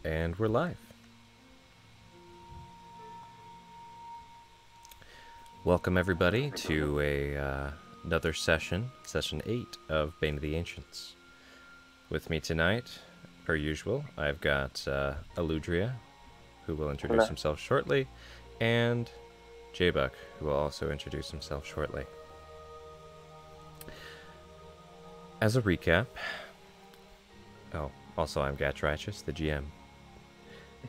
And we're live. Welcome everybody to another session 8 of Bane of the Ancients. With me tonight, per usual, I've got Aludriea, who will introduce himself shortly, and Jbuck, who will also introduce himself shortly. As a recap, also I'm Gatts Righteous, the GM.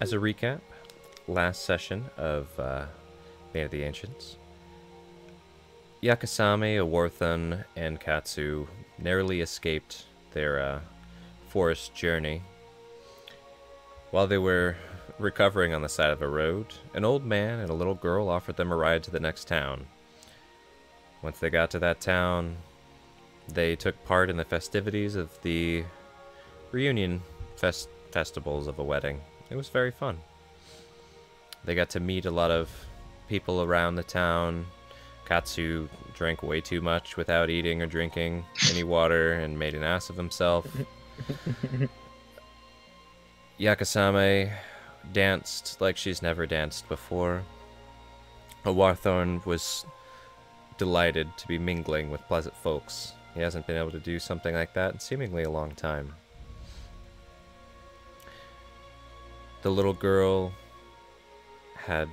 As a recap, last session of Bane of the Ancients, Yakusame, Awarthun, and Katsou narrowly escaped their forest journey. While they were recovering on the side of a road, an old man and a little girl offered them a ride to the next town. Once they got to that town, they took part in the festivities of the reunion festivals of a wedding. It was very fun. They got to meet a lot of people around the town. Katsou drank way too much without eating or drinking any water and made an ass of himself. Yakusame danced like she's never danced before. Awarthun was delighted to be mingling with pleasant folks. He hasn't been able to do something like that in seemingly a long time. The little girl had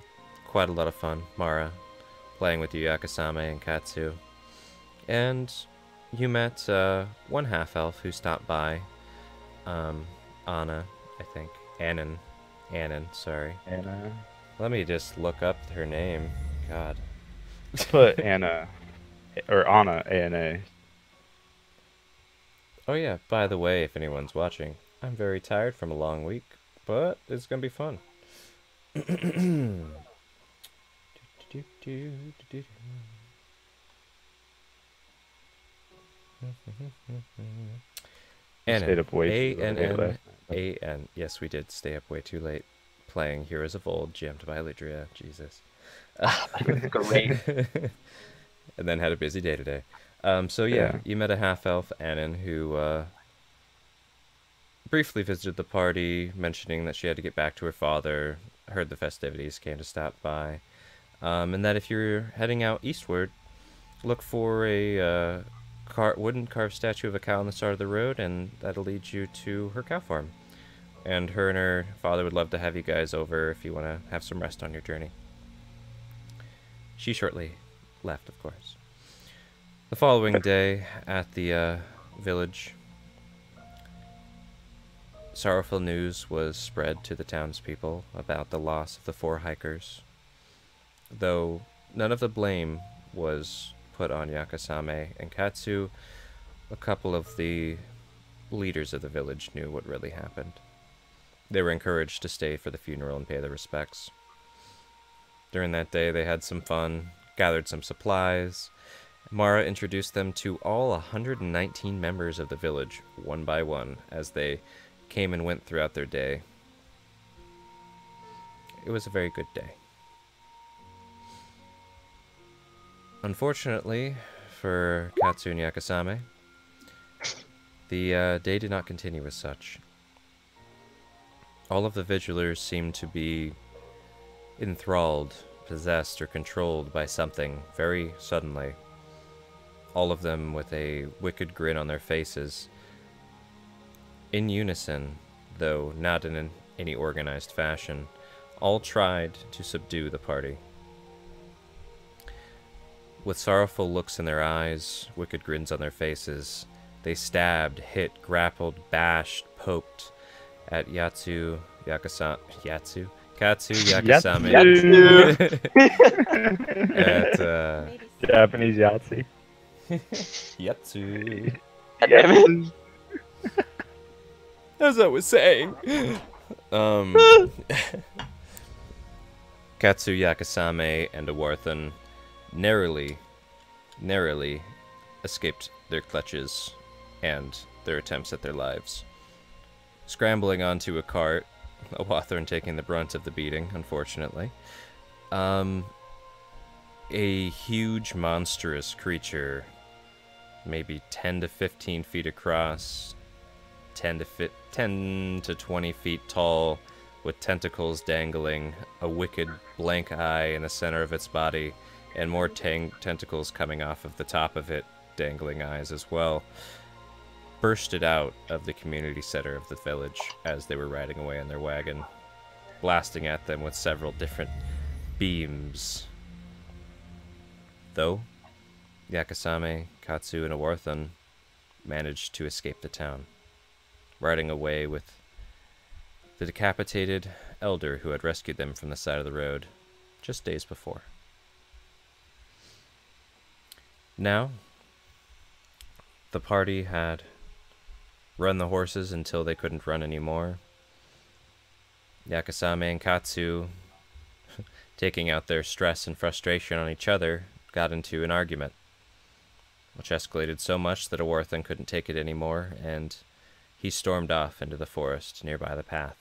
quite a lot of fun, Mara, playing with you, Yakusame and Katsou. And you met one half-elf who stopped by. Anna, I think. Annan, sorry. Anna. Let me just look up her name. God. Put Anna, or Anna, A-N-A. Oh yeah, by the way, if anyone's watching, I'm very tired from a long week, but it's gonna be fun. Stayed up way too late. A-N-N-A-N. Yes, we did stay up way too late playing Heroes of Old, jammed by Aludriea. Jesus. Great. And then had a busy day today. So yeah, you met a half-elf, Annan, who briefly visited the party, mentioning that she had to get back to her father, heard the festivities, came to stop by, and that if you're heading out eastward, look for a wooden carved statue of a cow on the side of the road, and that'll lead you to her cow farm. And her father would love to have you guys over if you want to have some rest on your journey. She shortly left, of course. The following day, at the village, sorrowful news was spread to the townspeople about the loss of the 4 hikers. Though none of the blame was put on Yakusame and Katsou, a couple of the leaders of the village knew what really happened. They were encouraged to stay for the funeral and pay their respects. During that day, they had some fun, gathered some supplies. Mara introduced them to all 119 members of the village, one by one, as they came and went throughout their day. It was a very good day. Unfortunately for Katsou and Yakusame, the day did not continue as such. All of the vigilers seemed to be enthralled, possessed, or controlled by something very suddenly. All of them with a wicked grin on their faces. In unison, though not in any organized fashion, all tried to subdue the party. With sorrowful looks in their eyes, wicked grins on their faces, they stabbed, hit, grappled, bashed, poked at Katsu, Yakusame. At Japanese Yahtzee. Yatsu. Damn it. As I was saying. Katsu, Yakusame, and Awarthun narrowly escaped their clutches and their attempts at their lives. Scrambling onto a cart, Awarthun taking the brunt of the beating, unfortunately. A huge monstrous creature, maybe 10 to 15 feet across, 10 to 20 feet tall, with tentacles dangling, a wicked blank eye in the center of its body, and more tentacles coming off of the top of it, dangling eyes as well, bursted out of the community center of the village as they were riding away in their wagon, blasting at them with several different beams. Though Yakusame, Katsou, and Awarthon managed to escape the town, riding away with the decapitated elder who had rescued them from the side of the road just days before. Now, the party had run the horses until they couldn't run anymore. Yakusame and Katsou, taking out their stress and frustration on each other, got into an argument, which escalated so much that Awarthon couldn't take it anymore, and he stormed off into the forest nearby the path.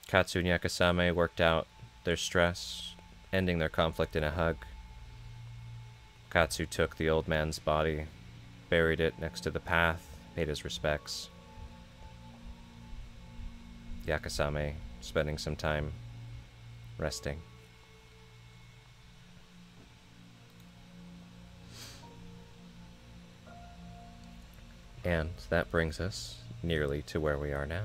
Katsou and Yakusame worked out their stress, ending their conflict in a hug. Katsou took the old man's body, buried it next to the path, paid his respects. Yakusame spending some time resting. And that brings us nearly to where we are now.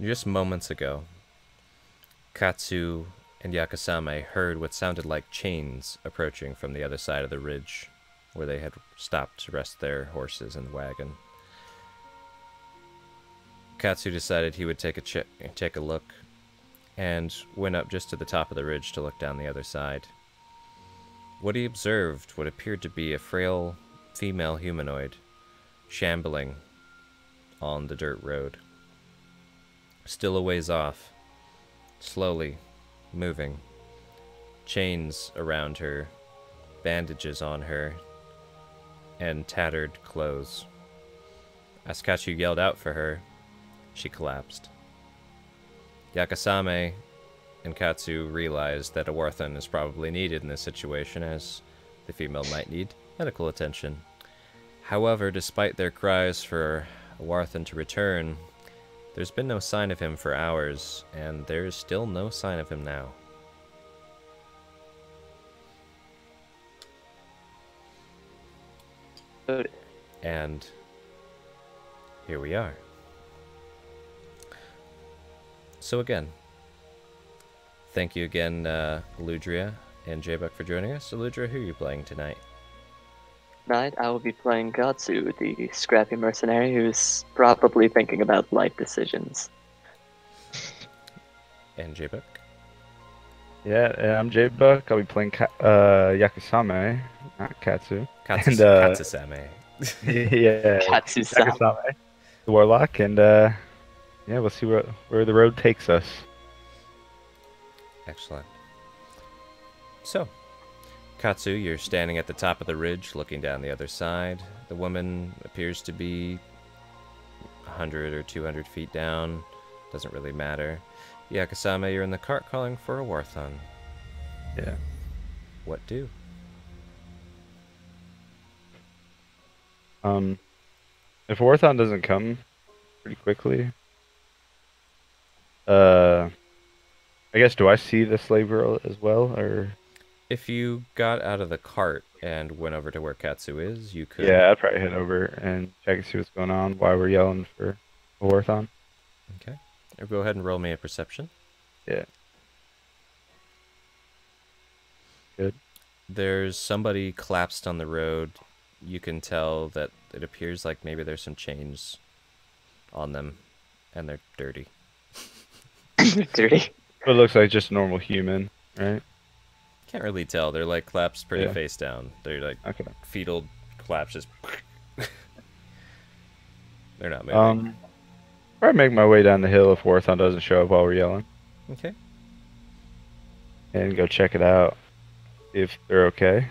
Just moments ago, Katsou and Yakusame heard what sounded like chains approaching from the other side of the ridge, where they had stopped to rest their horses in the wagon. Katsou decided he would take a look, and went up just to the top of the ridge to look down the other side. What he observed, what appeared to be a frail female humanoid, shambling on the dirt road. Still a ways off, slowly moving, chains around her, bandages on her, and tattered clothes. As Katsou yelled out for her, she collapsed. Yakusame and Katsou realized that Awarthon is probably needed in this situation, as the female might need medical attention. However, despite their cries for Awarthon to return, there's been no sign of him for hours, and there's still no sign of him now. And here we are. So again, thank you again, Aludriea and Jbuck, for joining us. Aludriea, who are you playing tonight? Tonight I will be playing Gatsu, the scrappy mercenary who's probably thinking about life decisions. And Jbuck? Yeah, I'm Jbuck. I'll be playing Yakusame, not Katsou. Katsusame. Yeah, Katsu-sama. Yakusame, the warlock, and yeah, we'll see where the road takes us. Excellent. So, Katsou, you're standing at the top of the ridge, looking down the other side. The woman appears to be 100 or 200 feet down. Doesn't really matter. Yakusame, you're in the cart calling for Awarthon. Yeah. What do? If Awarthon doesn't come pretty quickly, I guess, do I see the slave girl as well, or? If you got out of the cart and went over to where Katsou is, you could. Yeah, I'd probably head over and check and see what's going on, why we're yelling for Awarthon. Okay. Or go ahead and roll me a perception. Yeah. Good. There's somebody collapsed on the road. You can tell that it appears like maybe there's some chains on them, and they're dirty. Dirty. It looks like just a normal human, right? Can't really tell. They're like collapsed pretty face down. They're like fetal collapses. They're not moving. Probably make my way down the hill if Awarthon doesn't show up while we're yelling. Okay. And go check it out, if they're okay.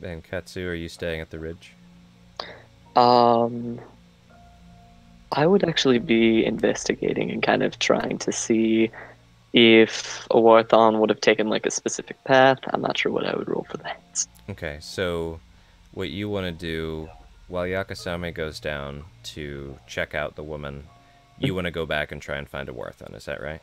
And Katsou, are you staying at the ridge? I would actually be investigating and kind of trying to see if a Warthon would have taken like a specific path. I'm not sure what I would roll for that. Okay, so what you want to do while Yakusame goes down to check out the woman, you want to go back and try and find a Warthon, is that right?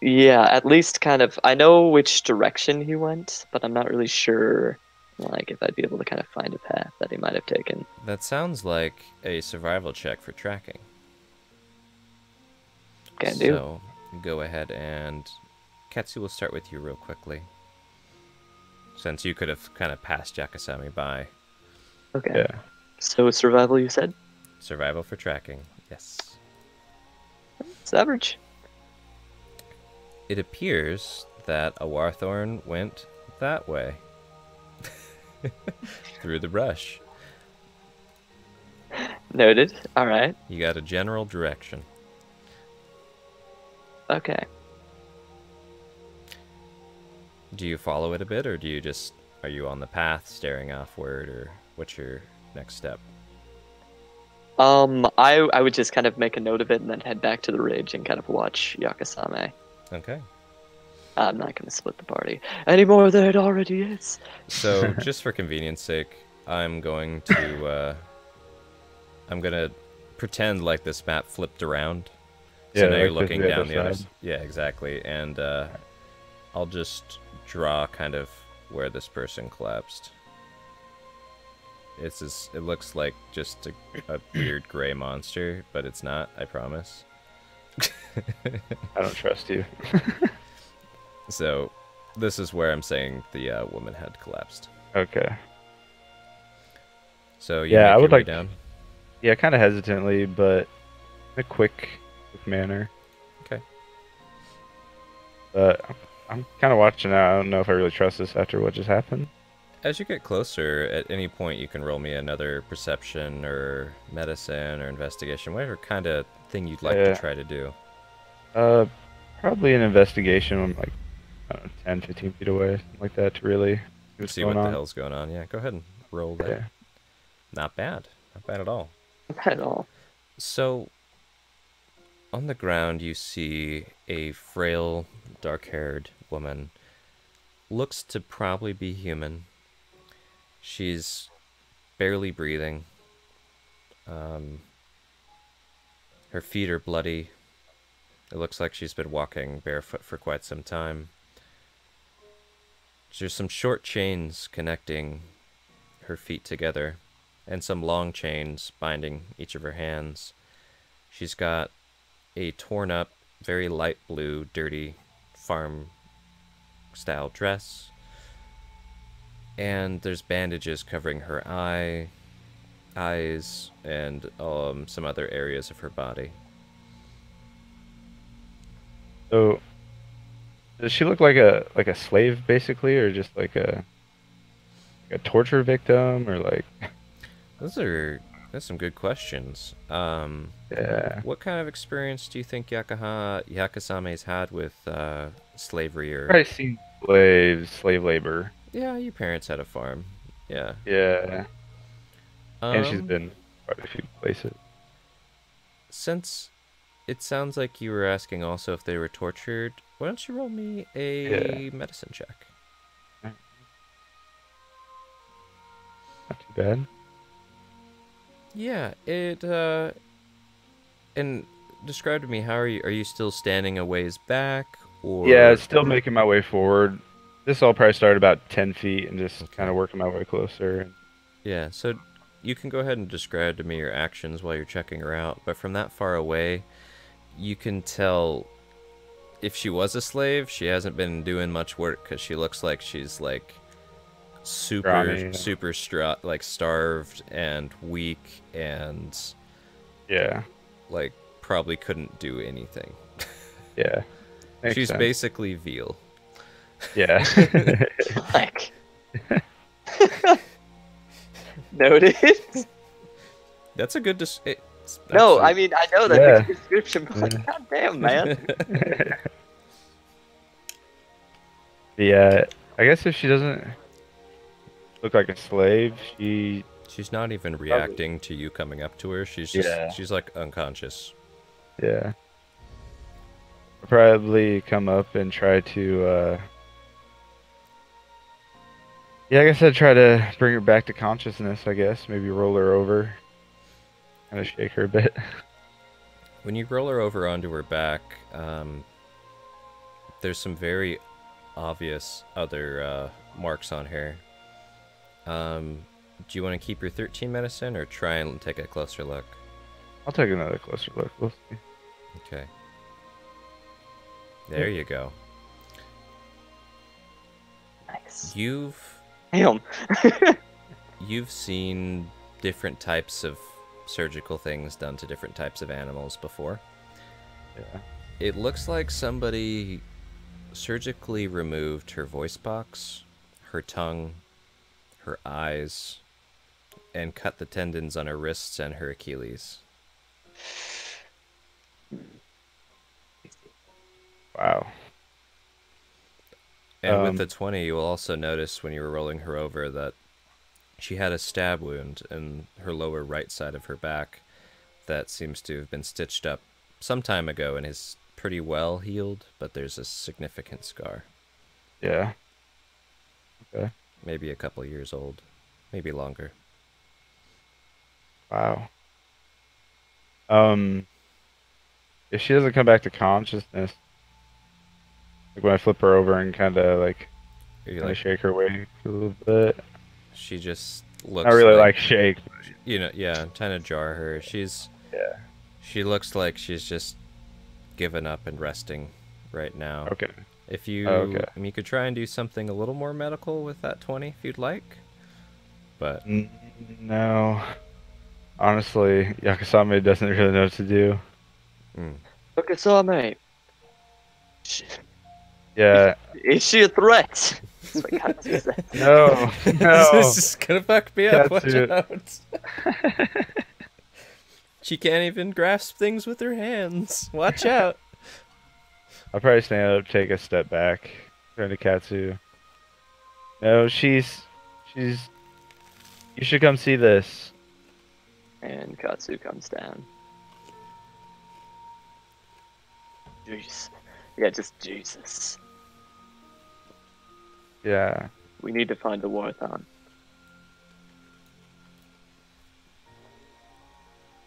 Yeah, at least kind of. I know which direction he went, but I'm not really sure, like, if I'd be able to kind of find a path that he might have taken. That sounds like a survival check for tracking. Can do. So, go ahead and... Katsou, will start with you real quickly. Since you could have kind of passed Yakusame by. Okay. Yeah. So survival, you said? Survival for tracking, yes. It's average. It appears that a Warthorn went that way. Through the brush. Noted. All right. You got a general direction. Okay. Do you follow it a bit, or do you just... Are you on the path, staring offward, or what's your next step? I would just kind of make a note of it and then head back to the ridge and kind of watch Yakusame. Okay. I'm not going to split the party any more than it already is. So, just for convenience sake, I'm going to pretend like this map flipped around. So Yeah, now you're like looking the down other the other side. Yeah, exactly. And I'll just draw kind of where this person collapsed. It looks like just a weird gray monster, but it's not, I promise. I don't trust you. So, this is where I'm saying the woman had collapsed. Okay. So, you Yeah, make I your would way like- down. Yeah, kind of hesitantly, but in a quick manner. Okay. But I'm kind of watching out. I don't know if I really trust this after what just happened. As you get closer, at any point you can roll me another perception or medicine or investigation, whatever kind of thing you'd like to Yeah. try to do. Probably an investigation. I'm like, I don't know, 10, 15 feet away, something like that, to really see what's See what going the on. hell's going on. Yeah, go ahead and roll that. Yeah. Not bad. Not bad at all. Not at all. So, on the ground you see a frail, dark-haired woman. Looks to probably be human. She's barely breathing. Her feet are bloody. It looks like she's been walking barefoot for quite some time. There's some short chains connecting her feet together, and some long chains binding each of her hands. She's got a torn up, very light blue, dirty farm-style dress. And there's bandages covering her eyes, and some other areas of her body. So, does she look like a slave basically, or just like a torture victim, or like? That's some good questions. Yeah. What kind of experience do you think Yakusame's had with slavery or? Probably seen slave labor. Yeah, your parents had a farm. Yeah. Yeah. And she's Um, been quite a few places. Since it sounds like you were asking also if they were tortured, why don't you roll me a medicine check? Not too bad. Yeah, and describe to me, how are you still standing a ways back, or? Yeah, still making my way forward. This all probably started about 10 feet and just Okay. kind of working my way closer. Yeah, so you can go ahead and describe to me your actions while you're checking her out, but from that far away, you can tell if she was a slave, she hasn't been doing much work, because she looks like she's like Scrawny. super starved and weak, and Yeah. like probably couldn't do anything. Yeah. Makes She's sense. basically veal. Yeah. Like. Noted. That's a good No, I mean, I know that's Yeah. a good description, but like, Yeah. goddamn, man. Yeah, I guess if she doesn't look like a slave, she She's not even reacting to you coming up to her. She's just she's like unconscious. Yeah. I'll probably come up and try to yeah, I guess I'd try to bring her back to consciousness, I guess. Maybe roll her over. Kind of shake her a bit. When you roll her over onto her back, there's some very obvious other marks on her. Do you want to keep your 13 medicine or try and take a closer look? I'll take another closer look. We'll see. Okay. There you go. Nice. You've seen different types of surgical things done to different types of animals before. Yeah. It looks like somebody surgically removed her voice box, her tongue, her eyes, and cut the tendons on her wrists and her Achilles. Wow. And with the 20, you will also notice when you were rolling her over that she had a stab wound in her lower right side of her back that seems to have been stitched up some time ago and is pretty well healed, but there's a significant scar. Yeah. Okay. Maybe a couple years old. Maybe longer. Wow. If she doesn't come back to consciousness, like when I flip her over and kind of shake her awake a little bit. She just looks. Not really like shake. You know, yeah, trying to jar her. She looks like she's just given up and resting right now. Okay. If you, I mean, you could try and do something a little more medical with that 20 if you'd like. But no, honestly, Yakusame doesn't really know what to do. Yakusame. Yeah. Is she a threat? No. This is gonna fuck me up. Watch Katsu. out. She can't even grasp things with her hands. Watch out. I'll probably stand up, take a step back, turn to Katsu. No, she's. You should come see this. And Katsu comes down. Jesus. Yeah, just Jesus. Yeah. We need to find the Warthon.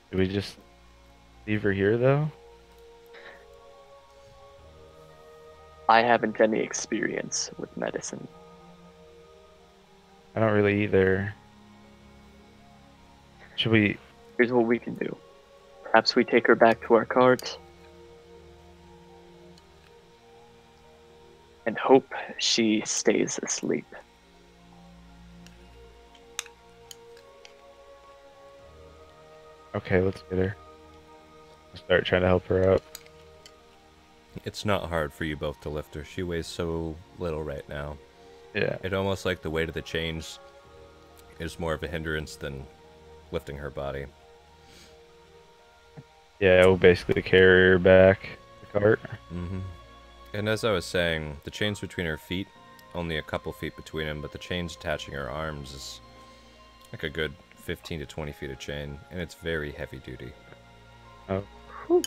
Did we just leave her here, though? I haven't any experience with medicine. I don't really either. Should we... Here's what we can do. Perhaps we take her back to our cart and hope she stays asleep. Okay, let's get her. Start trying to help her out. It's not hard for you both to lift her. She weighs so little right now. Yeah. It almost like the weight of the chains is more of a hindrance than lifting her body. Yeah, we'll basically carry her back to the cart. Mm-hmm. And as I was saying, the chains between her feet, only a couple feet between them, but the chains attaching her arms is like a good 15 to 20 feet of chain, and it's very heavy duty. Oh. Whew.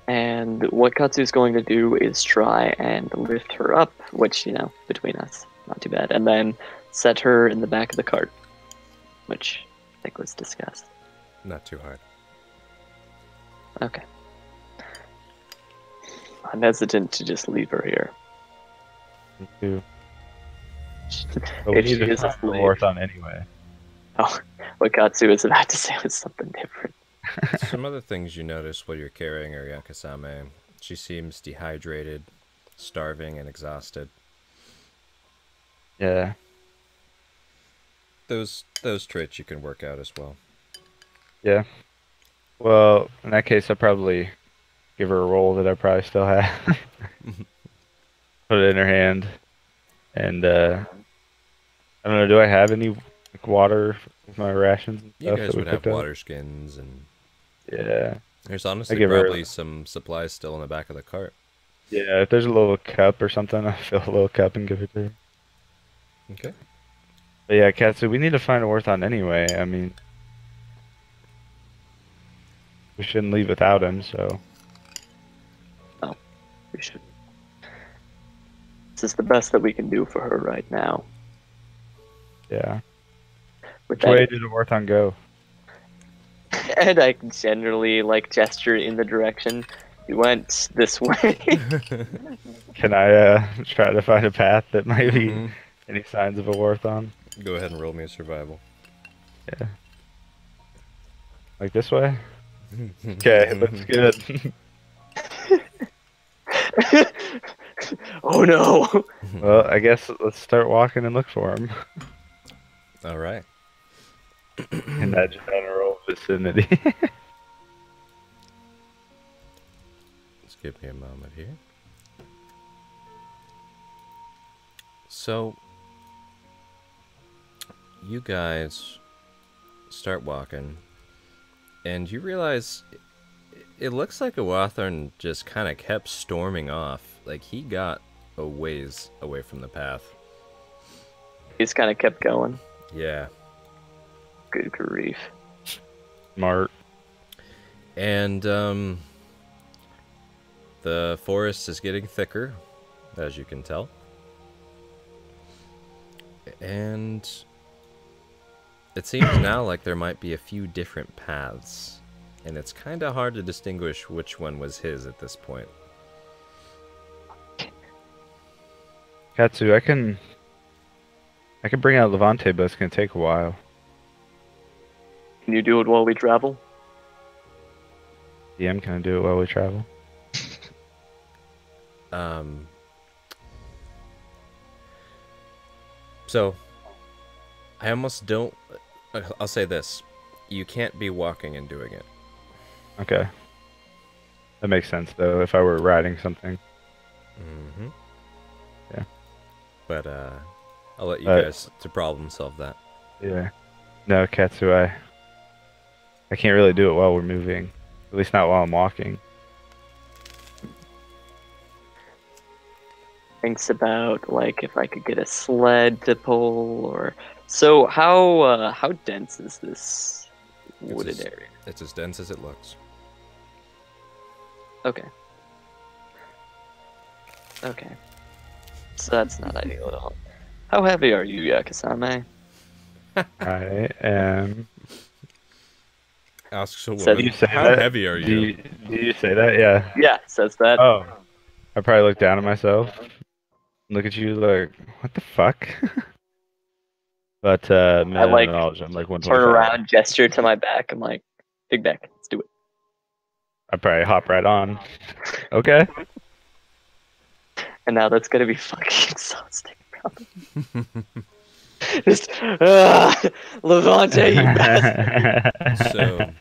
And what Katsu's going to do is try and lift her up, which, you know, between us, not too bad, and then set her in the back of the cart, which I think was discussed. Not too hard. Okay. I'm hesitant to just leave her here. Me too. But we If need she to is find the asleep. Warthon anyway. Oh, what Katsu was about to say was something different. Some other things you notice while you're carrying her, Yakusame. She seems dehydrated, starving, and exhausted. Yeah. Those traits you can work out as well. Yeah. Well, in that case, I'll probably give her a roll that I probably still have. Put it in her hand. And, I don't know, do I have any water with my rations and You stuff guys that we would have picked up? water skins and Yeah. There's honestly give her- probably some supplies still in the back of the cart. Yeah, if there's a little cup or something, I'll fill a little cup and give it to her. Okay. But yeah, Katsu, we need to find a Warthon anyway. I mean, we shouldn't leave without him, so. No, we should. This is the best that we can do for her right now. Yeah. With Which way did the Warthon go? And I generally like gesture in the direction. He went this way. Can I try to find a path that might be Mhm. any signs of a Warthon? Go ahead and roll me a survival. Yeah. Like this way? Okay, looks good. Oh no! Well, I guess let's start walking and look for him All right. in that general vicinity. Just give me a moment here. So, you guys start walking, and you realize it looks like a Wathorn just kind of kept storming off. Like, he got a ways away from the path. He's kind of kept going. Yeah. Good grief. Smart. And, the forest is getting thicker, as you can tell. And it seems now like there might be a few different paths. And it's kind of hard to distinguish which one was his at this point. Katsu, I can bring out Levante, but it's gonna take a while. Can you do it while we travel? DM, can I do it while we travel? So, I almost don't... I'll say this. You can't be walking and doing it. Okay. That makes sense, though, if I were riding something. Mm-hmm. Yeah. But, I'll let you guys to problem solve that. Yeah. No, Katsu, I can't really do it while we're moving. At least not while I'm walking. Thinks about like if I could get a sled to pull or so. How dense is this wooded area? It's as dense as it looks. Okay. Okay. So that's not ideal at all. How heavy are you, Yakusame? I am. Asks a So woman, you say how that? heavy are Do you? you say that? Yeah. Yeah, says that. Oh. I probably look down at myself. Look at you like, what the fuck? But I like knowledge, I'm like turn 125. around, gesture to my back. I'm like, big back, let's do it. I probably hop right on. Okay. And now that's gonna be fucking exhausting, probably. Just Levante, you bastard. So,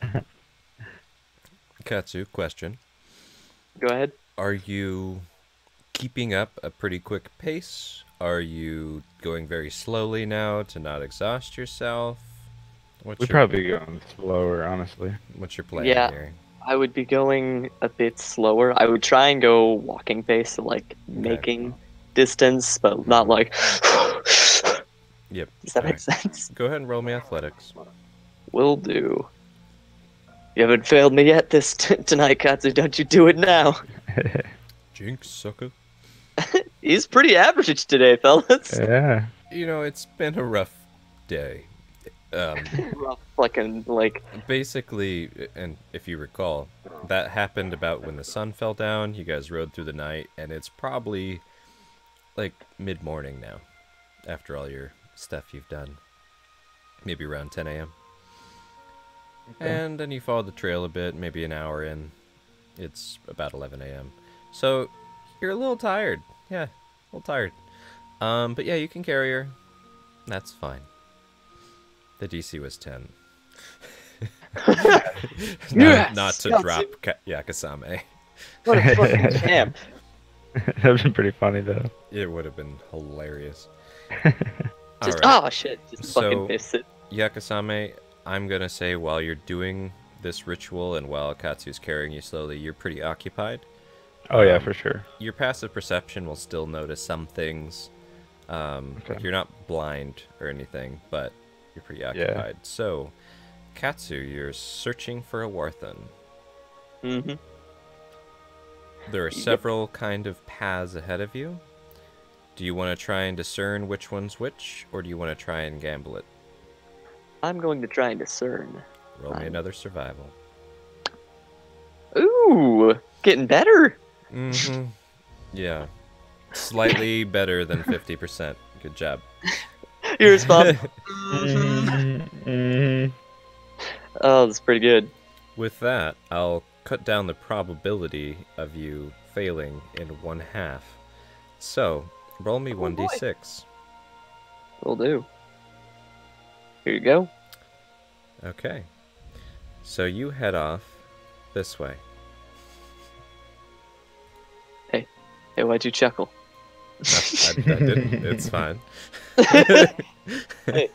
Katsu, question. Go ahead. Are you keeping up a pretty quick pace? Are you going very slowly now to not exhaust yourself? We're probably going slower, honestly. What's your plan Yeah. here? I would be going a bit slower. I would try and go walking pace, so like making distance, but not like. Yep. Does that make Alright. sense? Go ahead and roll me athletics. Will do. You haven't failed me yet tonight, Katsu. Don't you do it now? Jinx, sucker. He's pretty average today, fellas. Yeah. You know, it's been a rough day. Rough fucking like. Basically, and if you recall, that happened about when the sun fell down. You guys rode through the night, and it's probably like mid-morning now, after all your stuff you've done. Maybe around 10 a.m. Okay. And then you follow the trail a bit, maybe an hour in. It's about 11 a.m. So, you're a little tired. Yeah, a little tired. But yeah, you can carry her. That's fine. The DC was 10. Yes! Not to Yes! drop Yakusame. What a fucking champ. That'd been pretty funny, though. It would have been hilarious. Just Alright. oh shit, just So- fucking miss it. Yakusame, I'm gonna say while you're doing this ritual, and while Katsu's carrying you slowly, you're pretty occupied. Oh yeah, for sure. Your passive perception will still notice some things. Okay. You're not blind or anything, but you're pretty occupied. So, Katsu, you're searching for a Warthen. Mm-hmm. There are several kind of paths ahead of you. Do you want to try and discern which one's which, or do you want to try and gamble it? I'm going to try and discern. Roll me another survival. Ooh, getting better. Mm-hmm. Yeah. Slightly better than 50%. Good job. You're responsible. Mm-hmm. Oh, that's pretty good. With that, I'll cut down the probability of you failing in 1/2. So, roll me 1d6. Will do. Here you go. Okay. So you head off this way. Hey, why'd you chuckle? I didn't. It's fine. Hey,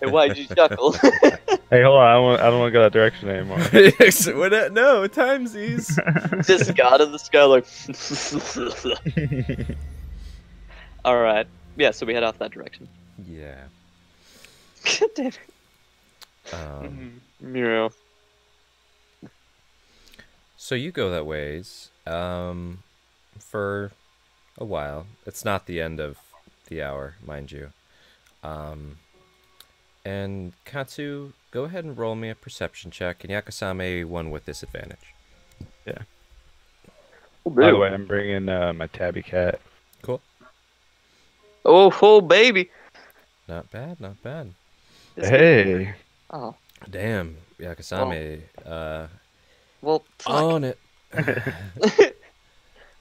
why'd you chuckle? Hey, hold on. I don't want to go that direction anymore. No, timesies. Just God in the sky, like. All right. Yeah. So we head off that direction. Yeah. God damn it. Yeah. So you go that ways for a while. It's not the end of the hour, mind you. And Katsu, go ahead and roll me a perception check, and Yakusame one with disadvantage. Yeah. Oh, By the way, I'm bringing my tabby cat. Cool. Oh, baby. Not bad, not bad. Hey. Oh. Damn, Yakusame. Well, fuck. On it.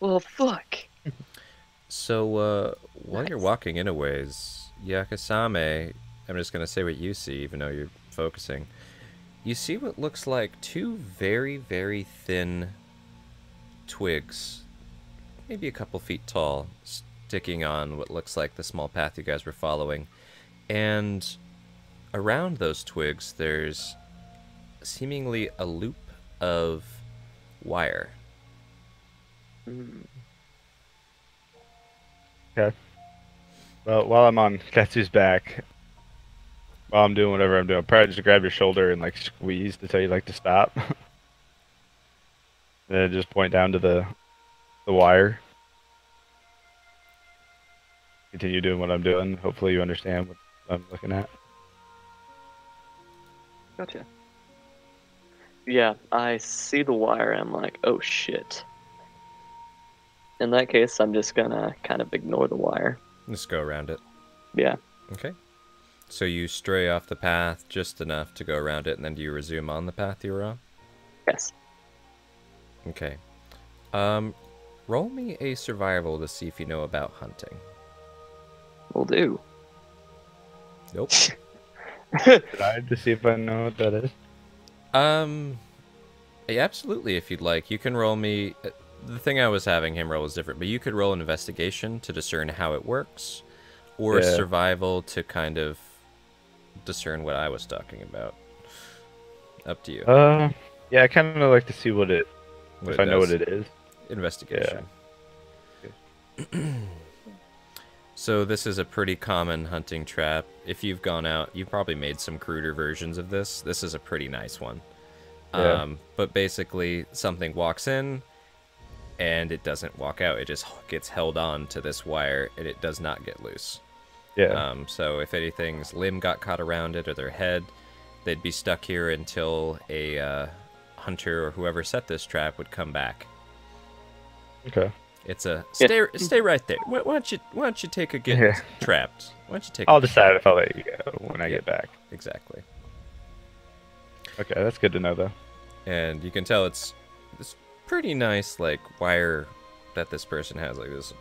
Well, fuck. So, while you're walking in a ways, Yakusame, I'm just going to say what you see, even though you're focusing. You see what looks like two very, very thin twigs, maybe a couple feet tall, sticking on what looks like the small path you guys were following. And around those twigs, there's seemingly a loop of wire. Okay. Well, while I'm on Katsu's back, while I'm doing whatever I'm doing, probably just grab your shoulder and like squeeze to tell you like to stop. Then just point down to the wire. Continue doing what I'm doing. Hopefully you understand what I'm looking at. Gotcha. Yeah, I see the wire and I'm like, oh shit. In that case, I'm just gonna kind of ignore the wire. Just go around it. Yeah. Okay. So you stray off the path just enough to go around it, and then do you resume on the path you were on? Yes. Okay. Roll me a survival to see if you know about hunting. Will do. Nope. Tried to see if I know what that is. Yeah, absolutely, if you'd like. You can roll me... The thing I was having him roll was different, but you could roll an investigation to discern how it works, or survival to kind of discern what I was talking about. Up to you. Yeah, I kind of like to see what it... if I know what it is. Investigation. Yeah. So this is a pretty common hunting trap. If you've gone out, you've probably made some cruder versions of this. This is a pretty nice one. Yeah. But basically, something walks in, and it doesn't walk out. It just gets held on to this wire, and it does not get loose. Yeah. So if anything's limb got caught around it or their head, they'd be stuck here until a hunter or whoever set this trap would come back. Okay. It's a stay right there. Why don't you take a get trapped? Why don't you take? I'll decide if I'll let you go when I get back. Exactly. Okay, that's good to know though. And you can tell it's pretty nice, like wire that this person has. Like this,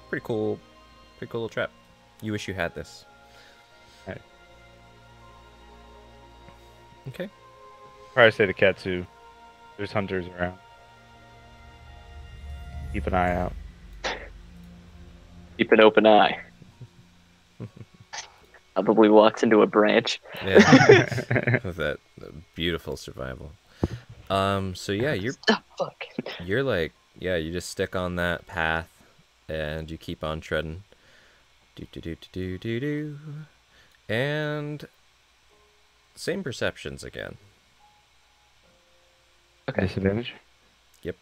pretty cool little trap. You wish you had this. All right. Okay. Probably say to Katsu, there's hunters around. Keep an eye out. Keep an open eye. Probably walks into a branch. Yeah. With that beautiful survival. So yeah, Fuck. you're like, yeah, you just stick on that path and you keep on treading. Do do do do do do. And same perceptions again. Okay. Disadvantage. Yep.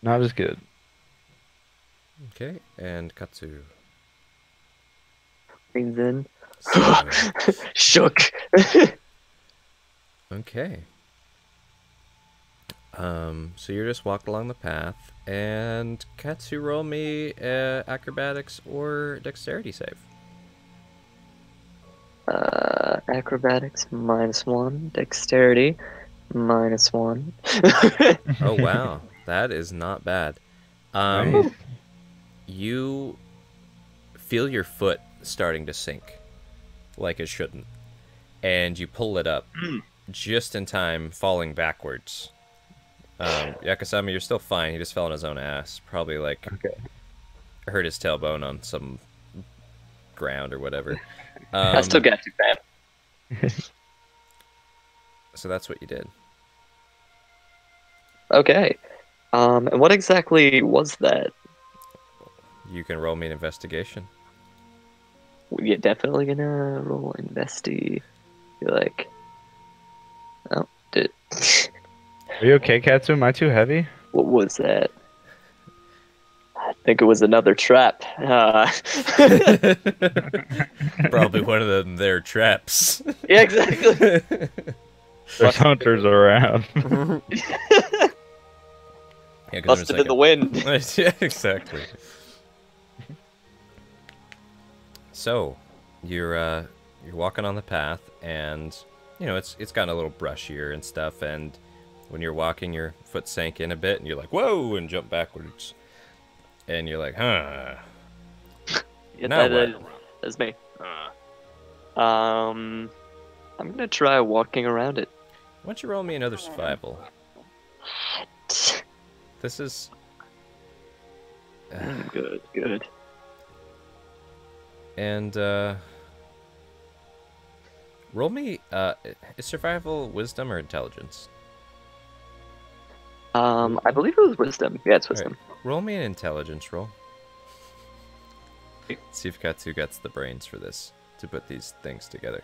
Not as good. Okay, and Katsu. Leans in. So, Shook. okay. So you're just walking along the path, and Katsu, roll me acrobatics or dexterity save. Acrobatics -1, dexterity -1. Oh wow, that is not bad. Nice. You feel your foot starting to sink, like it shouldn't, and you pull it up just in time, falling backwards. Yakusame, you're still fine. He just fell on his own ass. Probably like hurt his tailbone on some ground or whatever. I still got you, fam. So that's what you did. Okay. And what exactly was that? You can roll me an investigation. We're definitely gonna roll investy. You're like, oh, did. Are you okay, Katsu? Am I too heavy? What was that? I think it was another trap. Probably one of them their traps. Yeah, exactly. There's hunters around. Yeah, 'cause Must have been the wind. Yeah, exactly. So, you're walking on the path, and you know it's gotten a little brushier and stuff. And when you're walking, your foot sank in a bit, and you're like, "Whoa!" and jump backwards. And you're like, "Huh." Yeah, Now that's me. I'm gonna try walking around it. Why don't you roll me another survival? This is Good. and roll me is survival wisdom or intelligence? I believe it was wisdom. Yeah, it's wisdom. Alright, roll me an intelligence roll. See if Katsu gets the brains for this to put these things together.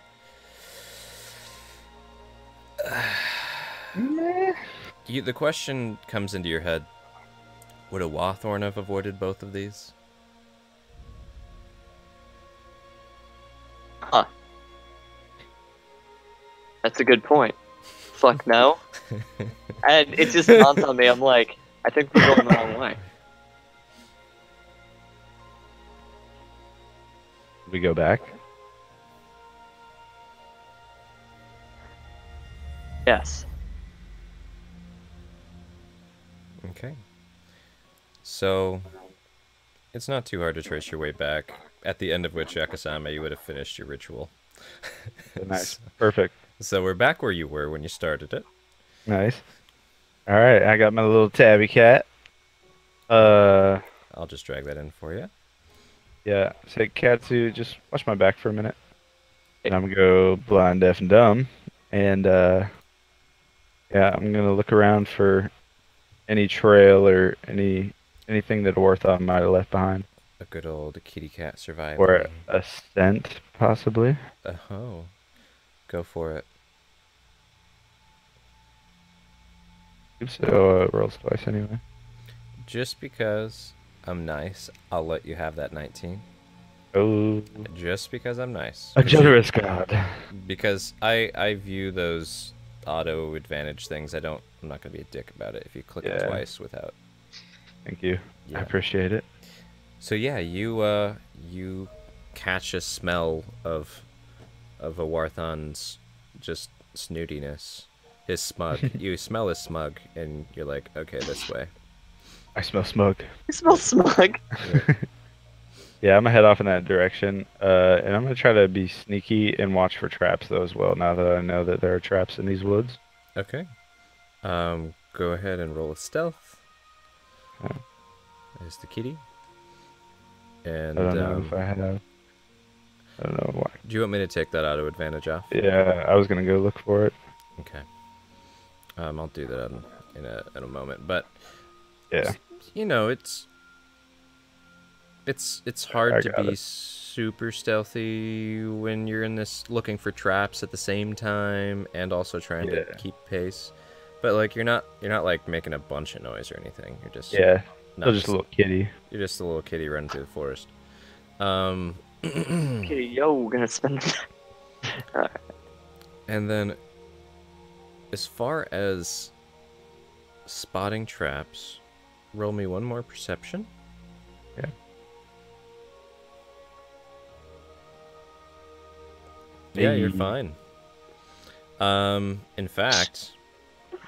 The question comes into your head: would a Wawthorn have avoided both of these? Huh. That's a good point. Fuck no. And it just dawns on me. I'm like, I think we're going the wrong way. We go back. Yes. Okay. So, it's not too hard to trace your way back, at the end of which, Yakusame, you would have finished your ritual. Nice. Perfect. So we're back where you were when you started it. Nice. All right, I got my little tabby cat. I'll just drag that in for you. Yeah. Say, Katsu, just watch my back for a minute. And I'm gonna go blind, deaf, and dumb. And yeah, I'm gonna look around for any trail or anything that Orthon might have left behind, A good old kitty cat survival. or a scent, possibly. Oh. Go for it. So rolls twice anyway. Just because I'm nice, I'll let you have that 19. Oh, Just because I'm nice. a generous god. Because I view those auto advantage things. I'm not gonna be a dick about it if you click it Yeah. twice without. Thank you. Yeah. I appreciate it. So yeah, you catch a smell of a Warthon's just snootiness. His smug. You smell his smug, and you're like, okay, this way. I smell smoke. You smell smug. Yeah, I'm gonna head off in that direction, and I'm gonna try to be sneaky and watch for traps though as well. Now that I know that there are traps in these woods. Okay. Go ahead and roll a stealth. Okay. There's the kitty. And I don't know if I have. I don't know why. do you want me to take that auto advantage off? Yeah, I was gonna go look for it. Okay. I'll do that in a moment. But Yeah. you know, it's hard I to got be it. super stealthy when you're in this looking for traps at the same time and also trying to Yeah. keep pace. But like you're not like making a bunch of noise or anything. You're just Yeah. not Still just a little kitty. You're just a little kitty running through the forest. Okay, yo, we're gonna spend. Alright. And then, as far as spotting traps, roll me one more perception. Yeah. Yeah, you're Hey. fine. In fact,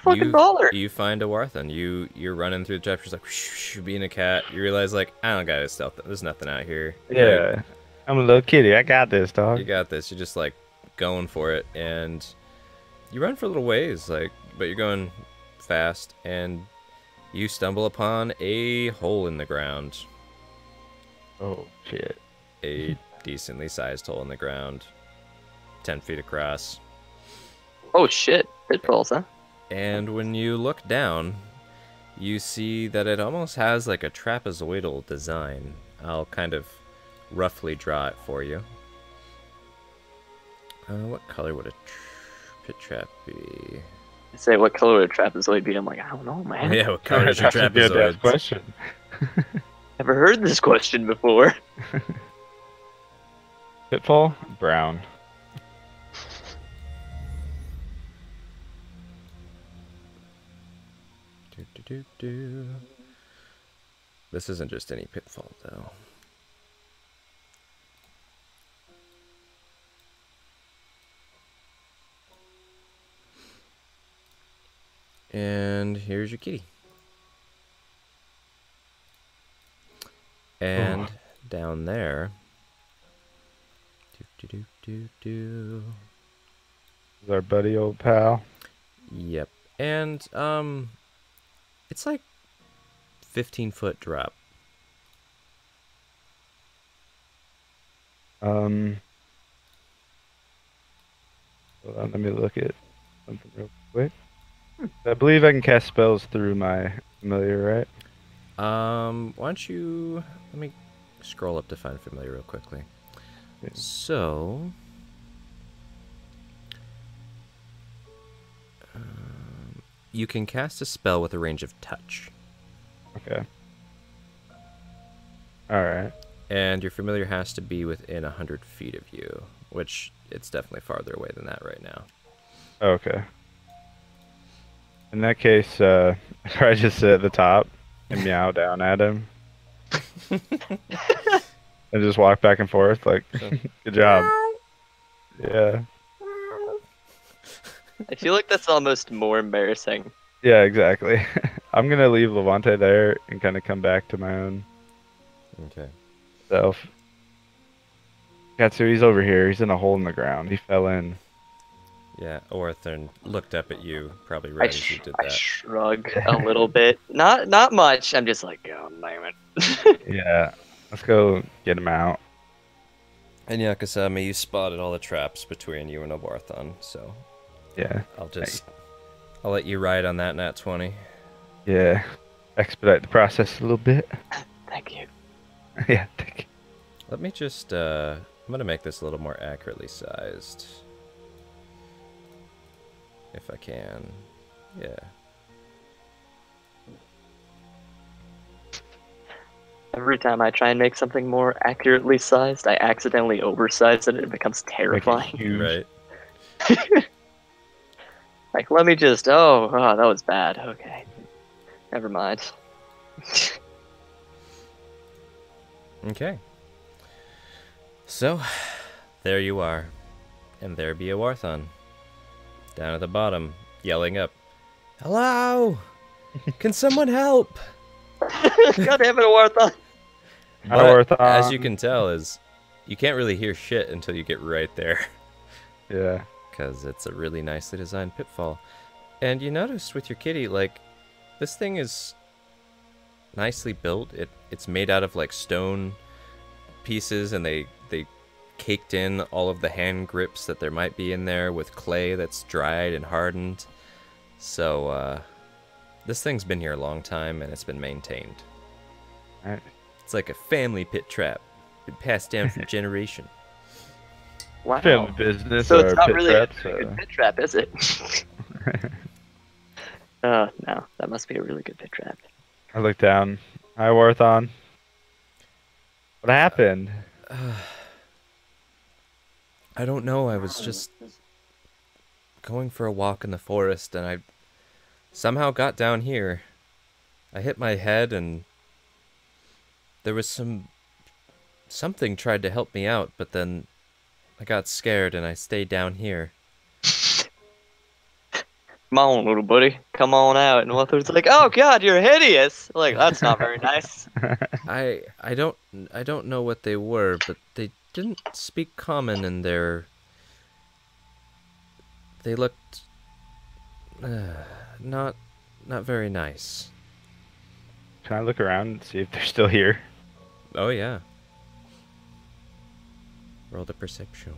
Fucking baller. you find a Warthan. You're running through the chapters like whoosh, being a cat. You realize like I don't got stealth. There's nothing out here. Yeah. I'm a little kitty. I got this, dog. You got this. You're just like going for it, and you run for a little ways, like, but you're going fast, and you stumble upon a hole in the ground. Oh shit. A decently sized hole in the ground, 10 feet across. Oh shit, pitfalls, huh? And when you look down, you see that it almost has like a trapezoidal design. I'll kind of roughly draw it for you. What color would a pit trap be? You say what color would a trapezoid be? I'm like, I don't know, man. Yeah, what color is your That's a good trapezoid? question. Never heard this question before. Pitfall? Brown. This isn't just any pitfall, though. And here's your kitty. And down there. This is our buddy old pal. Yep. And it's like 15-foot drop. Hold on, let me look at something real quick. I believe I can cast spells through my familiar, right? Why don't you let me scroll up to find familiar real quickly. Yeah. So you can cast a spell with a range of touch. Okay. Alright. And your familiar has to be within 100 feet of you, which it's definitely farther away than that right now. Okay. In that case, I just sit at the top and meow down at him. And just walk back and forth like, good job. Yeah. I feel like that's almost more embarrassing. Yeah, exactly. I'm gonna leave Levante there and kind of come back to my own Okay. self. Katsu, he's over here. He's in a hole in the ground. He fell in. Yeah, Orthern looked up at you, probably I, right as you did I that. shrug a little bit. Not much. I'm just like, oh, damn it. Yeah. Let's go get him out. And Yakusame, you spotted all the traps between you and Obarthon, so Yeah. I'll let you ride on that nat 20. Yeah. Expedite the process a little bit. Thank you. Yeah, thank you. Let me just, I'm gonna make this a little more accurately sized. If I can. Yeah. Every time I try and make something more accurately sized, I accidentally oversize it and it becomes Make it terrifying. huge. Right. Like, let me just. Oh, that was bad. Okay. Never mind. Okay. So, there you are. And there be a Warthon. Down at the bottom, yelling up, "Hello! Can someone help?" God damn it, Warthon! But Warthon. as you can tell, is you can't really hear shit until you get right there. Yeah. Because it's a really nicely designed pitfall. And you notice with your kitty, like, this thing is nicely built. It's made out of, like, stone pieces, and they caked in all of the hand grips that there might be in there with clay that's dried and hardened. So this thing's been here a long time, and it's been maintained. Alright. It's like a family pit trap. Been passed down from generation. Wow. Family business So or it's not pit really traps, a good pit trap, is it? No, that must be a really good pit trap. I look down. Hi, Warthon. What happened? I don't know. I was just going for a walk in the forest, and I somehow got down here. I hit my head, and there was something tried to help me out, but then I got scared, and I stayed down here. Come on, little buddy. Come on out. And Walther's like, oh god, you're hideous. Like, that's not very nice. I don't know what they were, but they didn't speak common, and they looked not very nice. Can I look around and see if they're still here? Oh yeah. Roll the perception.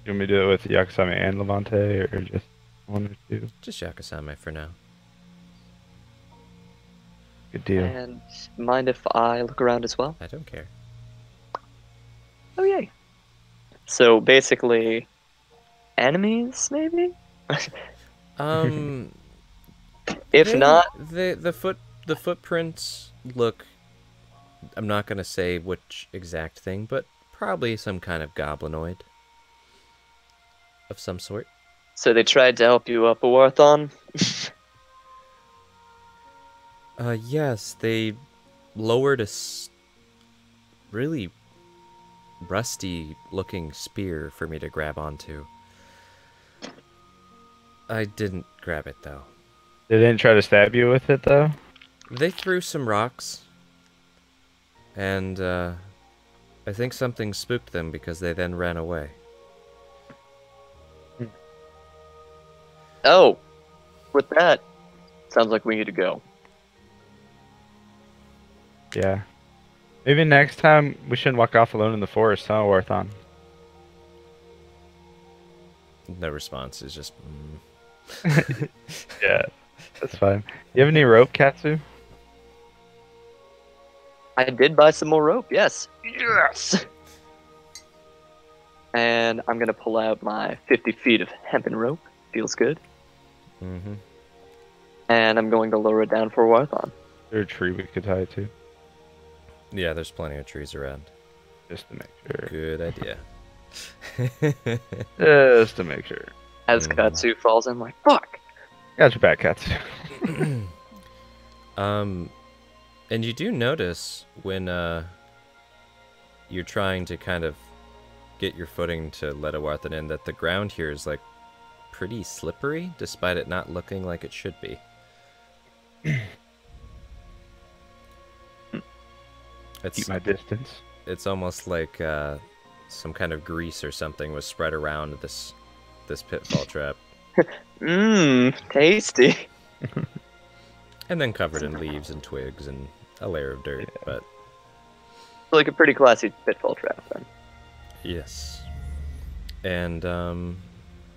You want me to do it with Yakusame and Levante, or just one or two? Just Yakusame for now. Good deal. And mind if I look around as well? I don't care. Oh, yay. So basically, enemies, maybe? If not, the footprints look. I'm not gonna say which exact thing, but probably some kind of goblinoid of some sort. so they tried to help you up a Warthon? Yes, they lowered a really rusty-looking spear for me to grab onto. I didn't grab it, though. They didn't try to stab you with it, though? They threw some rocks, and I think something spooked them because they then ran away. Oh, with that, sounds like we need to go. Yeah. Maybe next time we shouldn't walk off alone in the forest, huh, Warthon? No response is just. Yeah, that's fine. You have any rope, Katsu? I did buy some more rope, yes. Yes! And I'm going to pull out my 50 feet of hempen rope. Feels good. Mm-hmm. And I'm going to lower it down for Warthon. Is there a tree we could tie it to? Yeah, there's plenty of trees around. Just to make sure. Good idea. Just to make sure. As Katsu falls in, like, fuck! Got your back, Katsu. And you do notice when you're trying to kind of get your footing to let a Warthan in that the ground here is like pretty slippery, despite it not looking like it should be. Keep my distance. It's almost like some kind of grease or something was spread around this pitfall trap. Mmm, tasty. And then covered in leaves and twigs and a layer of dirt, but... Like a pretty classy pitfall trap, then. Yes. And,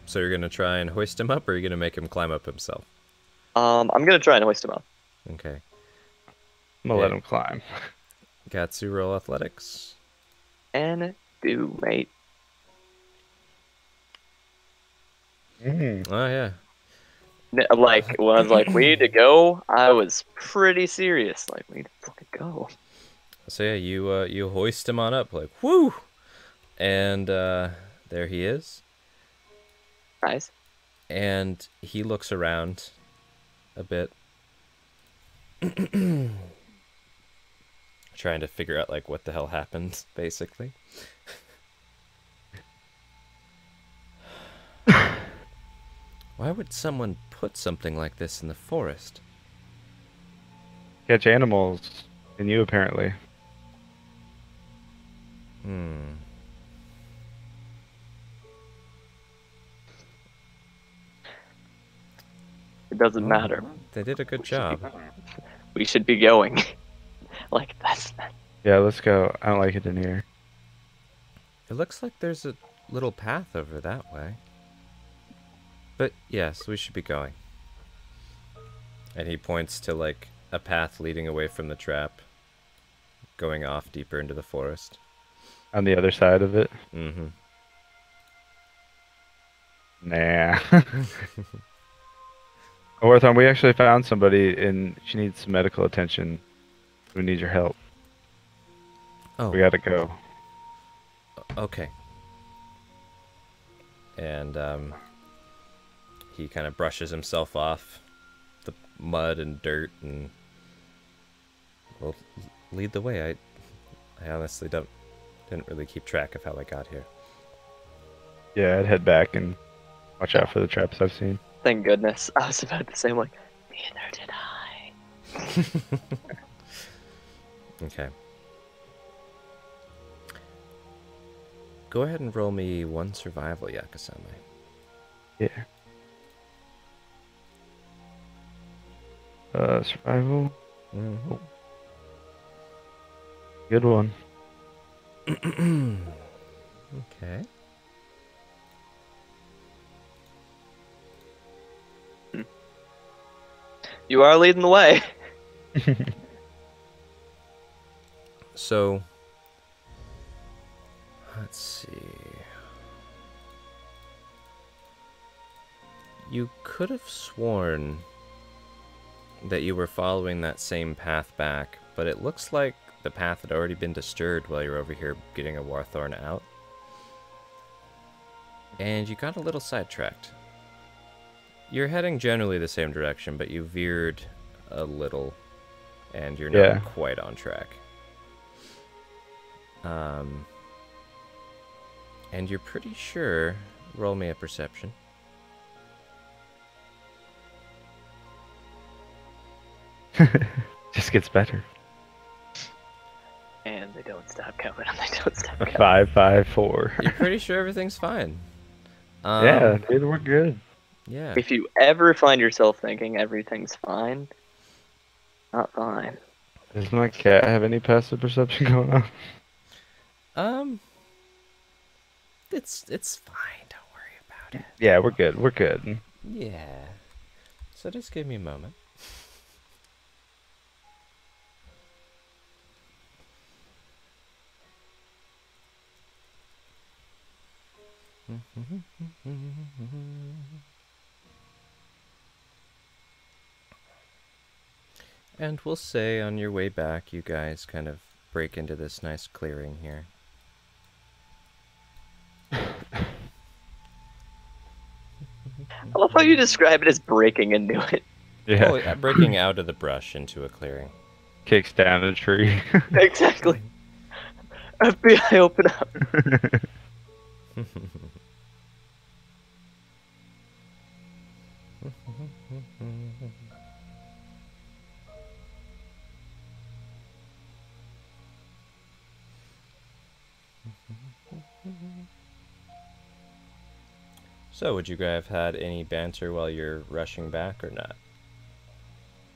so you're gonna try and hoist him up, or are you gonna make him climb up himself? I'm gonna try and hoist him up. Okay. I'm gonna let him climb. Gatsu, roll athletics. And do, mate. Mm. Oh, yeah. Like, when I was like, we need to go, I was pretty serious. Like, we need to fucking go. So yeah, you hoist him on up, like, whoo! And, there he is. Nice. And he looks around a bit. Trying to figure out, like, what the hell happened, basically. Why would someone put something like this in the forest? Catch animals. And you, apparently. It doesn't matter. They did a good job. We should be going. Like, that's... Yeah, let's go. I don't like it in here. It looks like there's a little path over that way. But yes, we should be going. And he points to like a path leading away from the trap, going off deeper into the forest. On the other side of it? Mm-hmm. Nah. Orthon, we actually found somebody and she needs some medical attention. We need your help. Oh. We gotta go. Okay. And he kind of brushes himself off the mud and dirt and will lead the way. I honestly didn't really keep track of how I got here. Yeah, I'd head back and watch out for the traps I've seen. Thank goodness. I was about to say, I'm like, neither did I. Okay. Go ahead and roll me one survival, Yakusame. Yeah. Survival. Mm-hmm. Good one. Okay. You are leading the way. So, let's see. You could have sworn that you were following that same path back, but it looks like the path had already been disturbed while you're over here getting a Warthorn out. And you got a little sidetracked. You're heading generally the same direction, but you veered a little, and you're not quite on track. And you're pretty sure... Roll me a perception. Just gets better. And they don't stop coming, and they don't stop coming. 5, 5, 4. You're pretty sure everything's fine. Yeah, dude, we're good. Yeah. If you ever find yourself thinking everything's fine, not fine. Does my cat have any passive perception going on? It's fine. Don't worry about it. Yeah, we're good. We're good. Yeah. So just give me a moment. And we'll say on your way back, you guys kind of break into this nice clearing here. I love how you describe it as breaking into it. Yeah. Oh, yeah, breaking out of the brush into a clearing. Kicks down a tree. Exactly. FBI, open up. So, would you guys have had any banter while you're rushing back or not?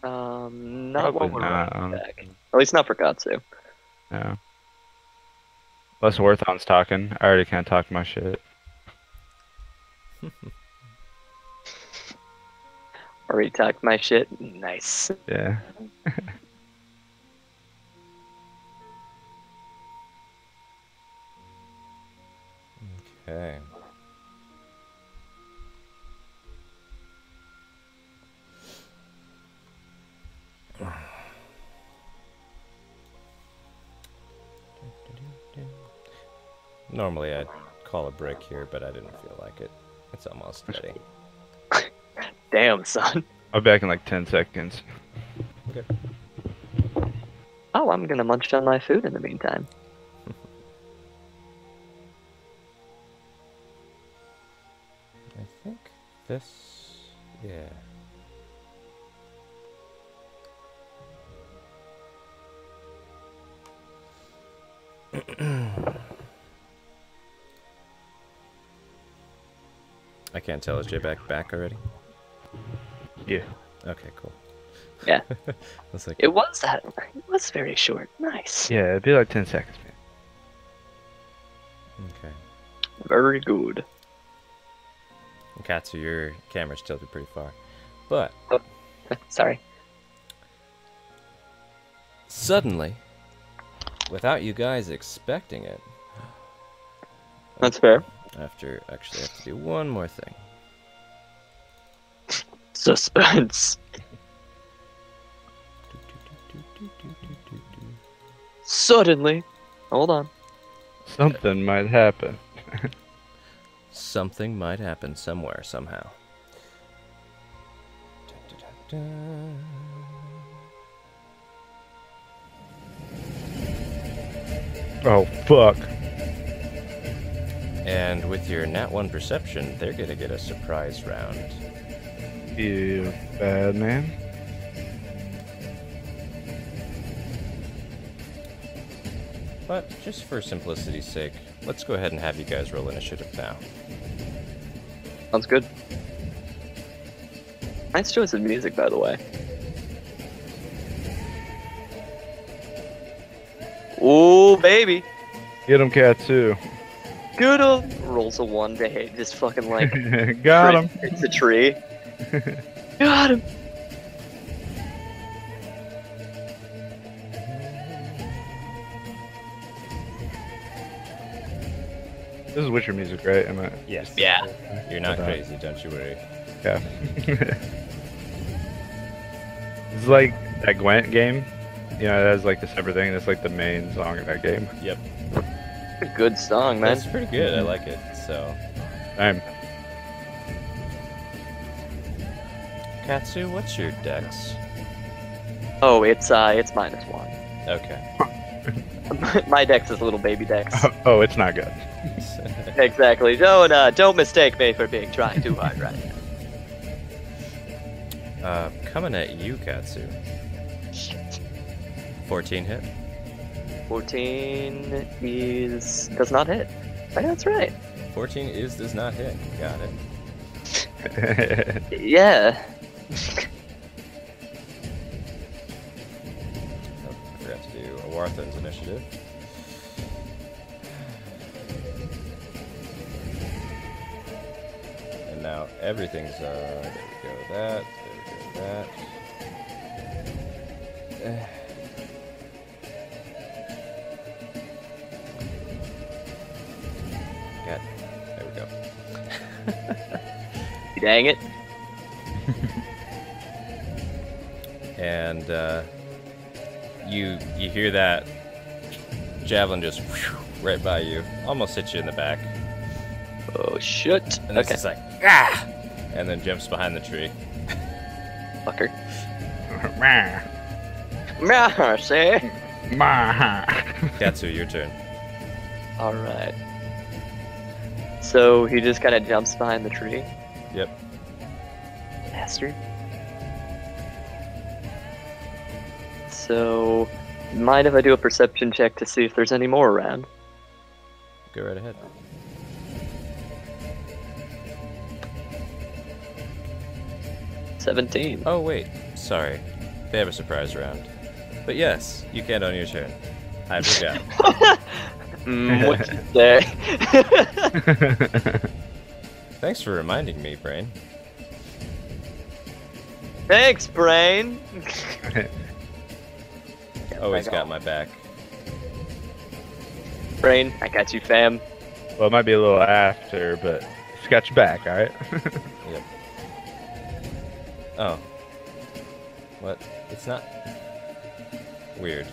Not while Probably we're not, running back. At least not for Katsu. No. Unless Warthon's talking. I already can't talk my shit. Already talked my shit. Nice. Yeah. Okay. Normally I'd call a break here, but I didn't feel like it. It's almost ready. Damn, son. I'll be back in like 10 seconds. Okay. Oh, I'm gonna munch on my food in the meantime. I think this... yeah. I can't tell. Is Jbuck back already? Yeah. Okay, cool. Yeah. I was like, It was very short. Nice. Yeah, it'd be like 10 seconds, man. Okay. Very good. Katsu, your camera's tilted pretty far. But Oh, sorry. suddenly, without you guys expecting it, That's fair. actually have to do one more thing. Suspense. Suddenly. Hold on. Something might happen. Something might happen somewhere, somehow. Oh, fuck. And with your Nat 1 perception, they're gonna get a surprise round. You bad man. But just for simplicity's sake, let's go ahead and have you guys roll initiative now. Sounds good. Nice choice of music, by the way. Ooh, baby. Get him, Katsou. Good old rolls a 1 to hit. Just fucking like. Got him. It's a tree. Got him. This is Witcher music, right? Am I? Yes. Yeah. You're not Hold on. crazy, don't you worry. Yeah. It's like that Gwent game. You know, it has like the separate thing. That's like the main song in that game. Yep. A good song, man. That's pretty good. I like it. So, I'm Katsu, what's your dex? Oh, it's -1. Okay. My dex is a little baby dex. oh, it's not good. Exactly. Don't mistake me for being trying too hard right now. Coming at you, Katsu. 14 hit. 14 does not hit. Oh, that's right. 14 does not hit. Got it. Yeah. Oh, I forgot to do Awarthan's initiative. And now everything's, there we go, that, there we go, that. God, there we go. Dang it. And you hear that javelin just right by you, almost hits you in the back, Oh, shit. and it's Okay. just like ah, and then jumps behind the tree. Fucker. Mercy. Katsu, your turn. Alright. So he just kind of jumps behind the tree. Yep. Bastard. So, mind if I do a perception check to see if there's any more around? Go right ahead. $17. Oh wait, sorry, they have a surprise round. But yes, you can on your turn. I forgot. What'd you say? Thanks for reminding me, Brain. Thanks, Brain. Always got my back. Brain, I got you, fam. Well, it might be a little after, but it's got your back, alright? Yep. Oh. What? It's not... Weird.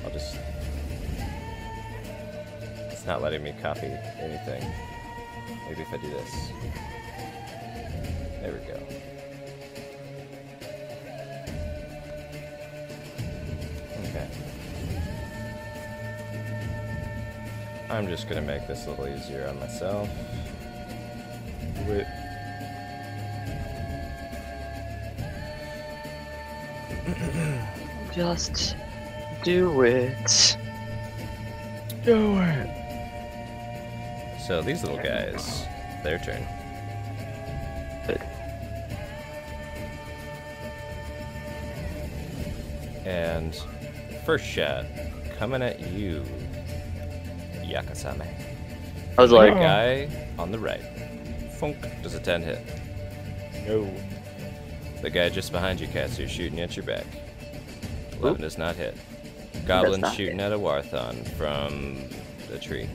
I'll just... It's not letting me copy anything. Maybe if I do this. There we go. Okay. I'm just gonna make this a little easier on myself. Wait. Just do it. Do it. So these little guys, their turn. Good. And first shot, coming at you, Yakusame. I was The like, guy on the right. Funk. Does a 10 hit? No. The guy just behind you, Katsu, shooting at your back. 11 does not hit. Goblin not shooting at a Warthon from the tree.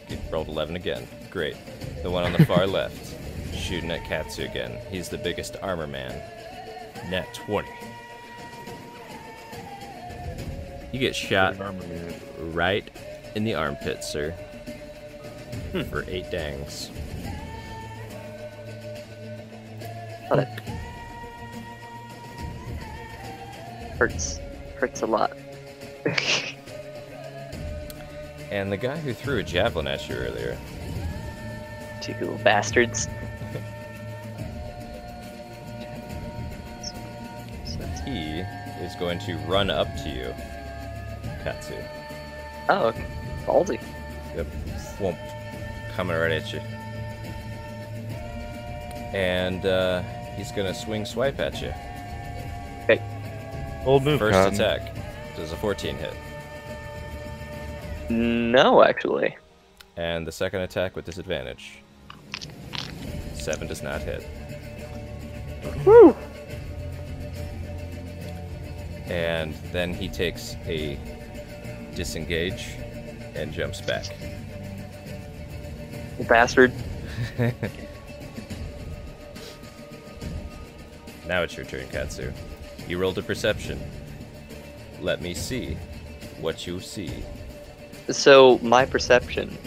You rolled 11 again. Great. The one on the far left, shooting at Katsu again. He's the biggest armor man. Nat 20. You get shot right in the armpit, sir. For 8 dangs. got it. Hurts. Hurts a lot. And the guy who threw a javelin at you earlier. Two little bastards. He is going to run up to you, Katsu. Oh, okay. Baldy. Yep. Thwomp. Coming right at you. And he's gonna swing swipe at you. Okay. Old move. First Cotton. attack. Does a 14 hit. No, actually. And the second attack with disadvantage. 7 does not hit. Woo! And then he takes a disengage and jumps back. You bastard. Now it's your turn, Katsu. You rolled a perception. Let me see what you see. So, my perception.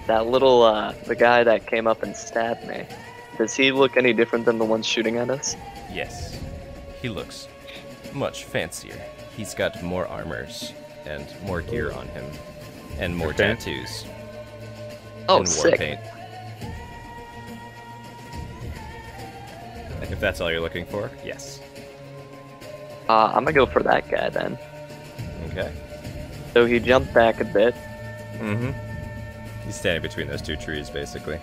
That little, the guy that came up and stabbed me. Does he look any different than the one shooting at us? Yes. He looks much fancier. He's got more armors and more gear on him. And more Okay. tattoos. Oh, and war sick. paint. If that's all you're looking for, yes. I'm gonna go for that guy then. Okay. So he jumped back a bit. Mm-hmm. He's standing between those two trees, basically.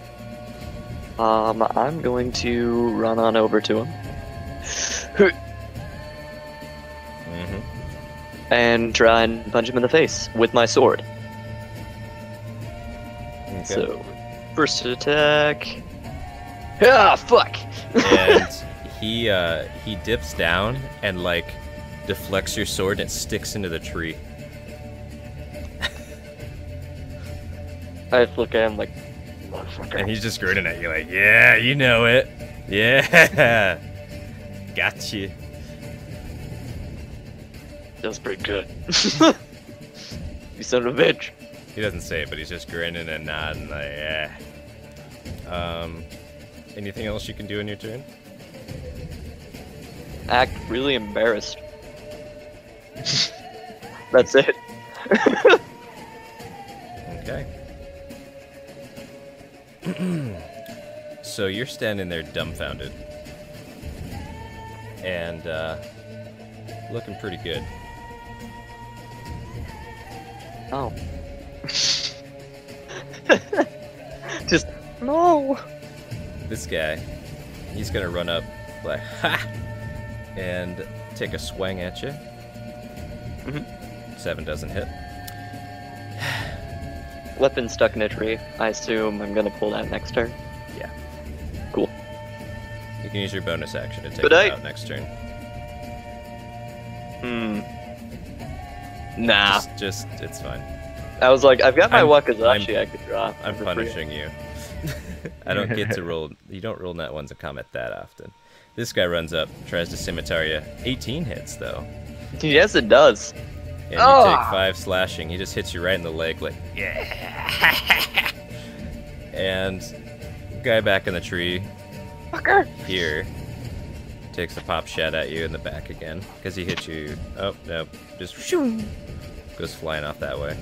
I'm going to run on over to him. Mm-hmm. And try and punch him in the face with my sword. Okay. So, first attack. Ah, fuck! And he dips down and like deflects your sword and it sticks into the tree. I just look at him like, And motherfucker. he's just grinning at you like, yeah, you know it. Yeah. Gotcha. That's pretty good. You son of a bitch. He doesn't say it, but he's just grinning and nodding like, yeah. Anything else you can do in your turn? Act really embarrassed. That's it. Okay. So you're standing there dumbfounded. And, looking pretty good. Oh. Just, no. This guy, he's gonna run up like, ha! And take a swing at you. Mhm. 7 doesn't hit. Weapon stuck in a tree. I assume I'm gonna pull that next turn. Yeah. Cool. You can use your bonus action to take Good it night. out next turn. Nah. Just, it's fine. I was like, I've got my I'm- Wakizashi I could draw. I'm for free. punishing you. I don't get to roll. You don't roll nat ones in combat that often. This guy runs up, tries to scimitar you. 18 hits though, Yes, it does. and you Ah! take 5 slashing. He just hits you right in the leg, like yeah. And guy back in the tree Fucker. here takes a pop shot at you in the back again because he hit you. Oh no, just shoo, goes flying off that way.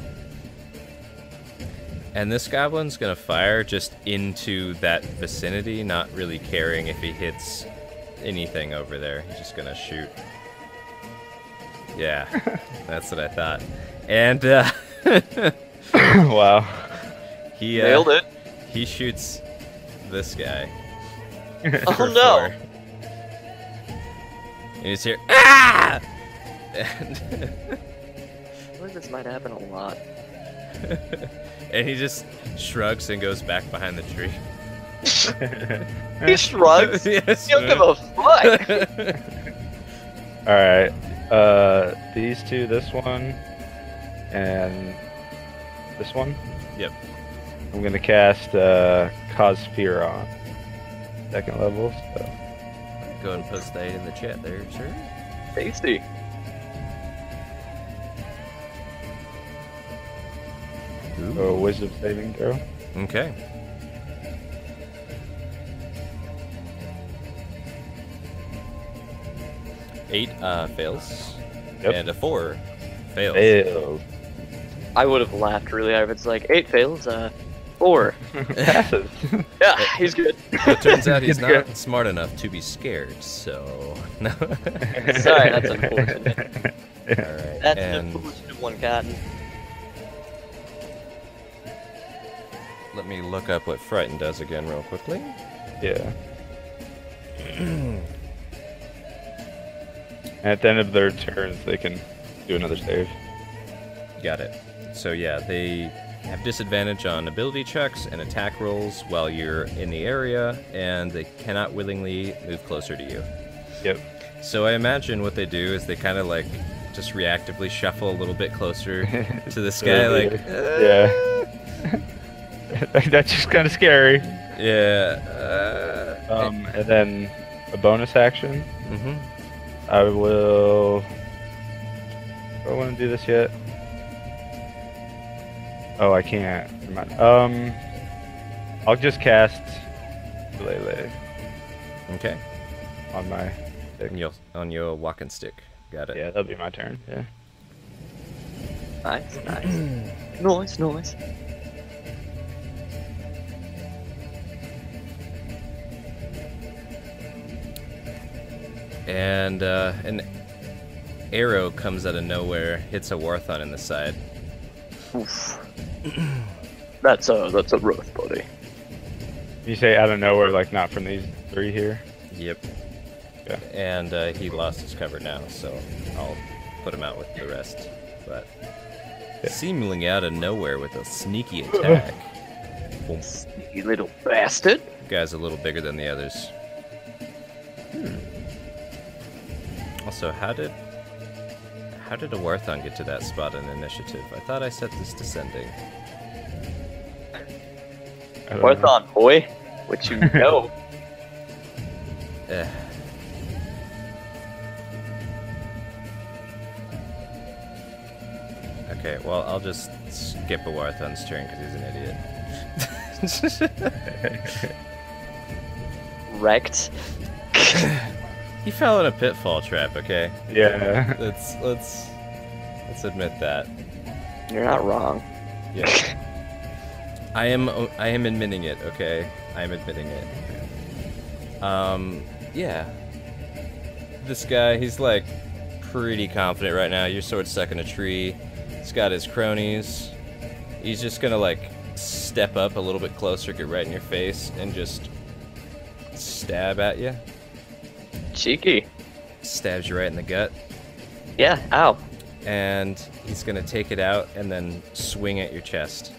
And this goblin's gonna fire just into that vicinity, not really caring if he hits anything over there. He's just gonna shoot. Yeah, that's what I thought. And Wow. he Nailed it. He shoots this guy. Oh for no. 4. And he's here. Ah! And feel like this might happen a lot. And he just shrugs and goes back behind the tree. He shrugs. Yes, You don't give a fuck. Alright. These two, this one, and this one. Yep. I'm gonna cast Cause Fear on second level. So. Go and post that in the chat there, sir. Tasty. So wisdom saving throw. Okay. Eight fails. Yep. And a 4 fails. Failed. I would have laughed really hard if it's like 8 fails, 4. Passes. Yeah, he's good. So it turns out he's He's not good. smart enough to be scared, so... No. Sorry, that's unfortunate. Alright, That's and an unfortunate one, Cotton. let me look up what Frighten does again real quickly. Yeah. And at the end of their turns, they can do another save. Got it. So yeah, they have disadvantage on ability checks and attack rolls while you're in the area, and they cannot willingly move closer to you. Yep. So I imagine what they do is they kind of like just reactively shuffle a little bit closer to this guy, like... Yeah. That's just kind of scary. Yeah. And then a bonus action. Mm-hmm. I will... Do I want to do this yet? Oh, I can't. Never mind. I'll just cast Lele Okay. on my stick. On your walking stick. Got it. Yeah, that'll be my turn. Yeah. Nice, nice. Nice, nice. And an arrow comes out of nowhere, hits a Warthon in the side. Oof. That's a rough, buddy. You say out of nowhere, like not from these three here? Yep. Yeah. And he lost his cover now, so I'll put him out with the rest. But seemingly out of nowhere with a sneaky attack. Boom. Sneaky little bastard. Guy's a little bigger than the others. Also, how did a Warthon get to that spot in initiative? I thought I set this descending. Warthon, boy. What you know? Eh. Okay, well, I'll just skip a Warthon's turn because he's an idiot. Wrecked. He fell in a pitfall trap, okay? Yeah. Let's admit that. You're not wrong. Yeah. I am admitting it, okay? I am admitting it. Yeah. This guy, he's like pretty confident right now. Your sword's stuck in a tree. He's got his cronies. He's just gonna like step up a little bit closer, get right in your face, and just stab at you. Cheeky. Stabs you right in the gut. Yeah, ow. And he's gonna take it out and then swing at your chest.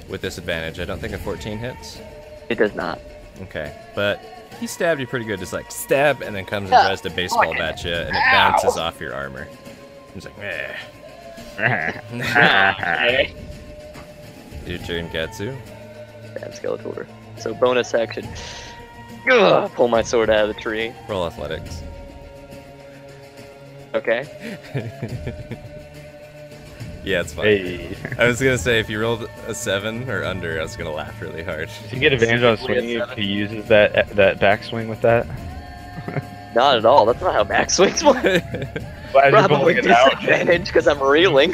With disadvantage. I don't think a 14 hits. It does not. Okay, but he stabbed you pretty good. Just like stab, and then comes and tries to baseball bat you, and it bounces off your armor. He's like, meh. Your turn, Katsu. Damn Skeletor. So bonus action. Ugh, pull my sword out of the tree. Roll athletics. Okay. Yeah, it's fine. Hey. I was gonna say if you rolled a 7 or under, I was gonna laugh really hard. Does he get advantage on swinging if he uses that backswing with that? Not at all. That's not how backswings work. Well, as you're Probably pulling it out. disadvantage because I'm reeling.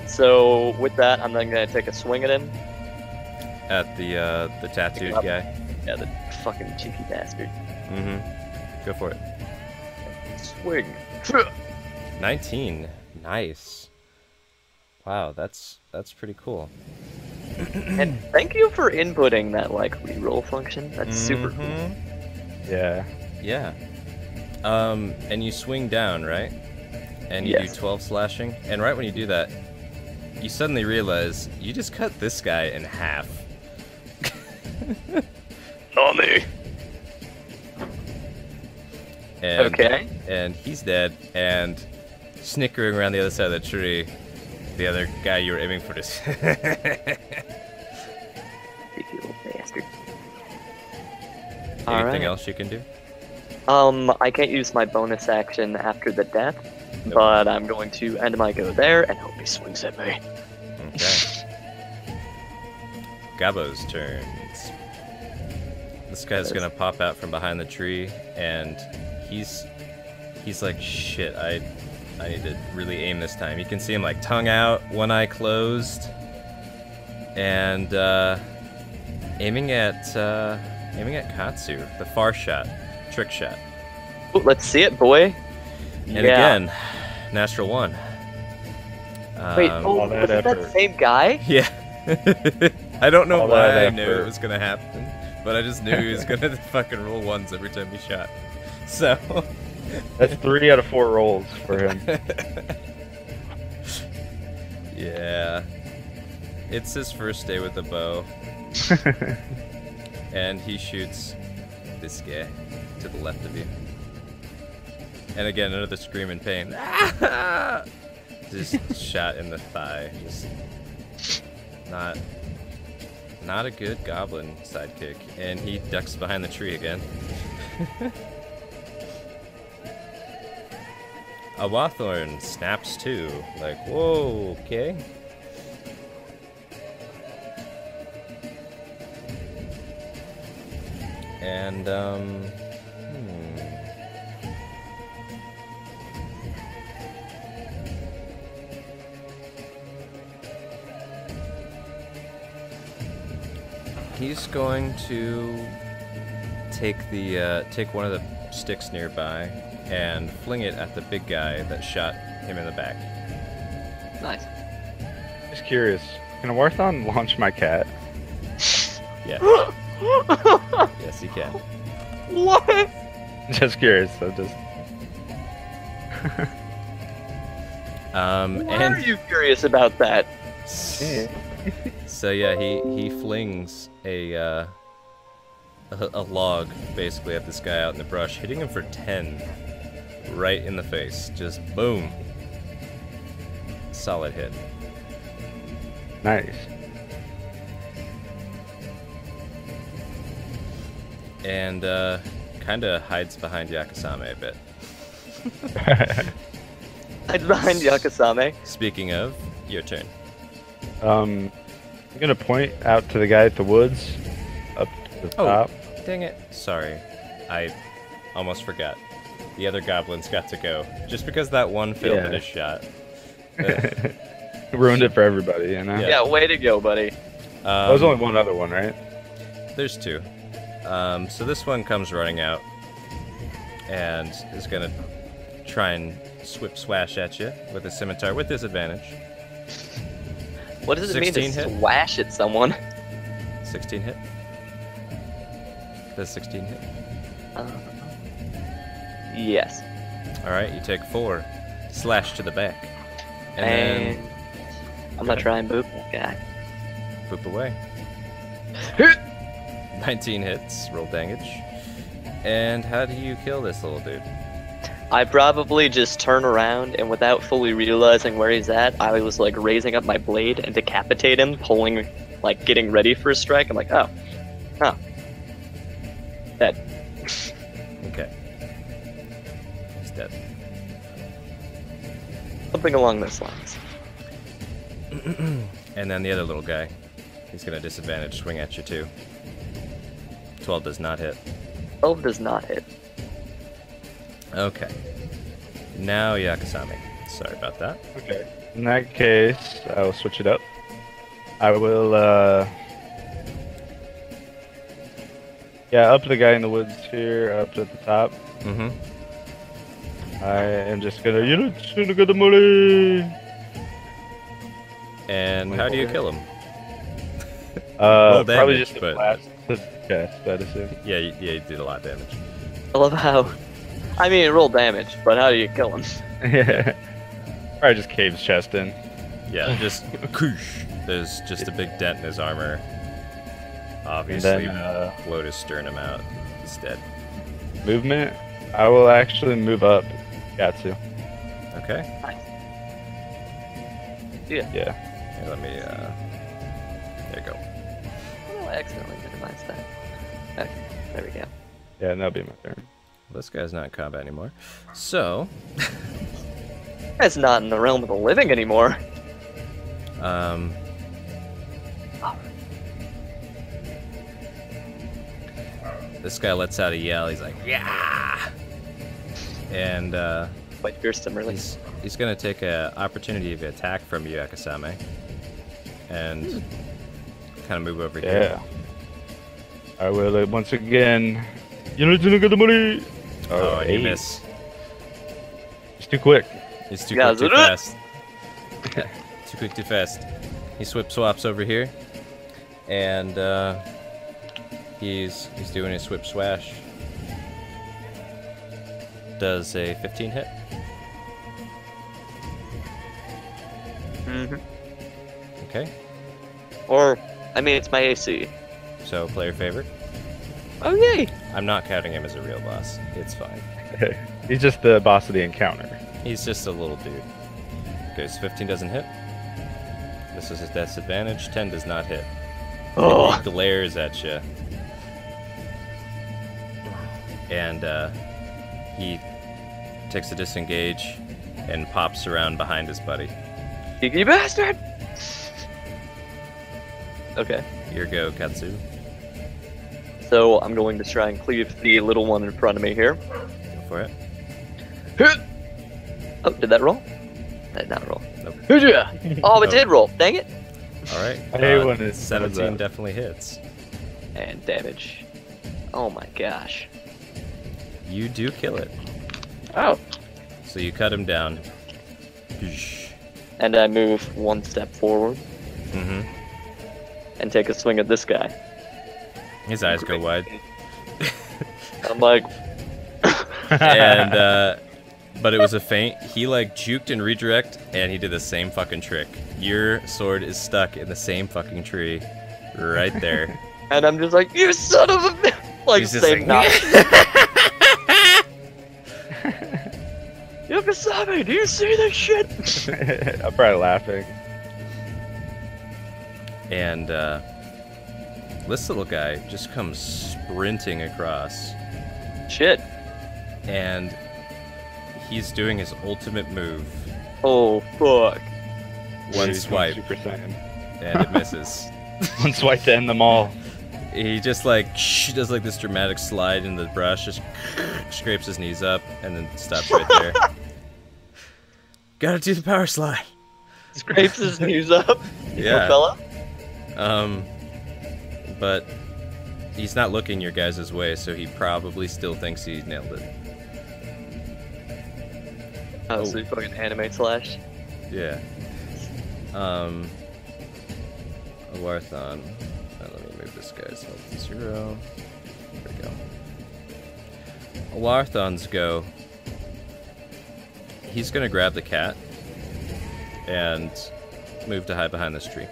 So with that, I'm then gonna take a swing at him. At the tattooed guy. Yeah, the fucking cheeky bastard. Mm-hmm. Go for it. Swing. 19. Nice. Wow, that's pretty cool. And thank you for inputting that like reroll function. That's super cool. Yeah. Yeah. And you swing down, right? And you do 12 slashing. And right when you do that, you suddenly realize you just cut this guy in half. Nani? And, okay. And he's dead. And snickering around the other side of the tree, the other guy you were aiming for just... You little bastard. Anything else you can do? I can't use my bonus action after the death, but I'm going to end my go there and hope he swings at me. Okay. Gabbo's turn. This guy's gonna pop out from behind the tree, and he's like, shit, I need to really aim this time. You can see him like tongue out, one eye closed, and aiming at Katsu, the far shot, trick shot. Ooh, let's see it, boy. And again, natural one. Wait, was it that same guy? Yeah. I don't know why I knew it was gonna happen, but I just knew he was gonna fucking roll ones every time he shot. So that's 3 out of 4 rolls for him. Yeah. It's his first day with the bow. And he shoots this guy to the left of you. And again, another scream in pain. Just shot in the thigh. Just not a good goblin sidekick. And he ducks behind the tree again. A Wawthorn snaps too. Like, whoa, okay. And, he's going to take one of the sticks nearby and fling it at the big guy that shot him in the back. Nice. Just curious, can a Warthon launch my cat? Yeah. Yes, he can. What? Just curious. I'm just. Why are you curious about that? So yeah, he flings a log basically at this guy out in the brush, hitting him for 10, right in the face. Just boom. Solid hit. Nice. And kind of hides behind Yakusame a bit. Hides behind Yakusame. Speaking of, your turn. I'm gonna point out to the guy at the woods, up to the top. Dang it. Sorry. I almost forgot. The other goblins got to go. Just because that one failed at his shot. Ruined it for everybody, you know? Yeah, way to go, buddy. There was only one other one, right? There's 2. So this one comes running out and is gonna try and swash at you with a scimitar with disadvantage. What does it mean to 16 hit? swash at someone? 16 hit. Does 16 hit? Yes. Alright, you take 4. Slash to the back. And then I'm gonna try and boop that guy. boop away. 19 hits, roll damage. And how do you kill this little dude? I probably just turn around and without fully realizing where he's at, I was like raising up my blade and decapitate him, pulling, like getting ready for a strike. I'm like, oh. Dead. Okay. He's dead. Something along those lines. And then the other little guy. He's gonna disadvantage swing at you too. 12 does not hit. 12 does not hit. Okay. Now Yakusame. Sorry about that. Okay. In that case, I will switch it up. I will, yeah, up the guy in the woods here, up at the top. Mm-hmm. I am just gonna, should have got the money. And how do you kill him? Probably damage, just a but- blast to the chest, I'd assume. Yeah, you did a lot of damage. I love how... I mean, roll damage, but how do you kill him? Yeah. Probably just caves chest in. Yeah, just koosh. There's just a big dent in his armor. Obviously, blowed his sternum out. He's dead. Movement. I will actually move up. Gatsu. Okay. Nice. Yeah. Yeah. Here, let me. There you go. Oh, I accidentally minimized that. Okay, there we go. Yeah, and that'll be my turn. This guy's not in combat anymore. So, That's not in the realm of the living anymore. This guy lets out a yell. He's like, yeah! And Quite fearsome, really. he's gonna take an opportunity of attack from you, Yakusame, and kind of move over here. Yeah. I will once again. You know, get the money. Oh, and you hey. miss. It's too quick. He's too Yeah, quick, too is it? fast. Too quick, too fast. He swaps over here, and he's doing his swip swash. Does a 15 hit? Mm-hmm. Okay. Or, I mean, it's my AC. So player favorite. Oh, yay! I'm not counting him as a real boss. It's fine. He's just the boss of the encounter. He's just a little dude. Okay, so 15 doesn't hit. This is his disadvantage. 10 does not hit. Oh, He glares at you. And he takes a disengage and pops around behind his buddy. you bastard! Okay, Here go, Katsu. so I'm going to try and cleave the little one in front of me here. Go for it. Oh, did that roll? That did not roll. Nope. Oh, it did roll. Dang it! Alright. I hate when it 17 does that. definitely hits. And damage. Oh my gosh. You do kill it. Oh. So you cut him down. And I move one step forward Mm-hmm. and take a swing at this guy. His eyes go wide. I'm like, And but it was a feint. He like juked and redirect, and he did the same fucking trick. Your sword is stuck in the same fucking tree, right there. and I'm just like, you son of a like He's just saying like, Yakusame, do you see this shit? I'm probably laughing. And this little guy just comes sprinting across, Shit. and he's doing his ultimate move. Oh fuck. One He's swipe, Super Saiyan. and it misses. One swipe to end them all. He just like does like this dramatic slide in the brush, just scrapes his knees up, and then stops right there. Gotta do the power slide. Scrapes his knees up. Yeah. Fella. But he's not looking your guys' way, so he probably still thinks he nailed it. Oh, Oh. so you fucking anime slash. Yeah. A Warthon. Let me move this guy's health to 0. There we go. A Warthon's go. He's gonna grab the cat and move to hide behind this tree.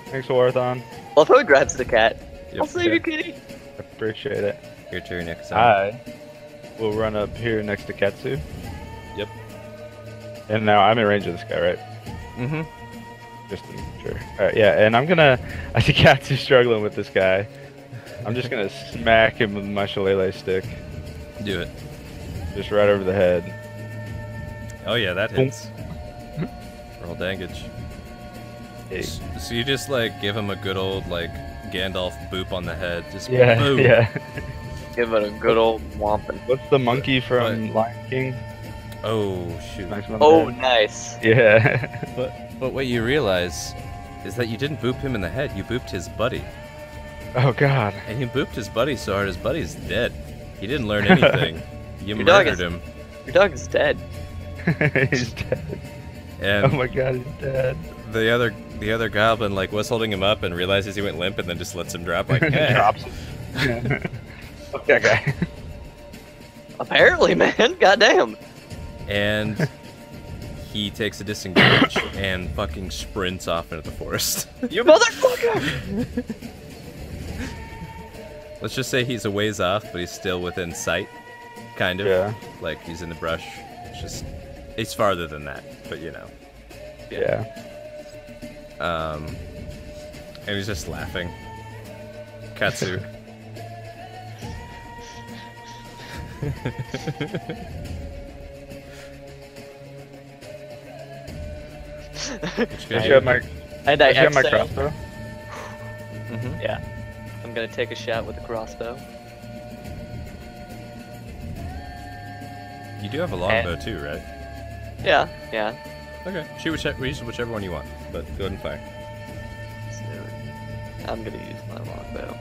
Thanks, Warthon. Well, if he grabs the cat, Yep. I'll save you, kitty. Appreciate it. Your turn, next. I will run up here next to Katsu. Yep. And now I'm in range of this guy, right? Mm-hmm. Just to make sure. Alright, yeah, and I'm gonna... I see Katsu's struggling with this guy. I'm just gonna smack him with my shillelagh stick. Do it. Just right over the head. Oh yeah, that Boom. hits. Roll damage. Hey. So you just like give him a good old like Gandalf boop on the head. Just Yeah, boom. yeah. Give it a good old whomping. What's the monkey from Lion King? Oh shoot. Smacks him on the Oh, head. nice. Yeah. But what you realize is that you didn't boop him in the head. You booped his buddy, Oh god. and you booped his buddy so hard his buddy's dead. He didn't learn anything. You Your dog murdered is- him, Your dog is dead. He's dead. and Oh my god, he's dead. the other goblin like was holding him up and realizes he went limp and then just lets him drop like eh. Drops him. Okay, guy. Apparently, man. Goddamn. And he takes a disengage and fucking sprints off into the forest. You motherfucker! Let's just say he's a ways off, but he's still within sight. Kind of. Yeah. Like, he's in the brush. It's just... It's farther than that, but you know. Yeah. And he's just laughing. Katsu. I have my And I my exhale. crossbow. Mm-hmm. Yeah. I'm gonna take a shot with the crossbow. You do have a longbow too, right? Yeah, yeah. Okay. Shoot whichever one you want, but go ahead and fire. So, I'm gonna use my longbow.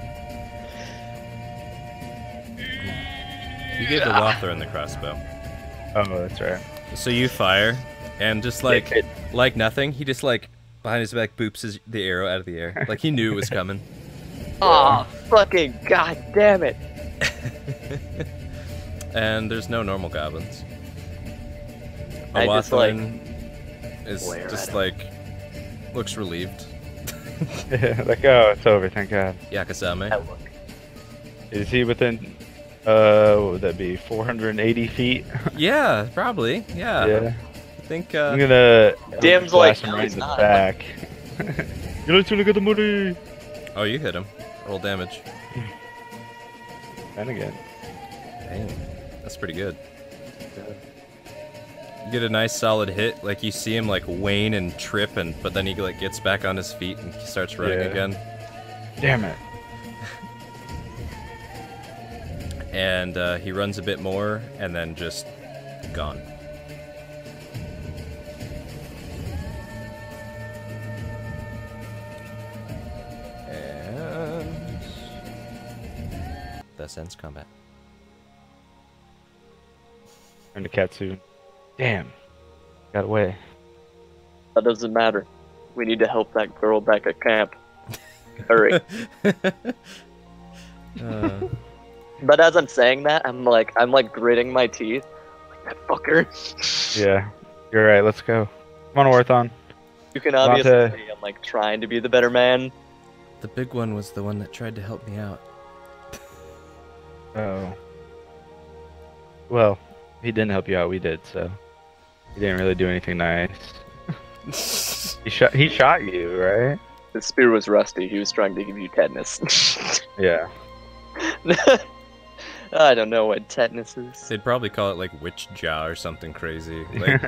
You gave the Lothar the crossbow. Oh, that's right. So you fire, and just like nothing, he just like behind his back boops the arrow out of the air. Like he knew it was coming. Oh, fucking god damn it! And there's no normal goblins. I just, like, is glare just at like looks relieved. Like, oh, it's over, thank God. Yakusame. I look. Is he within, what would that be, 480 feet? Yeah, probably. Yeah. Yeah. I think. I'm gonna Damn's blast like, him no, right he's in the not. back. You like to look at the money? Oh, you hit him. Roll damage. And again. Dang, that's pretty good. You get a nice solid hit. Like you see him like wane and trip, but then he like gets back on his feet and he starts running Yeah. again. Damn it. And he runs a bit more, and then just gone. And thus ends combat. Turn to Katsu. Damn. Got away. That doesn't matter. We need to help that girl back at camp. Hurry. But as I'm saying that, I'm like gritting my teeth. Like that fucker. Yeah. You're right, let's go. Come on, Orthon. You can obviously to- see I'm like trying to be the better man. The big one was the one that tried to help me out. Oh. Well, he didn't help you out, we did, so. He didn't really do anything nice. He shot you, right? The spear was rusty. He was trying to give you tetanus. Yeah. I don't know what tetanus is. They'd probably call it like witch jaw or something crazy. Like,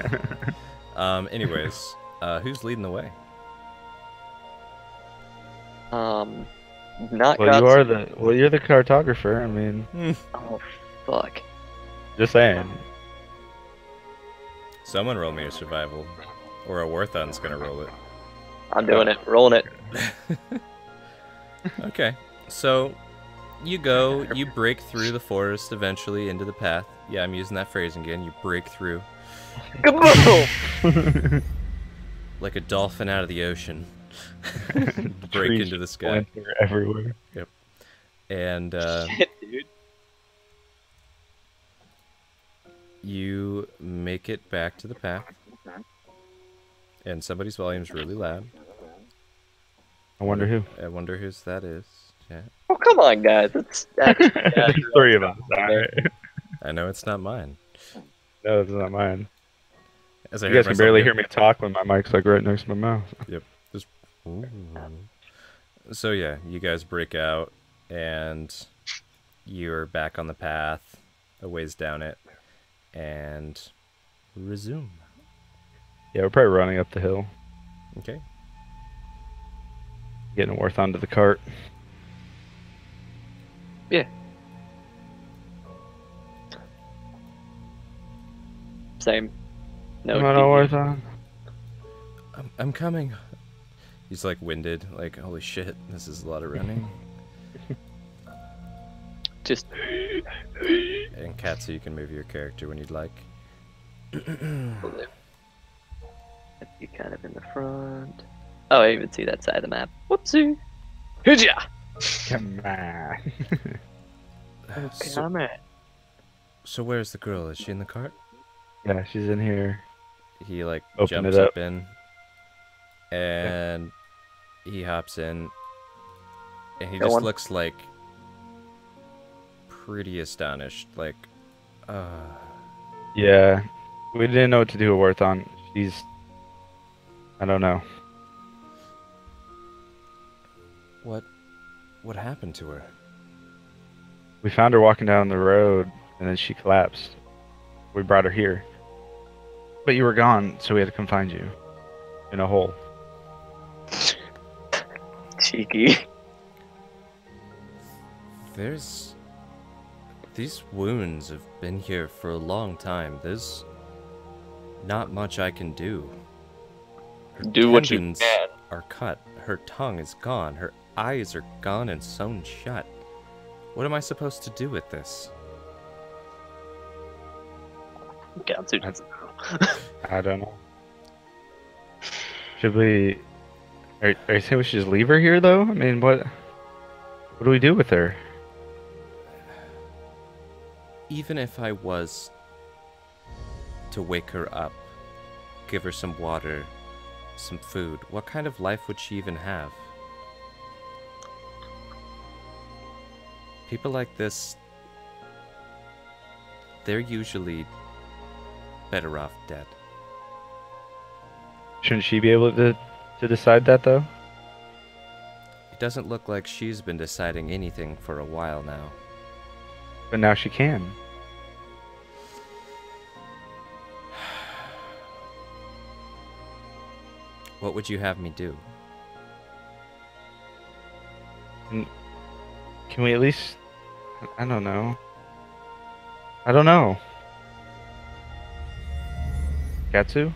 anyways, who's leading the way? Not Well, you're the cartographer. I mean, Oh, fuck. just saying. Someone roll me a survival, or a Warthon's gonna roll it. I'm doing it. Rolling it. Okay, so you break through the forest eventually into the path. Yeah, I'm using that phrase again. You break through Kaboom! like a dolphin out of the ocean. Break Trees into the sky. splinter everywhere. And Shit, dude. you make it back to the path. And somebody's volume's really loud. I wonder who. I wonder whose that is. Yeah. Oh, come on, guys. It's actually Three of us. Alright. I know it's not mine. No, it's not mine. As I You hear guys can myself barely go- hear me talk when my mic's like right next to my mouth. Yep. Just. Ooh. So yeah, you guys break out, and you're back on the path, a ways down it, and resume. Yeah, we're probably running up the hill, Okay. getting Worth onto the cart. Yeah. Same. No. Come on, DD. Worth on. I'm coming. He's like winded, like holy shit, this is a lot of running. Just. And Katsu, you can move your character when you'd like. You kind of in the front. Oh, I even see that side of the map. Whoopsie. Hooja! Come on. So where's the girl? Is she in the cart? Yeah, she's in here. He like Open jumps it up up. in, and he hops in, and he Go just on. looks like pretty astonished. Like, Yeah, we didn't know what to do with Worthon. She's, I don't know. what happened to her? We found her walking down the road, and then she collapsed. We brought her here, but you were gone, so we had to come find you in a hole. Cheeky. These wounds have been here for a long time. There's not much I can do. Her Do what you tendons can. are cut. Her tongue is gone. Her eyes are gone and sewn shut. What am I supposed to do with this? Gatsu doesn't know. I don't know. Should we? Are you saying we should just leave her here, though? I mean, what do we do with her? Even if I was to wake her up, give her some water, some food, what kind of life would she even have? People like this, they're usually better off dead. Shouldn't she be able to decide that, though? It doesn't look like she's been deciding anything for a while now. But now she can. What would you have me do? Can we at least? I don't know. I don't know. Katsu?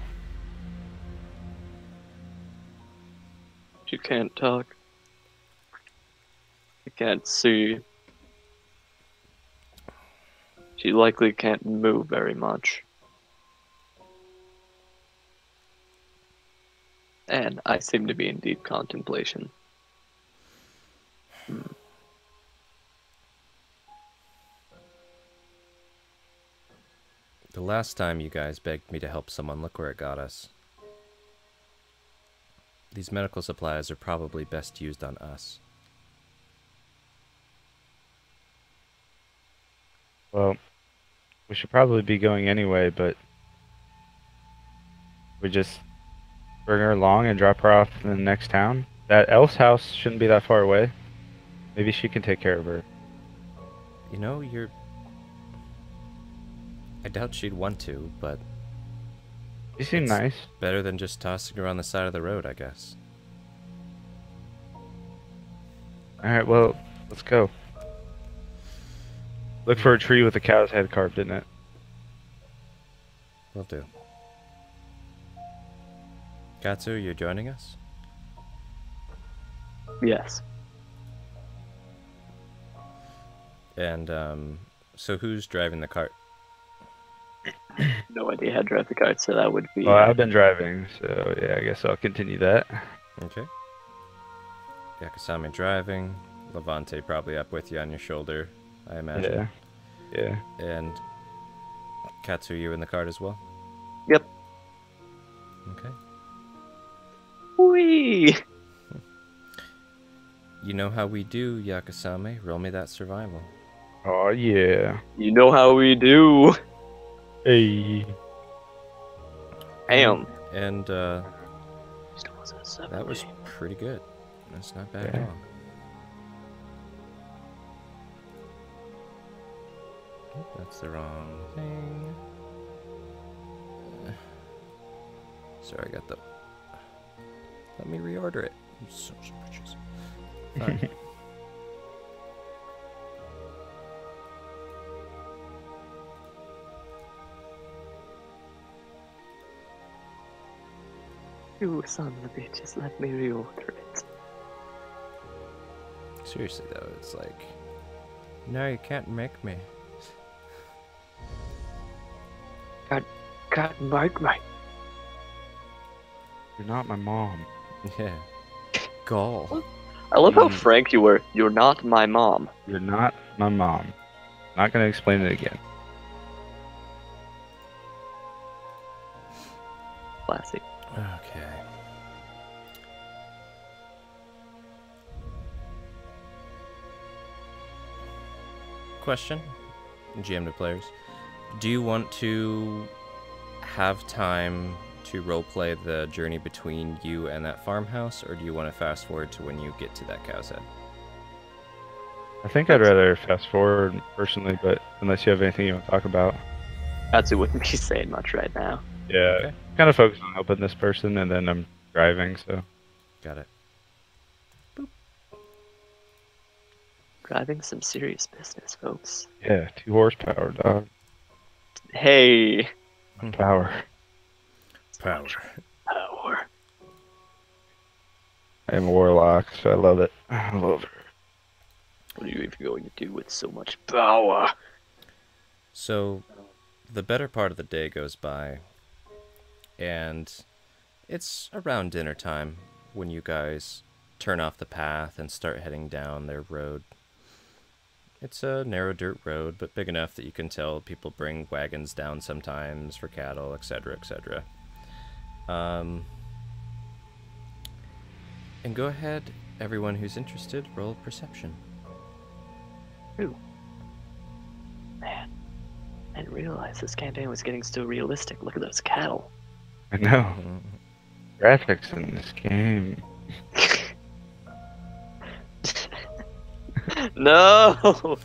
You can't talk. You can't see. She likely can't move very much. And I seem to be in deep contemplation. The last time you guys begged me to help someone, look where it got us. These medical supplies are probably best used on us. Well, we should probably be going anyway, but we just bring her along and drop her off in the next town. That elf's house shouldn't be that far away. Maybe she can take care of her. You know, I doubt she'd want to, but You seem it's nice. better than just tossing her on the side of the road, I guess. Alright, well, let's go. Look for a tree with a cow's head carved in it. Will do. Katsu, you're joining us? Yes. And, so who's driving the cart? No idea how to drive the cart, so that would be. Well, I've been driving, so yeah, I guess I'll continue that. Okay. Yakusame driving. Levante probably up with you on your shoulder, I imagine. Yeah. And Katsu, you in the cart as well? Yep. Okay. Whee! You know how we do, Yakusame. Roll me that survival. Oh, yeah. You know how we do. Hey. Damn. And, Still wasn't a 70. that was pretty good. That's not bad Yeah. at all. Oh, that's the wrong thing. Sorry, I got the... Let me reorder it. You sons of bitches. Fine. You son of a bitches, let me reorder it. Seriously, though, it's like... No, you can't make me. God, Mark, You're not my mom. Yeah. Gall. I love how frank you were. You're not my mom. You're not my mom. Not gonna explain it again. Okay. Question, GM to players. Do you want to have time to roleplay the journey between you and that farmhouse, or do you want to fast forward to when you get to that cow's head? I think I'd rather fast forward personally, but unless you have anything you want to talk about. Katsu wouldn't be saying much right now. Yeah, Okay. kind of focus on helping this person, and then I'm driving, so. Got it. Driving some serious business, folks. Yeah, 2 horsepower, dog. Hey! Power. Power. Power. I am a warlock, so I love it. I love it. What are you even going to do with so much power? So, the better part of the day goes by, and it's around dinner time when you guys turn off the path and start heading down their road. It's a narrow dirt road, but big enough that you can tell people bring wagons down sometimes for cattle, etc., etc. And go ahead, everyone who's interested, roll perception. Ooh. Man, I didn't realize this campaign was getting so realistic. Look at those cattle. I know. Graphics in this game. No!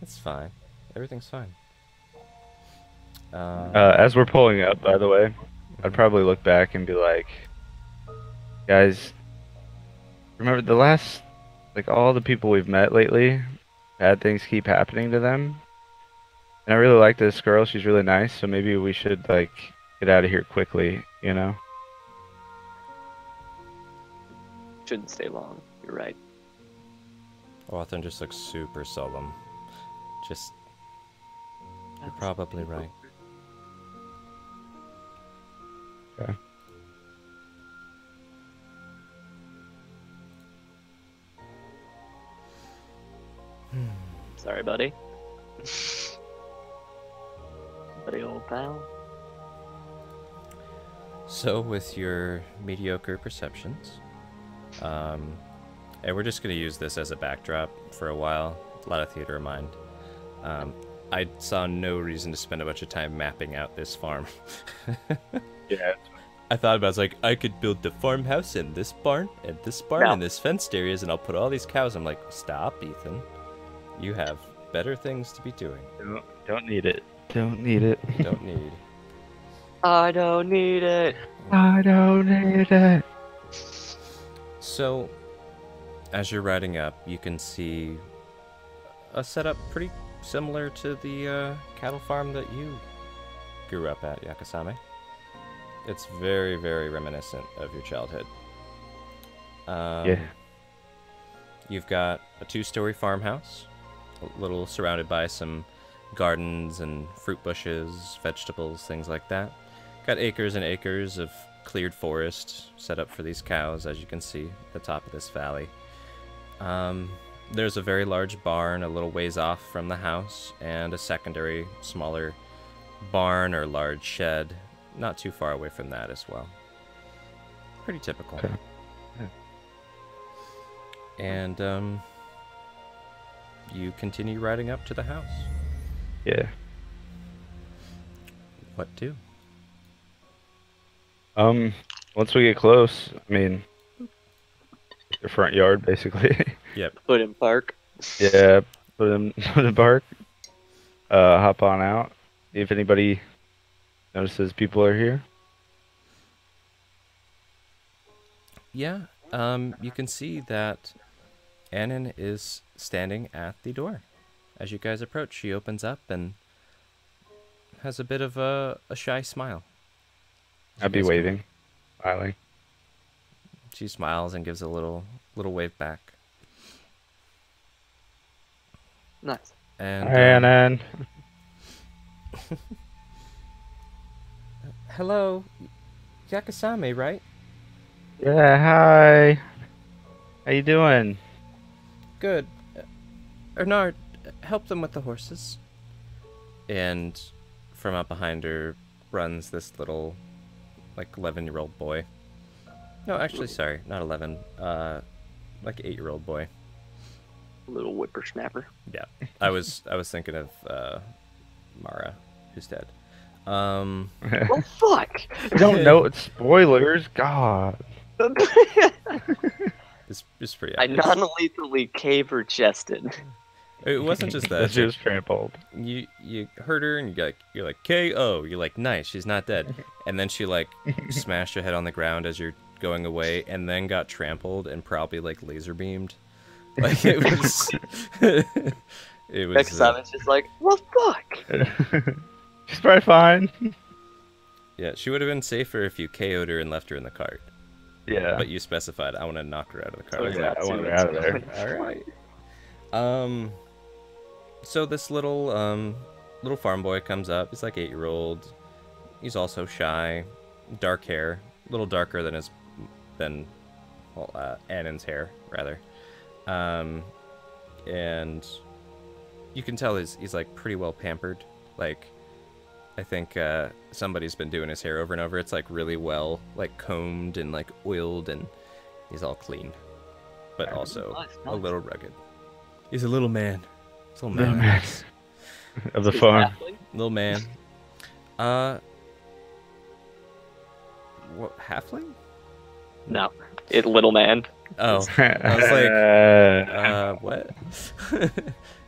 It's fine. Everything's fine. As we're pulling up, by the way, I'd probably look back and be like, guys, remember the last, like, all the people we've met lately, bad things keep happening to them. And I really like this girl. She's really nice, so maybe we should, like, get out of here quickly, you know? Shouldn't stay long. You're right. Wathan just looks super solemn. Just, you're probably right. Okay. Sorry, buddy. Buddy, old pal. So, with your mediocre perceptions, and we're just going to use this as a backdrop for a while, a lot of theater of mind. I saw no reason to spend a bunch of time mapping out this farm. Yeah. I thought about it, I was like, I could build the farmhouse and this barn and this barn No. and this fenced areas, and I'll put all these cows. I'm like, stop, Ethan. You have better things to be doing. Don't need it. Don't need it. Don't need. I don't need it. I don't need it. So, as you're riding up, you can see a setup pretty similar to the cattle farm that you grew up at, Yakusame. It's very, very reminiscent of your childhood. Yeah. You've got a 2-story farmhouse, a little surrounded by some gardens and fruit bushes, vegetables, things like that. Got acres and acres of cleared forest set up for these cows, as you can see at the top of this valley. There's a very large barn a little ways off from the house, and a secondary, smaller barn or large shed not too far away from that as well. Pretty typical. Okay. Yeah. And you continue riding up to the house. Yeah. What do? Once we get close, I mean, the front yard, basically. Yep. Put in park. Yeah, put in park. Hop on out. See if anybody notices people are here. Yeah, you can see that Annan is standing at the door. As you guys approach, she opens up and has a bit of a shy smile. I'd be waving, smiling. She smiles and gives a little wave back. Nice. And Annan. hello, Yakusame, right? Yeah, hi. How you doing? Good. Ernard, help them with the horses. And from up behind her runs this little like 11-year-old boy. No, actually, sorry, not 11. Like 8-year-old boy. Little whippersnapper. Yeah, I was thinking of Mara, who's dead. Oh fuck! I don't know. It's spoilers. God. It's pretty I obvious. non-lethally cave her chested. It wasn't just that. That It's she like, was trampled. you hurt her and you're like KO. You're like, nice, she's not dead. And then she like smashed her head on the ground as you're going away, and then got trampled and probably like laser beamed. Like it was. It was. Yakusame's just like, well, fuck. She's probably fine. Yeah, she would have been safer if you KO'd her and left her in the cart. Yeah. But you specified, I want to knock her out of the cart. Oh, I was yeah, like, I want her out of there. all right. So this little farm boy comes up. He's like 8-year-old. He's also shy, dark hair, a little darker than Annan's hair rather. And you can tell he's like pretty well pampered. Like, I think somebody's been doing his hair over and over. It's like really well like combed and like oiled, and he's all clean, but also Nice. a little rugged. He's a little man. He's a little Little man. man. Of the Is farm. halfling? Little man. What, halfling? No, little man. Oh, I was like, what?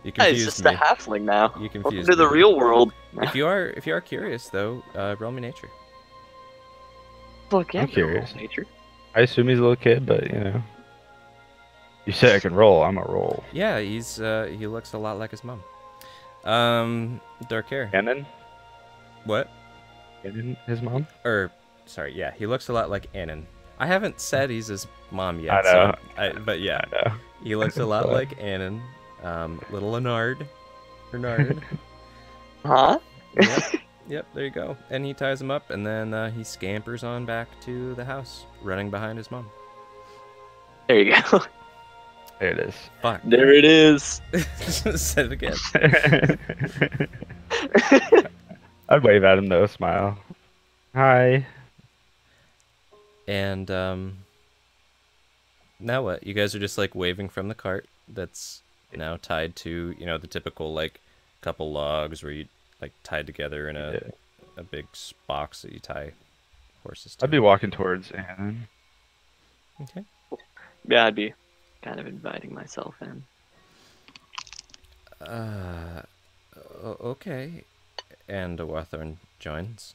You Hey, it's confused just me. a halfling now. You Welcome confused to the me. real world. If you are curious though, roll me nature. Fuck yeah, I'm curious. Nature. I assume he's a little kid, but you know. You say I can roll, I'm a roll. Yeah, he looks a lot like his mom. Dark hair. Cannon? What? Cannon, his mom? Or, sorry, yeah, he looks a lot like Annan. I haven't said he's his mom yet. I know. So but yeah, I know. he looks a lot like Annan. Little Leonard. Bernard. Huh? Yep, there you go. And he ties him up, and then he scampers on back to the house, running behind his mom. There you go. There it is. Fuck. There it is. Said it again. I'd wave at him though, smile. Hi. And now what? You guys are just like waving from the cart that's now tied to, the typical like couple logs where you like tied together in a big box that you tie horses to. I'd be walking towards Annan. Okay. Yeah, I'd be kind of inviting myself in. Okay. And Hawthorne joins.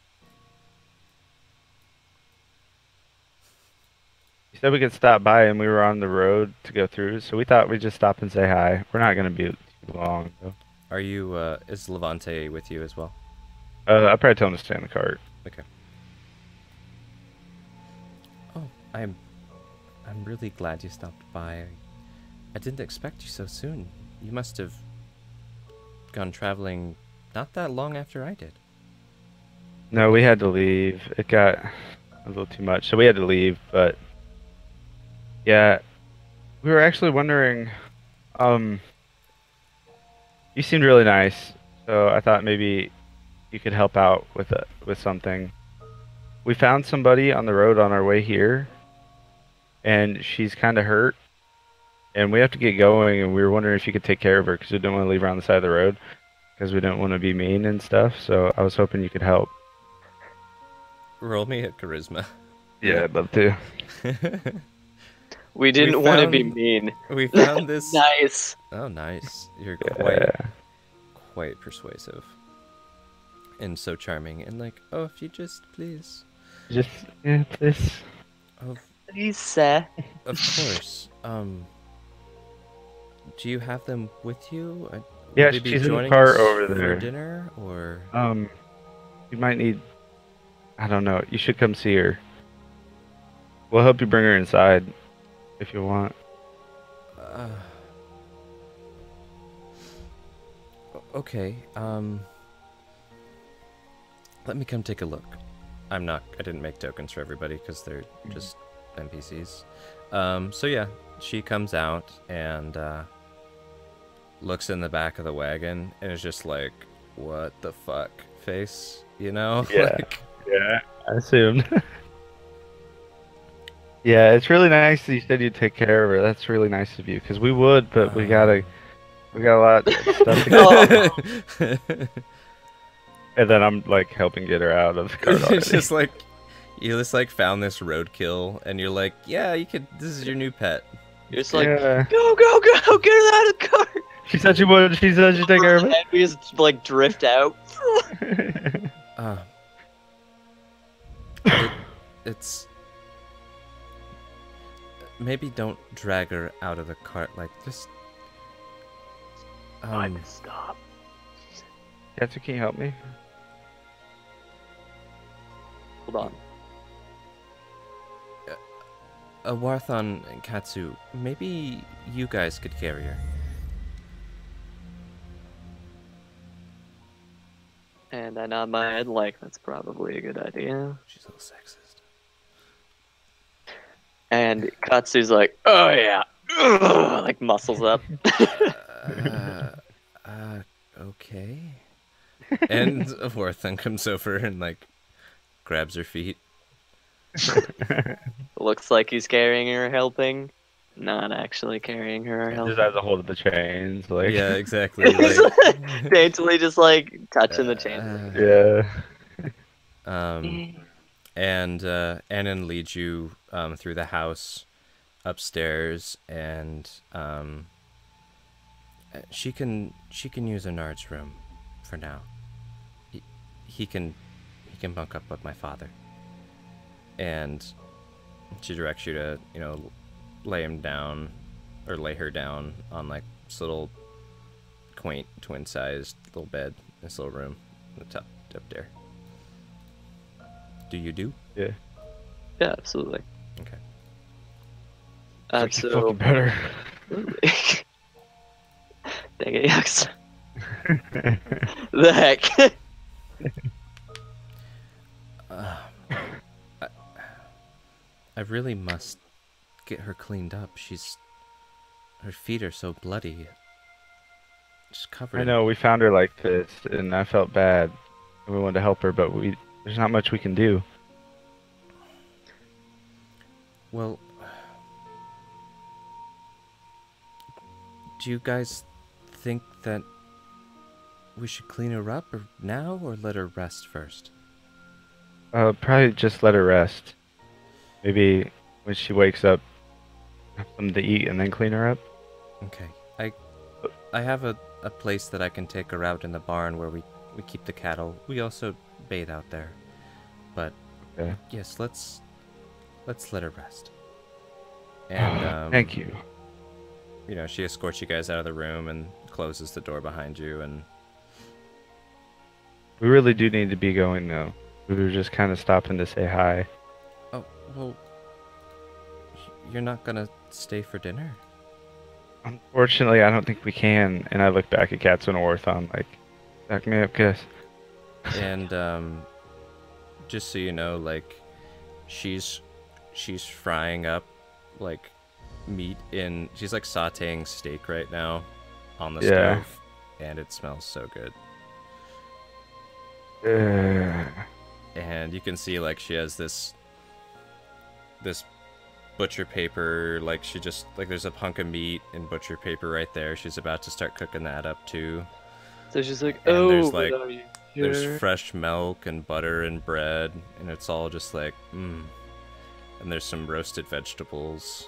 He said we could stop by, and we were on the road to go through, so we thought we'd just stop and say hi. We're not gonna be too long though. Are you, is Levante with you as well? I'd probably tell him to stay in the cart. Okay. Oh, I'm really glad you stopped by. I didn't expect you so soon. You must have gone traveling not that long after I did. No, we had to leave. It got a little too much, so we had to leave. But yeah, we were actually wondering. You seemed really nice, so I thought maybe you could help out with something. We found somebody on the road on our way here, and she's kind of hurt, and we have to get going. And we were wondering if you could take care of her because we didn't want to leave her on the side of the road because we didn't want to be mean and stuff. So I was hoping you could help. Roll me a charisma. Yeah, I'd love to. We didn't want to be found- mean. We found this. Nice. Oh, nice. You're Yeah. quite persuasive. And so charming. And like, oh, if you just please. Just yeah, please. Please, sir. Of course. Do you have them with you? Yeah, Will they be she's in the joining car us over for there. dinner, or You might need. I don't know. You should come see her. We'll help you bring her inside if you want. Okay. Let me come take a look. I didn't make tokens for everybody because they're just NPCs. So yeah, she comes out and looks in the back of the wagon and is just like, "What the fuck?" face, Yeah. Like, Yeah, I assumed. Yeah, it's really nice that you said you'd take care of her. That's really nice of you, because we would, but we got a lot of stuff to get. And then I'm like helping get her out of the cart already. It's just like you just like found this roadkill, and you're like, yeah, you could. This is your new pet. You're just like, Yeah. go, go, go, get her out of the car. She said she would. She said she'd take care of And we just like drift out. it. It's maybe don't drag her out of the cart. Like just Stop. Katsu, can you help me? Hold on. Warthon and Katsu, maybe you guys could carry her. And I nod my head like that's probably a good idea. She's a little sexist. And Katsu's like, oh yeah, ugh, like muscles up. Okay. And Warthon comes over and like grabs her feet. Looks like he's carrying her, helping. Not actually carrying her or helping. Just has a hold of the chains, like. Yeah, exactly. He's Like, daintily just like touching the chain. Yeah. And Annan leads you through the house upstairs, and she can use Anard's room for now. He can bunk up with my father. And she directs you to, lay him down, or lay her down on like this little quaint twin-sized little bed in this little room up there. Do you do? Yeah. Yeah, absolutely. Okay. Fucking better. Dang it, Yakusame. The heck? I really must get her cleaned up. Her feet are so bloody. Just covered. I know, we found her like this, and I felt bad. We wanted to help her, but there's not much we can do. Well, do you guys think that we should clean her up now, or let her rest first? Probably just let her rest. Maybe when she wakes up, have something to eat and then clean her up. Okay. I have a place that I can take her out in the barn where we keep the cattle. We also bathe out there. But Okay. yes, let's let her rest. And Thank you. She escorts you guys out of the room and closes the door behind you, and We really do need to be going though. We were just kind of stopping to say hi. oh, well, you're not gonna stay for dinner? Unfortunately, I don't think we can. And I look back at Katsou and Warthon like, back me up, Kiss. And just so you know, like she's frying up like meat she's like sautéing steak right now on the stove, and it smells so good. And you can see like she has this butcher paper, like she just like there's a hunk of meat and butcher paper right there. She's about to start cooking that up too. So she's like, And oh, there's like are you there's sure? fresh milk and butter and bread, and it's all just like And there's some roasted vegetables.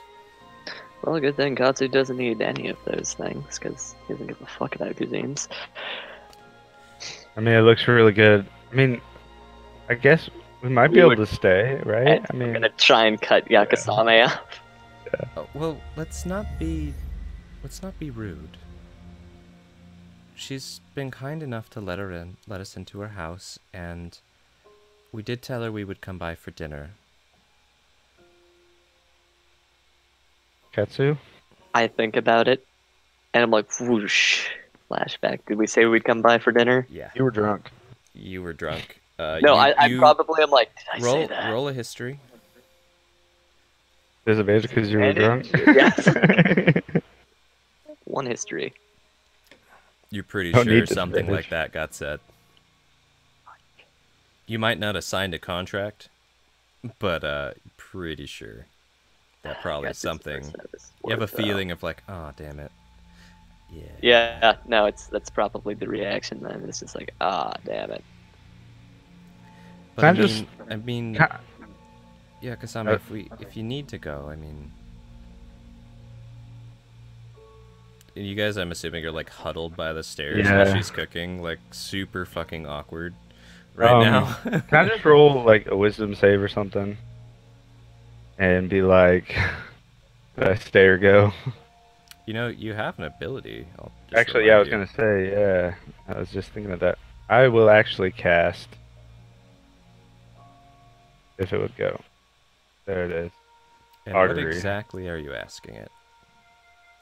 Well, good thing Katsu doesn't need any of those things, because he doesn't give a fuck about cuisines. I mean, it looks really good. I mean, I guess we might be able to stay, right? I I'm mean, gonna try and cut Yakusame out. Well, let's not be rude. She's been kind enough to let us into her house, and we did tell her we would come by for dinner. Katsu? I think about it, and I'm like, whoosh, flashback. Did we say we'd come by for dinner? Yeah, You were drunk. you were drunk. No, I probably am like, did I say that? roll a history. Disadvantage because you were And drunk? Yes. One history. You're pretty Don't sure need something disadvantage. like that got said. You might not have signed a contract, but pretty sure. that probably Got 60% something. of his You have a worth, though. feeling of like, oh damn it. Yeah. Yeah, no, that's probably the reaction then. It's just like, damn it. But Can I mean, Can- yeah, Kasame, if you need to go, I mean, you guys, I'm assuming, are like huddled by the stairs while Yeah. she's cooking, like super fucking awkward right now. Can I just roll like a wisdom save or something? And be like, did I stay or go? You know, you have an ability. I'll just Actually, yeah, I was remind gonna say, yeah. I was just thinking of that. I will actually cast. If it would go. There it is. And what Artery. exactly are you asking it?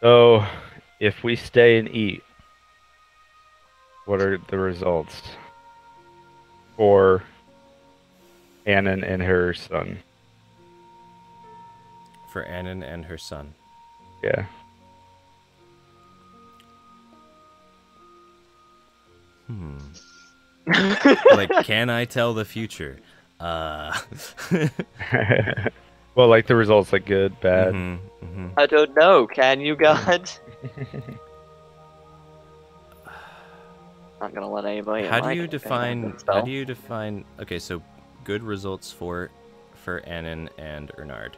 So, if we stay and eat, what are the results for Annan and her son? For Annan and her son. Yeah. Like, can I tell the future? Well, like the results, like good, bad. I don't know. Can you, God? Not gonna let anybody. How do you define? Okay, so good results for Annan and Ernard.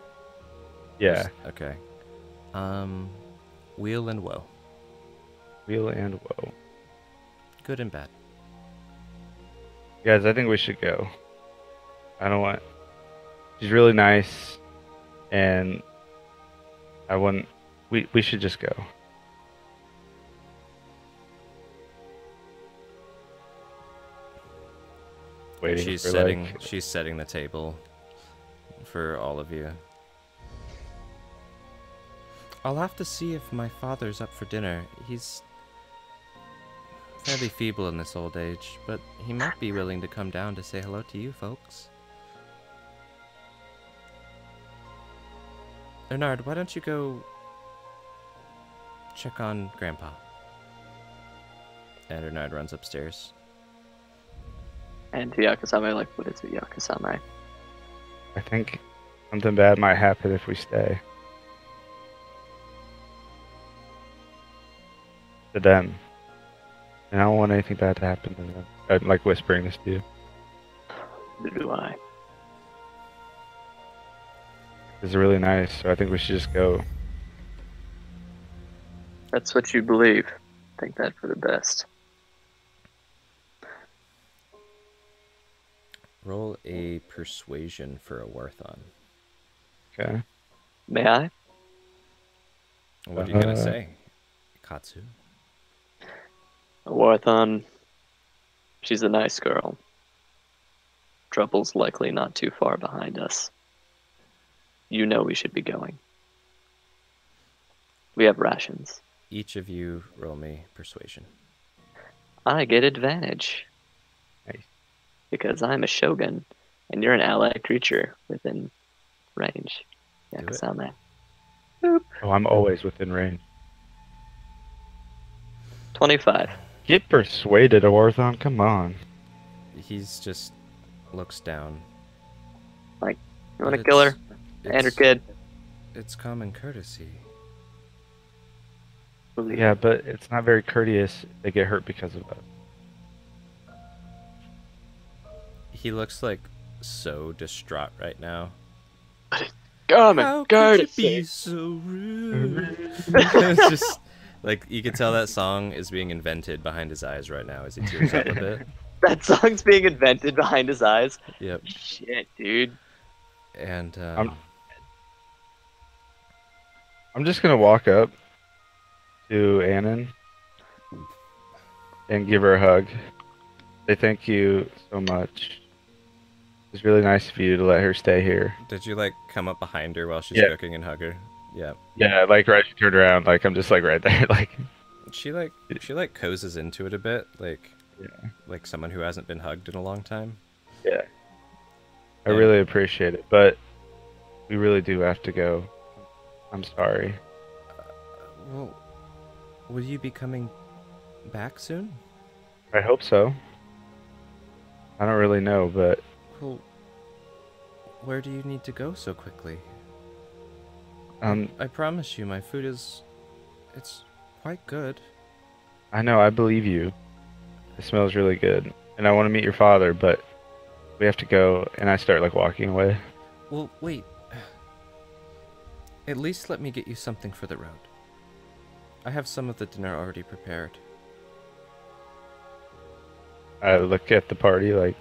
Yeah. Okay. Weal and woe. Weal and woe. Good and bad. Guys, I think we should go. I don't want. She's really nice, and I wouldn't. We should just go. Waiting She's for setting like. she's setting the table for all of you. I'll have to see if my father's up for dinner. He's fairly feeble in this old age, but he might be willing to come down to say hello to you folks. Bernard, why don't you go check on Grandpa? And Bernard runs upstairs. And to Yakusame, like, what is it, Yakusame? I think something bad might happen if we stay. To them. And I don't want anything bad to happen to them. I'm like whispering this to you. Neither do I. This is really nice, so I think we should just go. That's what you believe. Think that for the best. Roll a persuasion for a Warthon. Okay. May I? What are you gonna say, Katsu? Warthon, she's a nice girl. Trouble's likely not too far behind us. You know we should be going. We have rations. Each of you roll me persuasion. I get advantage. Nice. Because I'm a shogun, and you're an allied creature within range. Do it. Yakusame. Oh, I'm always within range. 25. Get persuaded, Orthon. Come on. He's just looks down. Like, you want to But kill her? And her it's- kid? It's common courtesy. Believe Yeah, it. but it's not very courteous. They get hurt because of us. He looks like so distraught right now. Common How could you courtesy. be so rude? It's just like you can tell that song is being invented behind his eyes right now as he tears up a bit. That song's being invented behind his eyes. Yep. Shit, dude. And I'm just gonna walk up to Annan and give her a hug. Say thank you so much. It's really nice of you to let her stay here. did you like come up behind her while she's Yeah. cooking and hug her? Yeah. Yeah, like right she turned around, like I'm just like right there, like She cozies into it a bit, like yeah. like someone who hasn't been hugged in a long time. Yeah. I Yeah. really appreciate it, but we really do have to go. I'm sorry. Well, will you be coming back soon? I hope so. I don't really know, but Well, where do you need to go so quickly? I promise you, my food it's quite good. I know, I believe you. It smells really good. And I want to meet your father, but we have to go, and I start, like, walking away. Well, wait. At least let me get you something for the road. I have some of the dinner already prepared. I look at the party like,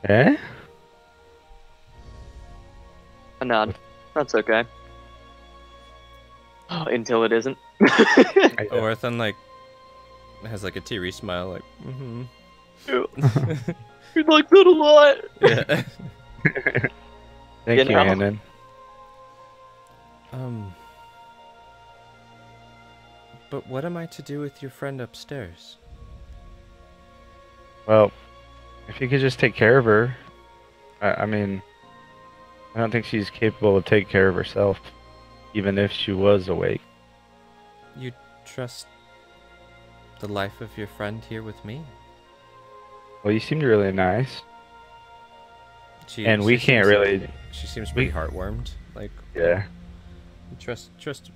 eh? A nod. That's okay. Until it isn't. Orthan, like, has, like, a teary smile, like, mm-hmm. You like that a lot. Yeah. Thank you, Annan. But what am I to do with your friend upstairs? Well, if you could just take care of her. I mean, I don't think she's capable of taking care of herself, even if she was awake. You trust the life of your friend here with me? Well, you seemed really nice. And we can't seems really... Like, she seems pretty heartwarmed. Like, yeah. Trust, just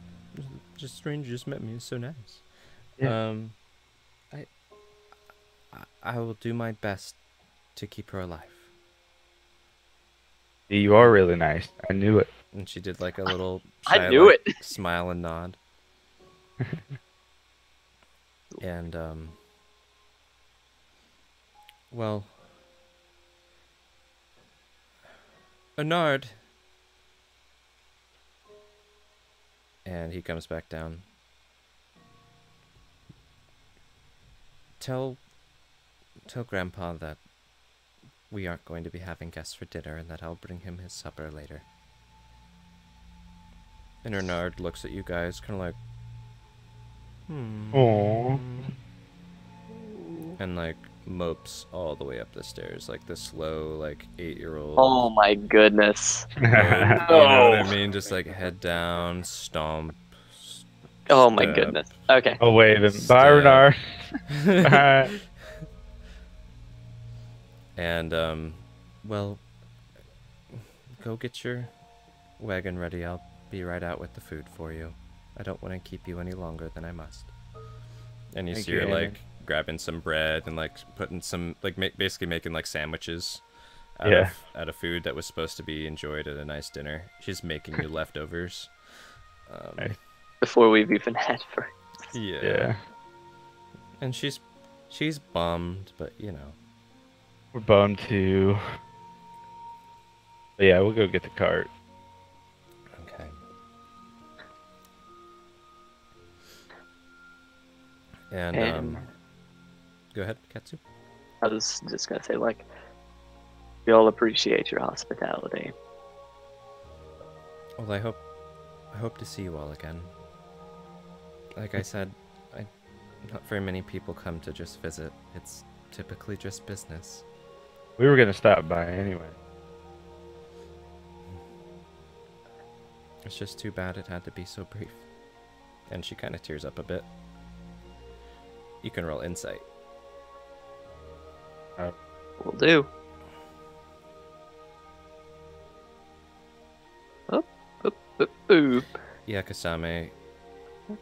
stranger just met me. It's so nice. Yeah. I will do my best to keep her alive. You are really nice. I knew it. And she did like a little I knew it. Smile and nod. And well, Bernard. And he comes back down. Tell Grandpa that we aren't going to be having guests for dinner and that I'll bring him his supper later. And Bernard looks at you guys kind of like, Aww. and like mopes all the way up the stairs, like the slow, like 8-year-old. Oh my goodness. You know what I mean? Just like head down, stomp. Oh my step, goodness. Okay. Oh, wait. Bye, Step. Bernard. Bye. And, well, go get your wagon ready. I'll be right out with the food for you. I don't want to keep you any longer than I must. And you Thank see you, her, Anna. like, grabbing some bread and, like, putting some, like, basically making, like, sandwiches Yeah. out of food that was supposed to be enjoyed at a nice dinner. She's making you leftovers. Nice. Before we've even had for. Yeah. And she's bummed, but, you know. We're bummed too. But yeah, we'll go get the cart. Okay. And go ahead, Katsu. I was just gonna say, like, we all appreciate your hospitality. Well, I hope to see you all again. Like I said, not very many people come to just visit. It's typically just business. We were gonna stop by anyway. It's just too bad it had to be so brief. And she kind of tears up a bit. You can roll insight. Will do. Oop, oop, oop, oop. Yakusame,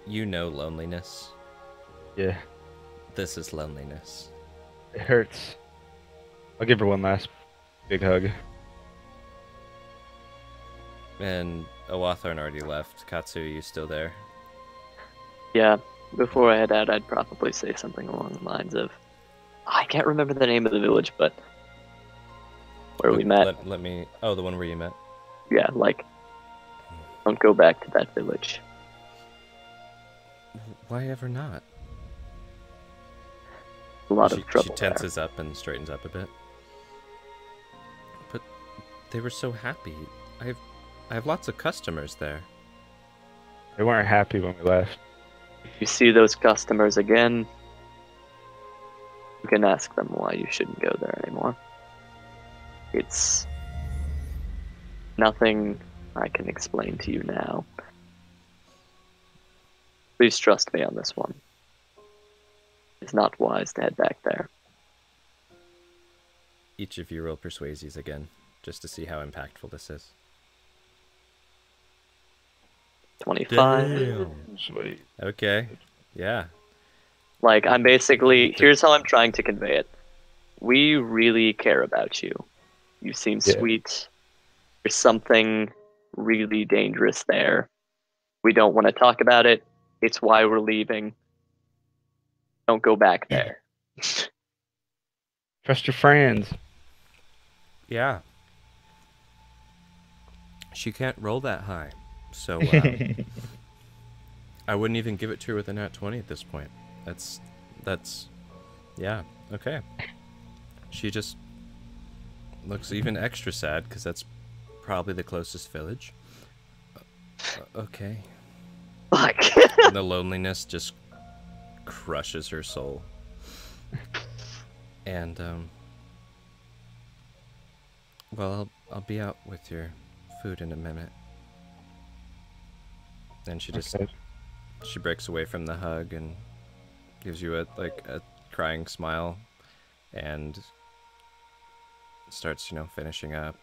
you know loneliness. Yeah, This is loneliness. it hurts. I'll give her one last big hug. And Awatharn already left. Katsu, you still there? Yeah, before I head out, I'd probably say something along the lines of, I can't remember the name of the village, but where we met. Let me... Oh, the one where you met? Yeah, like, don't go back to that village. Why ever not? A lot She of trouble there. tenses up and straightens up a bit. But they were so happy. I have lots of customers there. They weren't happy when we left. If you see those customers again, you can ask them why you shouldn't go there anymore. It's nothing I can explain to you now. Please trust me on this one. It's not wise to head back there. Each of you roll persuasions again, just to see how impactful this is. 25. Damn. Sweet. Okay. Yeah. Like, I'm basically, here's how I'm trying to convey it. We really care about you. You seem Yeah. sweet. There's something really dangerous there. We don't want to talk about it. It's why we're leaving. Don't go back there. Trust your friends. Yeah. She can't roll that high. So, I wouldn't even give it to her with a nat 20 at this point. That's, yeah, okay. She just looks even extra sad, because that's probably the closest village. Okay. Fuck. And the loneliness just crushes her soul. And, well, I'll be out with your food in a minute. And she just, Okay. she breaks away from the hug and gives you a crying smile and starts, finishing up.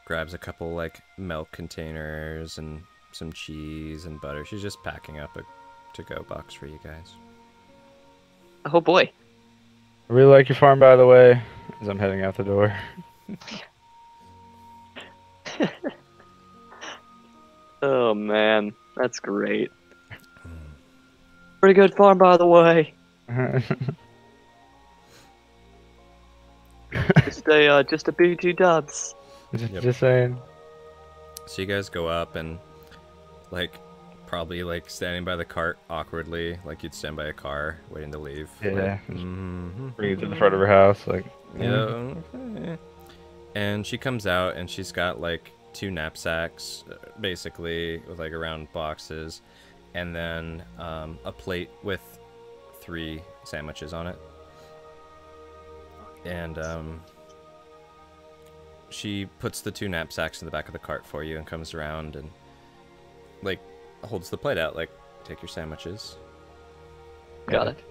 Grabs a couple, milk containers and some cheese and butter. She's just packing up a to-go box for you guys. Oh boy. I really like your farm, by the way, as I'm heading out the door. Oh man, that's great. Pretty good farm, by the way. Just a BG dubs. Yep. Just saying. So you guys go up and, probably, standing by the cart awkwardly, like you'd stand by a car waiting to leave. Yeah. Mm-hmm. Bring it to the front of her house, Yeah. Okay. And she comes out and she's got, 2 knapsacks, basically, with, round boxes, and then a plate with 3 sandwiches on it. And she puts the 2 knapsacks in the back of the cart for you and comes around and holds the plate out, take your sandwiches. Got it.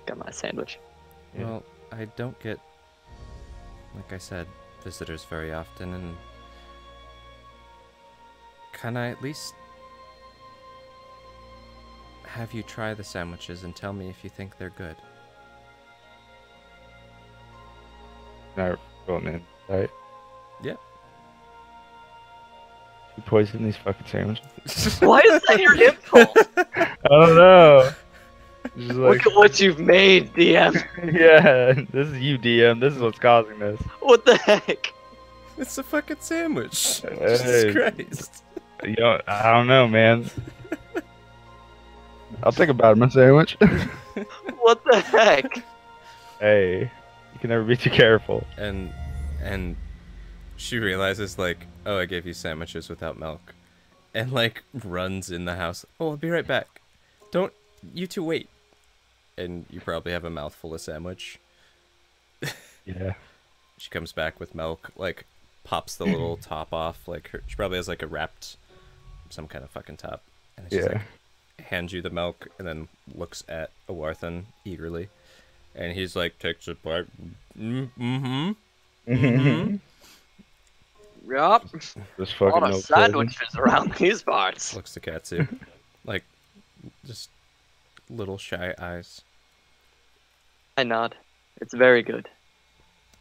Got my sandwich. Yeah. Well, I don't get, like I said, visitors very often, and can I at least have you try the sandwiches and tell me if you think they're good? Not going in, right? Yep. You poisoned these fucking sandwiches. Why is that your impulse? I don't know. Just Look at what you've made, DM. yeah, this is you, DM. This is what's causing this. What the heck? It's a fucking sandwich. Hey. Jesus Christ. I don't know, man. I'll think about my sandwich. What the heck? Hey, you can never be too careful. And she realizes, oh, I gave you sandwiches without milk. And, runs in the house. Oh, I'll be right back. Don't, you two wait. And you probably have a mouthful of sandwich. Yeah. She comes back with milk, pops the little top off. She probably has, a wrapped, some kind of fucking top. And she's Yeah. hands you the milk and then looks at Awarthan eagerly. And he's takes a bite. Mm-hmm. Mm-hmm. Yup. This A fucking lot of milk sandwiches around these parts. Looks to Katsu. Just little shy eyes. I nod. It's very good.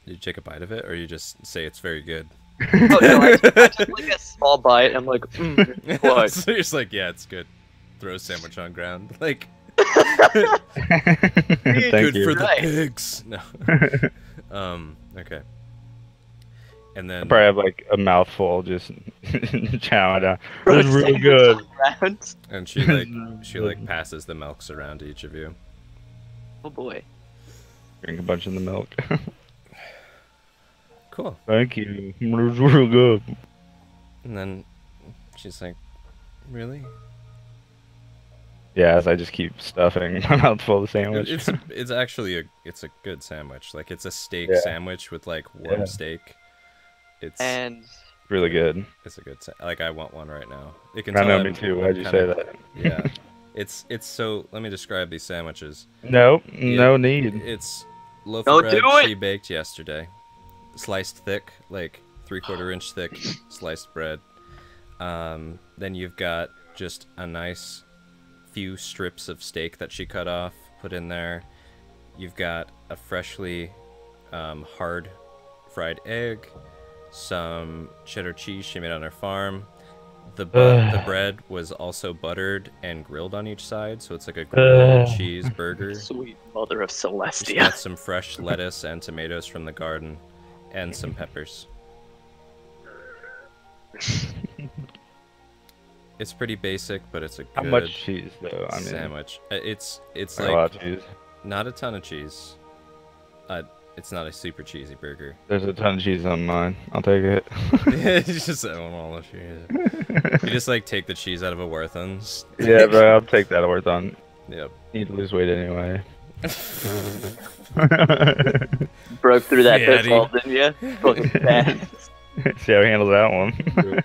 Did you take a bite of it, or you just say it's very good? Oh no, I just a small bite. I'm like, what? So you're just yeah, it's good. Throw a sandwich on ground. Thank Good you. for the Right. pigs. No. Okay. And I then probably have a mouthful just chowing down. This is really good. and she passes the milks around to each of you. Oh boy. Drink a bunch of the milk. Cool. Thank you. It was real good. And then she's like, "Really?" Yeah, as I just keep stuffing my mouth full of sandwich. It's actually a good sandwich. It's a steak Yeah. sandwich with warm Yeah. steak. It's really good. It's a good I want one right now. You can I tell know, I'm- me too. I'm Why'd you say kinda- that? Yeah. It's so. Let me describe these sandwiches. Nope, Yeah, no need. It's loaf Don't of bread do it! she baked yesterday, sliced thick, 3/4 inch thick, sliced bread. Then you've got just a nice few strips of steak that she cut off, put in there. You've got a freshly hard fried egg, some cheddar cheese she made on her farm. The bread was also buttered and grilled on each side, so it's like a grilled cheese burger. Sweet mother of She's Celestia. got some fresh lettuce and tomatoes from the garden, and some peppers. It's pretty basic, but it's a good How much cheese though? I mean, sandwich. It's a lot of cheese. not a ton of cheese. It's not a super cheesy burger. There's a ton of cheese on mine. I'll take it. It's just I don't want all the cheese. You just like take the cheese out of a Werthin's. Yeah, bro, I'll take that worth on. Yep. Need to lose weight anyway. Broke through that Fatty. pitfall, didn't you? Fucking fast. See how he handles that one.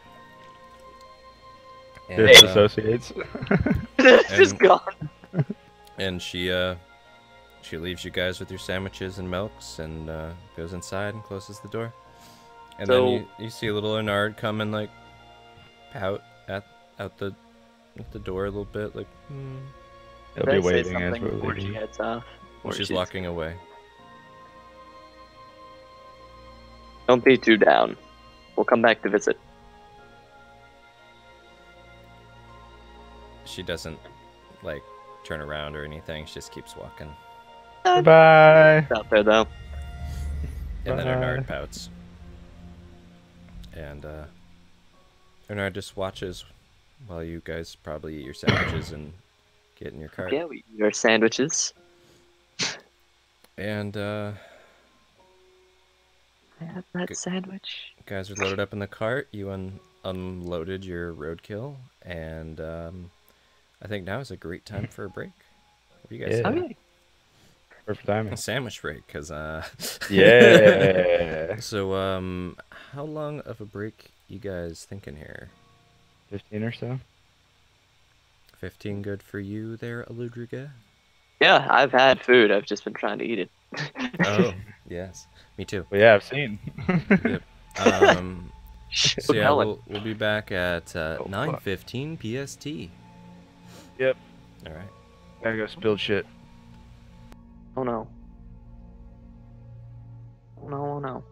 And, Disassociates. It's just gone. and she leaves you guys with your sandwiches and milks and goes inside and closes the door. And So- then you see a little Ernard come and like pout out the door a little bit, like He'll Did I be say waiting as something we're before she leaving. heads off? Or she's walking away. Don't be too down. We'll come back to visit. She doesn't like turn around or anything. She just keeps walking. Bye. It's out there though. And then Bye. Ernard pouts. And Ernard just watches while you guys probably eat your sandwiches and get in your cart. Yeah, we eat our sandwiches. And I have that sandwich. guys are loaded up in the cart. You unloaded your roadkill, and I think now is a great time for a break. What do you guys Yeah. think? Okay. Perfect timing. A sandwich break, because Yeah. So how long of a break you guys thinking here? 15 or so. 15 good for you there, Aludriea? Yeah, I've had food. I've just been trying to eat it. Oh, yes. Me too. Well, yeah, I've seen. Yep. So yeah, Helen. we'll be back at fuck. 9:15 PST. Yep. All right. Gotta go spill shit. Oh no. Oh no, oh no.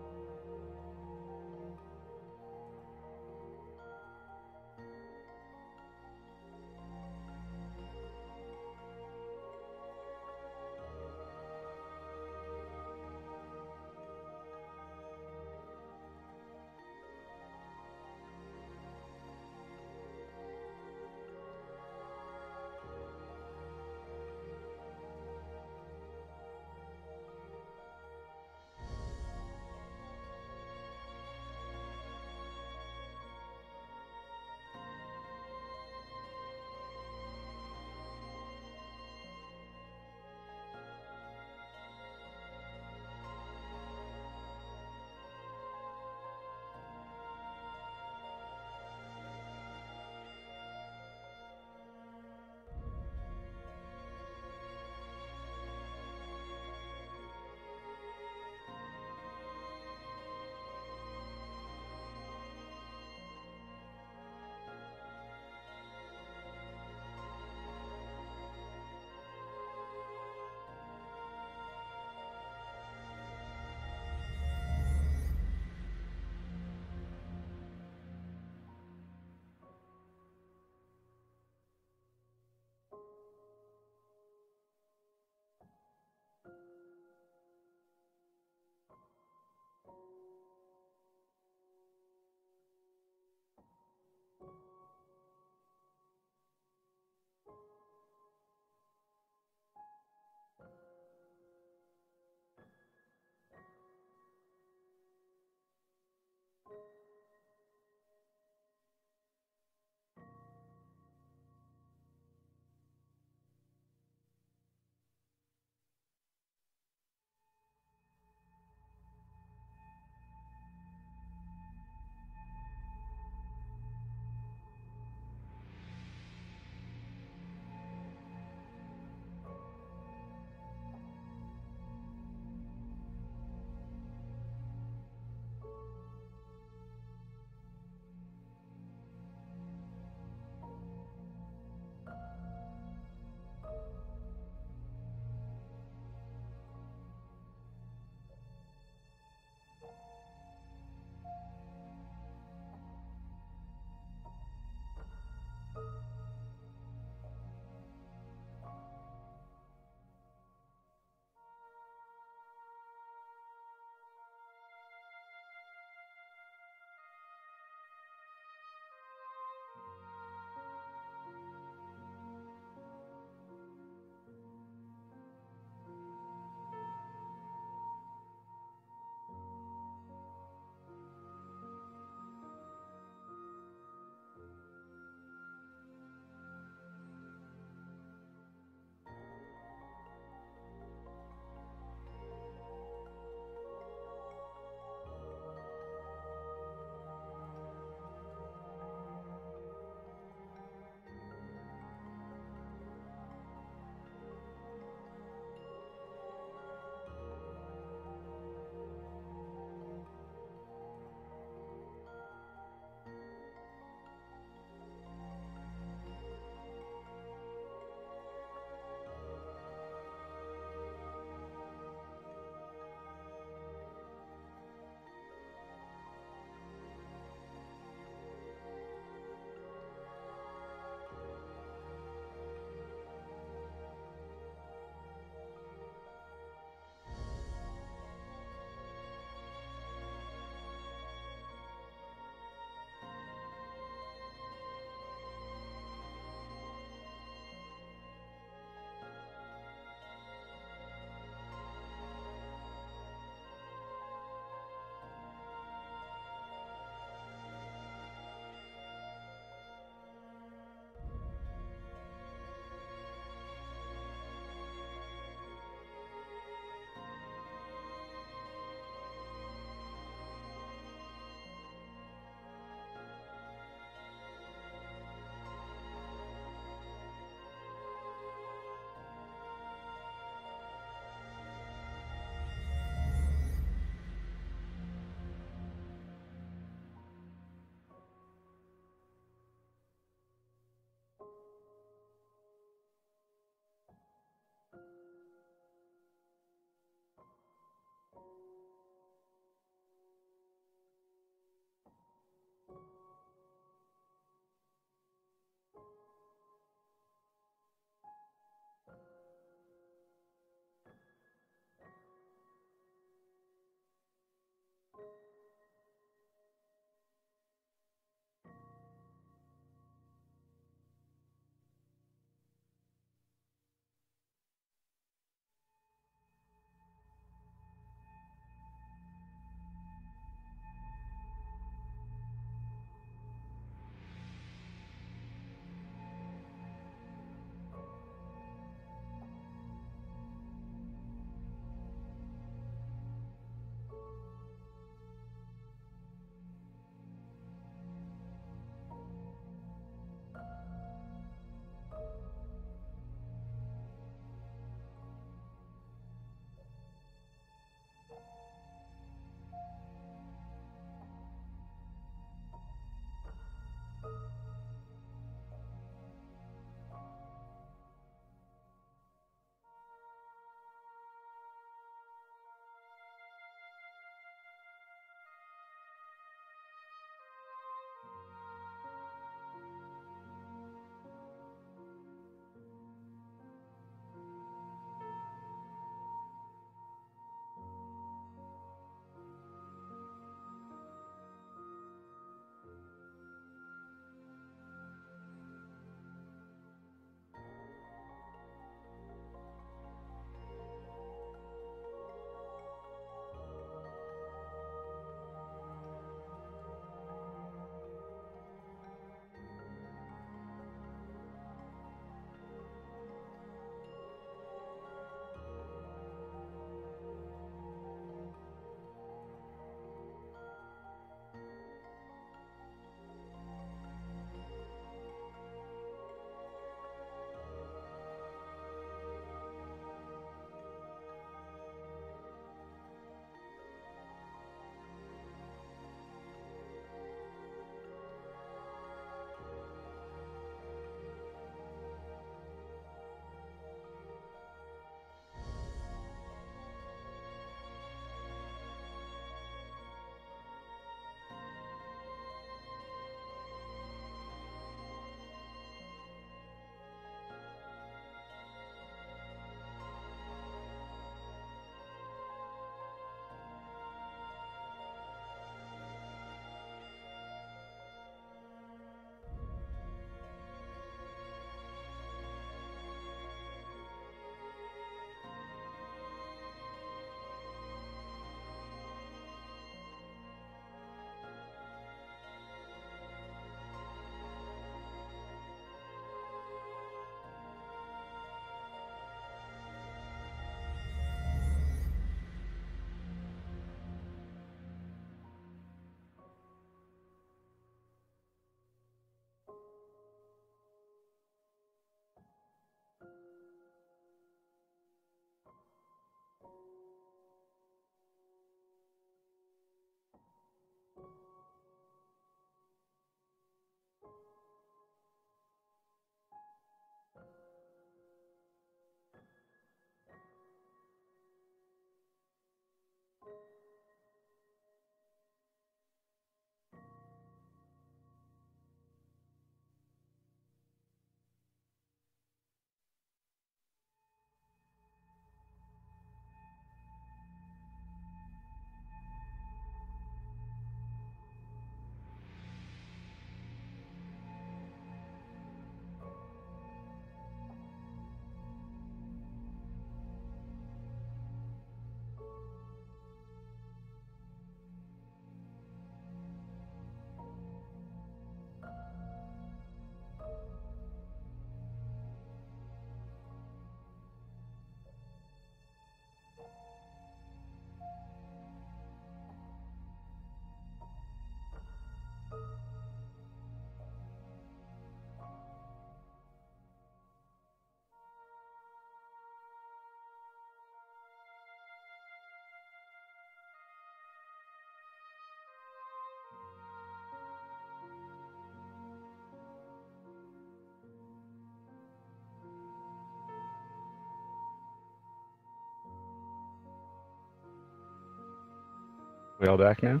We all back now?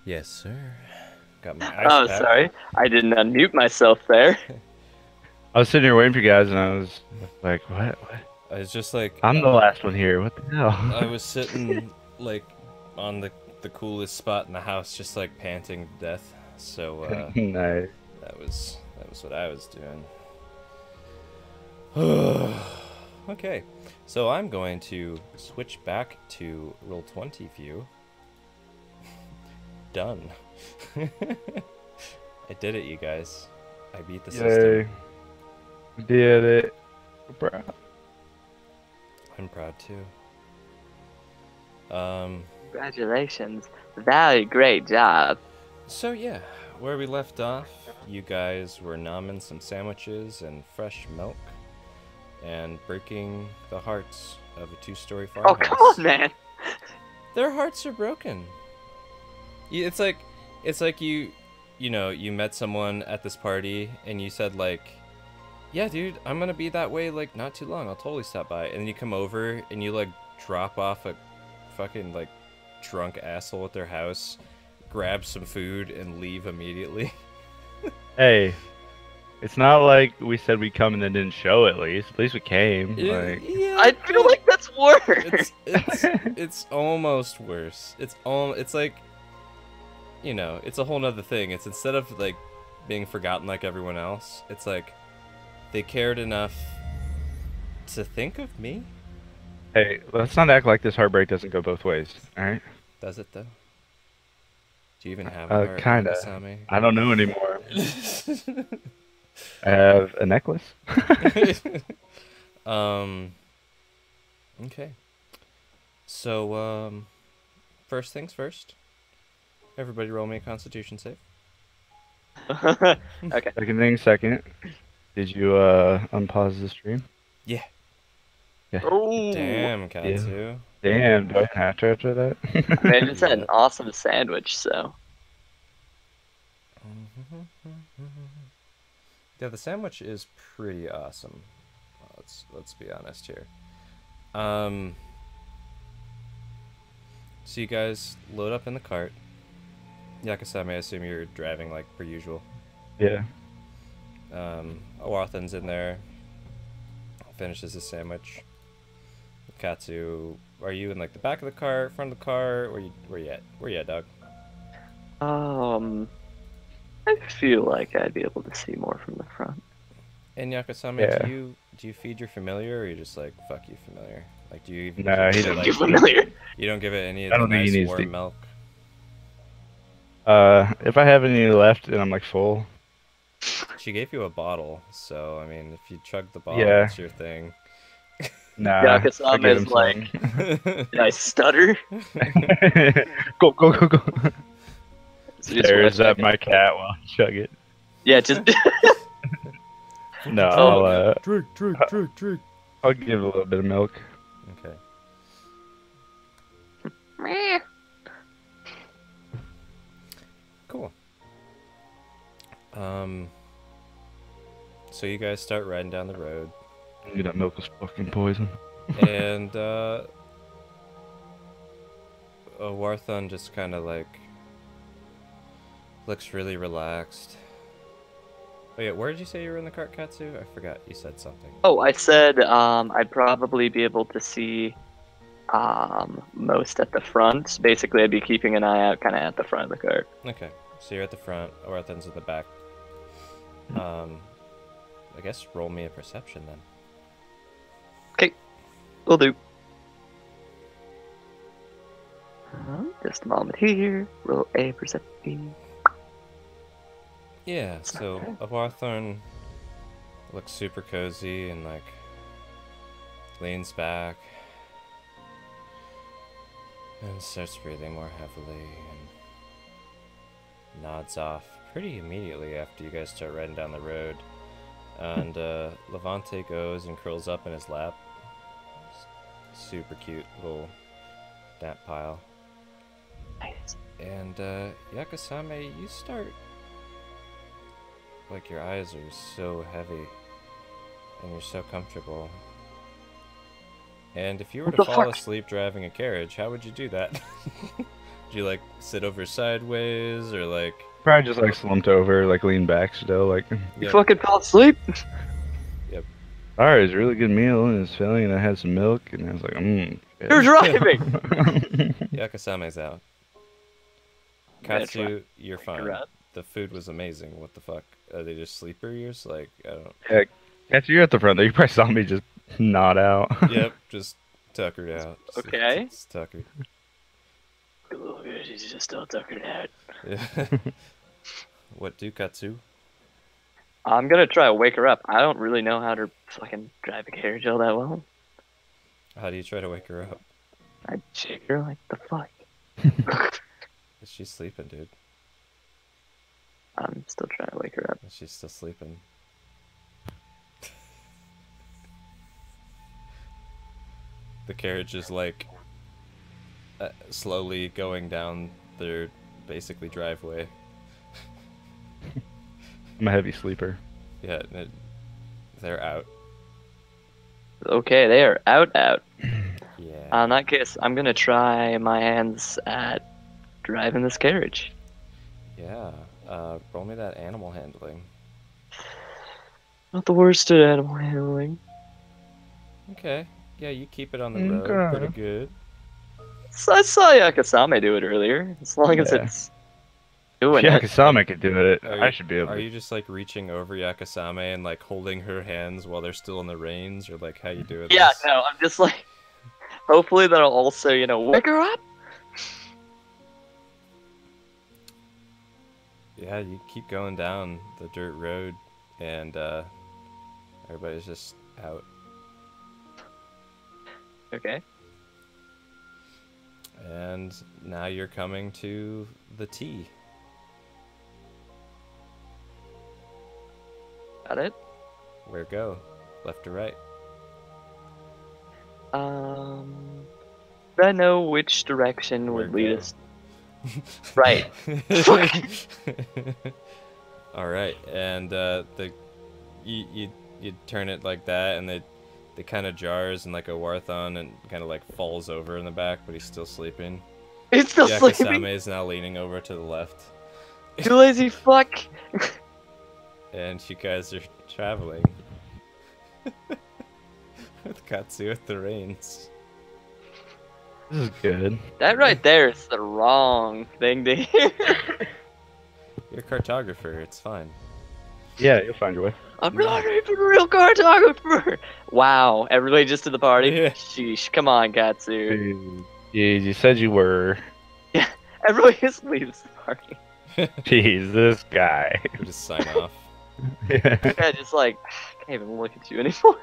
Yes, sir. Got my ice Oh, pack. sorry. I didn't unmute myself there. I was sitting here waiting for you guys, and I was like, what? I was just like, I'm the last one here. What the I hell? was sitting like on the coolest spot in the house, just like panting to death. So Nice. that was what I was doing. Okay, so I'm going to switch back to Roll20 view. Done. I did it, you guys. I beat the Yay. system. We did it. We're proud. I'm proud too. Congratulations. Very great job. So yeah, where we left off, you guys were nomming some sandwiches and fresh milk, and breaking the hearts of a 2-story farmhouse. Oh, come on, man. Their hearts are broken. It's like you know, you met someone at this party and you said like, yeah, dude, I'm gonna be that way like not too long. I'll totally stop by. And then you come over and you like drop off a fucking like drunk asshole at their house, grab some food and leave immediately. Hey, it's not like we said we'd come and then didn't show at least. At least we came. Like, Yeah, I feel like that's worse. it's almost worse. It's like, you know, it's a whole nother thing. It's instead of like being forgotten like everyone else, it's like they cared enough to think of me. hey, let's not act like this heartbreak doesn't go both ways, alright? Does it though? Do you even have a heart, Kinda. Yakusame? I don't know anymore. I have a necklace. Okay. So, first things first. Everybody roll me a Constitution save. Okay. Second thing, second. Did you unpause the stream? Yeah. Yeah. Oh, Damn, Katsu. Damn, do I have to after that? man, it's an awesome sandwich, so. Yeah, the sandwich is pretty awesome. Let's be honest here. So you guys load up in the cart. Yakusame, I assume you're driving like per usual. Yeah. Awarthan's in there. Finishes his sandwich. Katsu, are you in like the back of the car, front of the car? Where you at? Where you at, dog? I feel like I'd be able to see more from the front. And Yakusame, Yeah. do you feed your familiar, or are you just like fuck you familiar? Like, do you even? Nah, he give it, doesn't. You familiar? You don't give it any of I the don't think he nice needs warm to. milk. If I have any left and I'm like full. She gave you a bottle, so I mean, if you chug the bottle, Yeah. that's your thing. Nah. Yakusame I give is him like- some. Did I stutter? Go. So just Stares one at second. my cat while I chug it. Yeah, just. No, Oh. Drink. I'll give a little bit of milk. Okay. Cool. So you guys start riding down the road, That milk was fucking poison. and Warthon just kind of like looks really relaxed. Oh yeah, where did you say you were in the cart, Katsu? I forgot. You said something. Oh, I said I'd probably be able to see most at the front. Basically, I'd be keeping an eye out kind of at the front of the cart. Okay, so you're at the front. Warthon's in the back. I guess roll me a perception then. Will do. Just a moment here. Roll a perception. Yeah, so Awarthorn looks super cozy and like leans back and starts breathing more heavily and nods off pretty immediately after you guys start riding down the road. And Levante goes and curls up in his lap. Super cute little nap pile. Nice. And Yakusame, you start, like, your eyes are so heavy and you're so comfortable, And if you were What to the fall fuck? asleep driving a carriage, how would you do that? Would you like sit over sideways or like? Probably just like slumped over, like lean back still, like. You Yep. fucking fell asleep? Yep. Alright, it was a really good meal and it's filling and I had some milk and I was like, You're driving! Yakusame's out. I'm gonna Katsu, you're her fine. up. The food was amazing. What the fuck? Are they just sleeper ears? Like, I don't. Yeah, Katsu, you're at the front there. You probably saw me just nod out. Yep, just tuckered out. Okay. It's tuckered. Oh, she's just still tuckered out. Yeah. What do Katsu? I'm gonna try to wake her up. I don't really know how to fucking drive a carriage all that well. How do you try to wake her up? I shake her like the fuck. She's sleeping, dude. I'm still trying to wake her up. She's still sleeping. The carriage is like slowly going down their basically driveway. I'm a heavy sleeper. Yeah, they're out. Okay, they are out. Yeah. In that case, I'm gonna try my hands at driving this carriage. Yeah. Roll me that animal handling. Not the worst at animal handling. Okay. Yeah, you keep it on the road pretty good. So I saw Yakusame do it earlier. As long as Yeah. it's doing Yeah, it. Kasame could do it. Are I you- should be able Are to. you just like reaching over Yakusame and like holding her hands while they're still in the reins, or like how you doing Yeah, this? no, I'm just like. Hopefully that'll also, wake her up. Yeah, you keep going down the dirt road, and everybody's just out. Okay. And now you're coming to the T. Got it. Where go? Left or right? Do I know which direction would Where lead go? us? Right. All right, and you turn it like that, and they kind of jars, and like a Warthon and kind of like falls over in the back, but he's still sleeping. It's still sleeping. Yakusame is now leaning over to the left, You lazy fuck. and you guys are traveling with Katsu at the reins. This is good. That right there is the wrong thing to hear. You're a cartographer. It's fine. Yeah, you'll find your way. I'm not even a real cartographer. Wow, everybody just to the party. Yeah. Sheesh, come on, Katsu. Jeez, you said you were. Everybody just leaves the party. Jeez, this guy. We just sign off. Yeah. Yeah, just like, I can't even look at you anymore.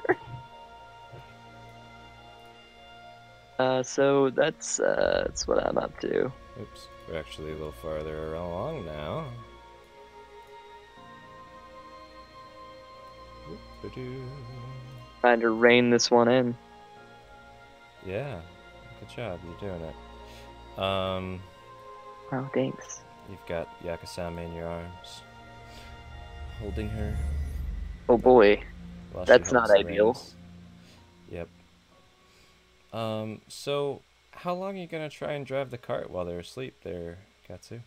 So that's what I'm up to. Oops, we're actually a little farther along now. Whoop-a-doo. Trying to rein this one in. Yeah, good job. You're doing it. Oh, thanks. You've got Yakusame in your arms, holding her. Oh boy. While she That's not holds the ideal. reins. Yep. So how long are you gonna try and drive the cart while they're asleep there, Katsu?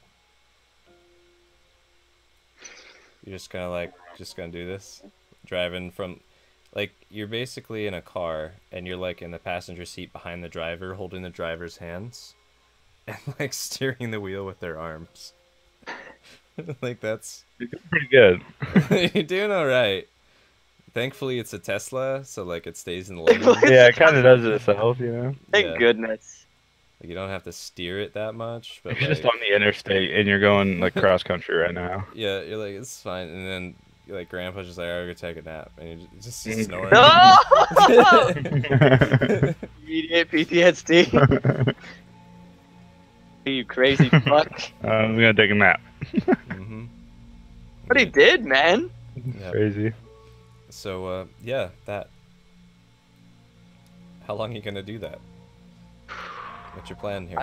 You're just gonna do this? Driving from, like, you're basically in a car, and you're, like, in the passenger seat behind the driver, holding the driver's hands, and, like, steering the wheel with their arms. Like, that's... You're doing pretty good. You're doing alright. Thankfully, it's a Tesla, so, like, it stays in the lane. Yeah, it kind of does it itself, you know? Thank Yeah. goodness. Like, you don't have to steer it that much, but, You're like... just on the interstate and you're going like cross country right now. Yeah, you're like, it's fine, and then... Like, Grandpa's just like, I'll go take a nap, and you're just snoring. No! Immediate PTSD. You crazy fuck. I'm gonna take a nap. Mm-hmm. What he did, man. Yeah. Crazy. So, yeah, that. How long are you gonna do that? What's your plan here?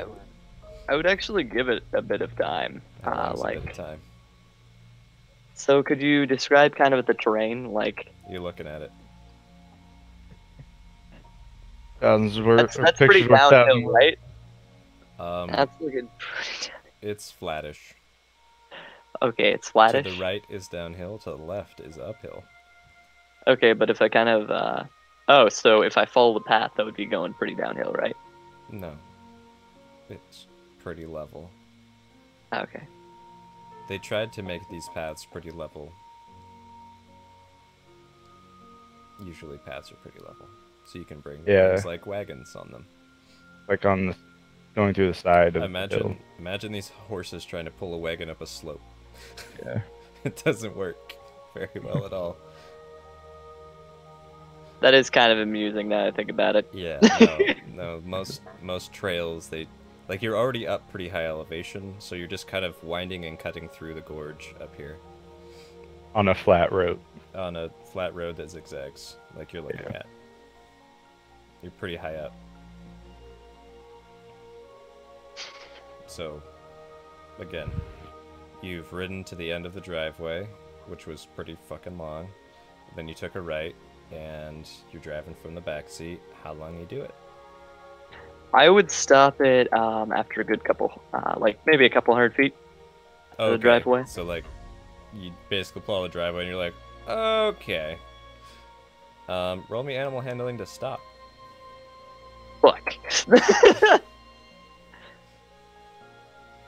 I would actually give it a bit of time. How long's a bit of Like, time? so could you describe kind of the terrain? Like, You're looking at it. Thousands worth. That's pretty pictures worth downhill, thousands. right? That's looking pretty it's flattish. Okay, it's To flattish. the right is downhill, to the left is uphill. Okay, but if I kind of, oh, so if I follow the path, that would be going pretty downhill, right? No. It's pretty level. Okay. They tried to make these paths pretty level. Usually paths are pretty level. So you can bring things like wagons on them. Like on the, going through the side of the hill. Imagine these horses trying to pull a wagon up a slope. Yeah. It doesn't work very well at all. That is kind of amusing now that I think about it. Yeah, no. Most trails, like you're already up pretty high elevation, so you're just kind of winding and cutting through the gorge up here. On a flat road. On a flat road that zigzags, like you're looking at. You're pretty high up. So, again, you've ridden to the end of the driveway, which was pretty fucking long. Then you took a right, and you're driving from the back seat. How long you do it? I would stop it after a good couple, like maybe a couple 100 feet of the driveway. So like, you basically pull out the driveway, and you're like, okay. Roll me animal handling to stop. Fuck.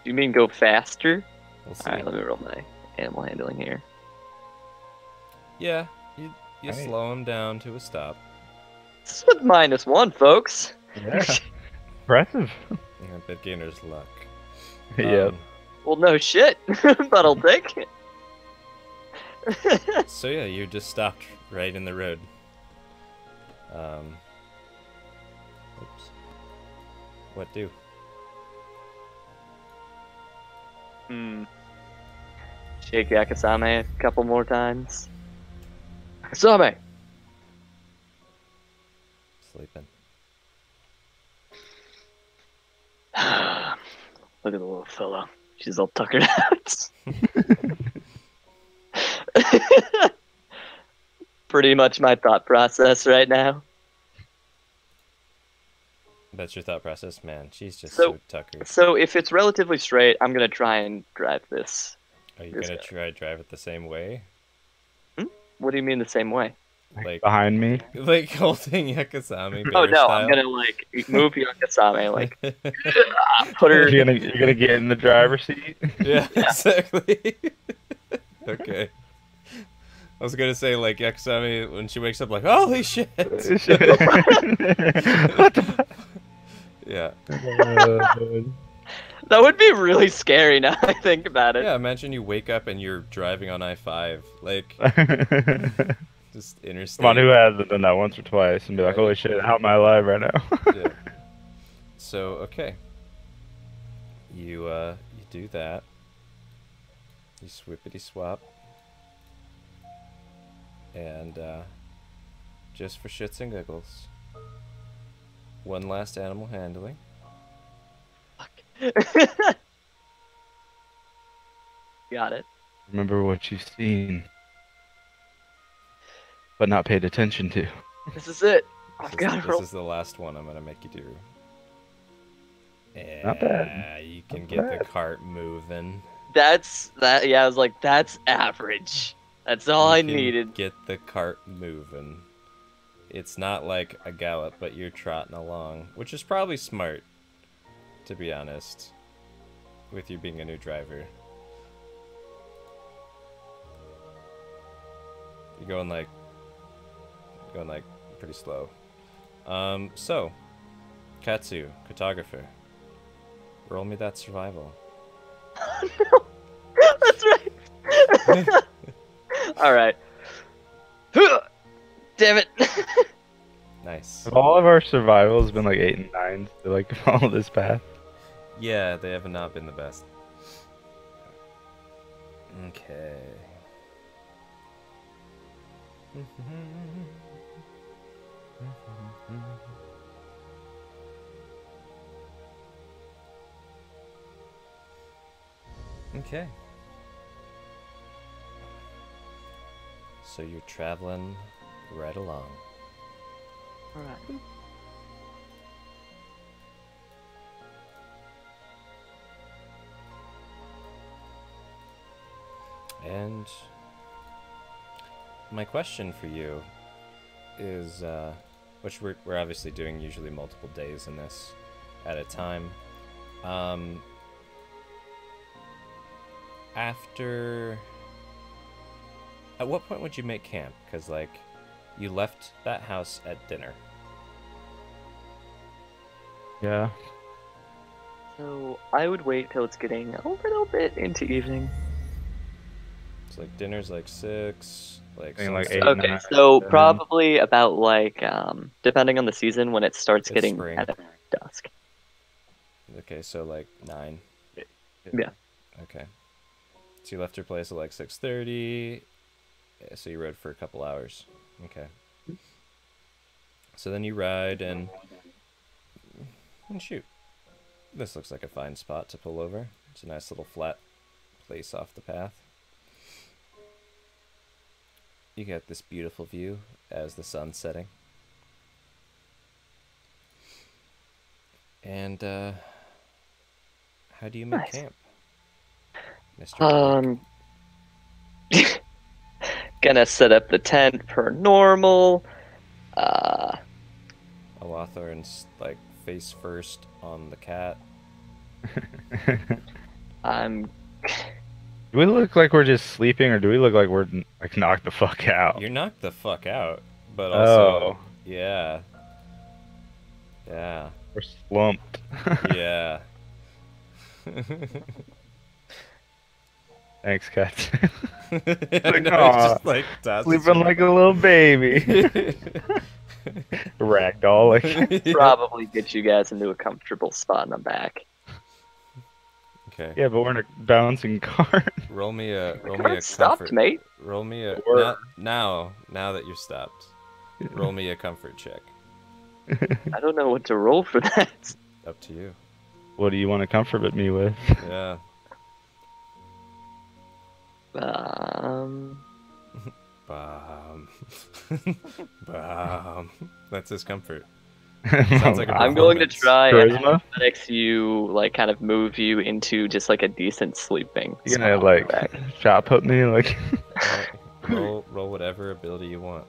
You mean go faster? We'll see. Alright, let me roll my animal handling here. Yeah, you slow him down to a stop. This is with -1, folks. Yeah. Impressive. Yeah, beginner's luck. Yep. Well, no shit, but I'll take it. So yeah, you just stopped right in the road. Oops. What do? Shake Yakusame a couple more times. Yakusame! Sleeping. Look at the little fella. She's all tuckered out. Pretty much my thought process right now. That's your thought process? Man, she's just so tuckered. So if it's relatively straight, I'm going to try and drive this. Are you going to try drive it the same way? What do you mean the same way? Like behind me? Like holding Yakusame Oh no, style? I'm going to like move Yakusame, like put her... You're gonna get in the driver's seat? Yeah, exactly. Okay. I was gonna say, like, Yakusame, when she wakes up, like, holy shit! What the fuck? Yeah. That would be really scary now I think about it. Yeah, imagine you wake up and you're driving on I-5, like, just interstate. Come on, who hasn't done that once or twice and be like, holy shit, how am I alive right now? Yeah. So, okay. You do that. You swippity swap. And, just for shits and giggles, one last animal handling. Got it. Remember what you've seen, but not paid attention to. This is it. I've got to roll. This is the last one I'm gonna make you do. Not bad. You can get the cart moving. That's that. Yeah, I was like, that's average. That's all I needed. Get the cart moving. It's not like a gallop, but you're trotting along, which is probably smart, to be honest, with you being a new driver. You're going like pretty slow. So, Katsu, cartographer, roll me that survival. No, that's right. All right. Damn it. Nice. Have all of our survivals been like 8 and 9 to like follow this path? Yeah, they have not been the best. Okay. Okay. So you're traveling right along. All right. And my question for you is, which we're obviously doing usually multiple days in this at a time. At what point would you make camp? Because, like, you left that house at dinner. Yeah. So I would wait till it's getting a little bit into evening. It's like dinner's like 6, like Something like sunset. 8, Okay, 9, so 10. probably about like depending on the season when it starts It's getting spring. kind of dusk. Okay, so like 9. Yeah. Okay. So you left your place at like 6:30. So you rode for a couple hours. Okay. So then you ride and shoot. This looks like a fine spot to pull over. It's a nice little flat place off the path. You get this beautiful view as the sun's setting. And how do you make Nice. camp, Mr. Gonna set up the tent per normal. Awathoran's like face first on the cat. I'm Do we look like we're just sleeping, or do we look like we're like knocked the fuck out? You're knocked the fuck out, but also, yeah, yeah, We're slumped. yeah. Thanks, Cats. I know, "Aw, it's just like Sleeping like a little baby. Ragdoll. Like. probably get you guys into a comfortable spot in the back. Okay. Yeah, but we're in a bouncing cart. Roll me a Cart stopped, comfort. mate. Roll me a Or- now that you're stopped. Roll me a comfort check. I don't know what to roll for that. Up to you. What do you want to comfort me with? Yeah. Um, Bam. Bam. That's his comfort. Sounds like a I'm going to performance. try and Charisma? athletics you, like, kind of move you into just like a decent sleeping. You're gonna spot like back. shot put me like. Roll whatever ability you want.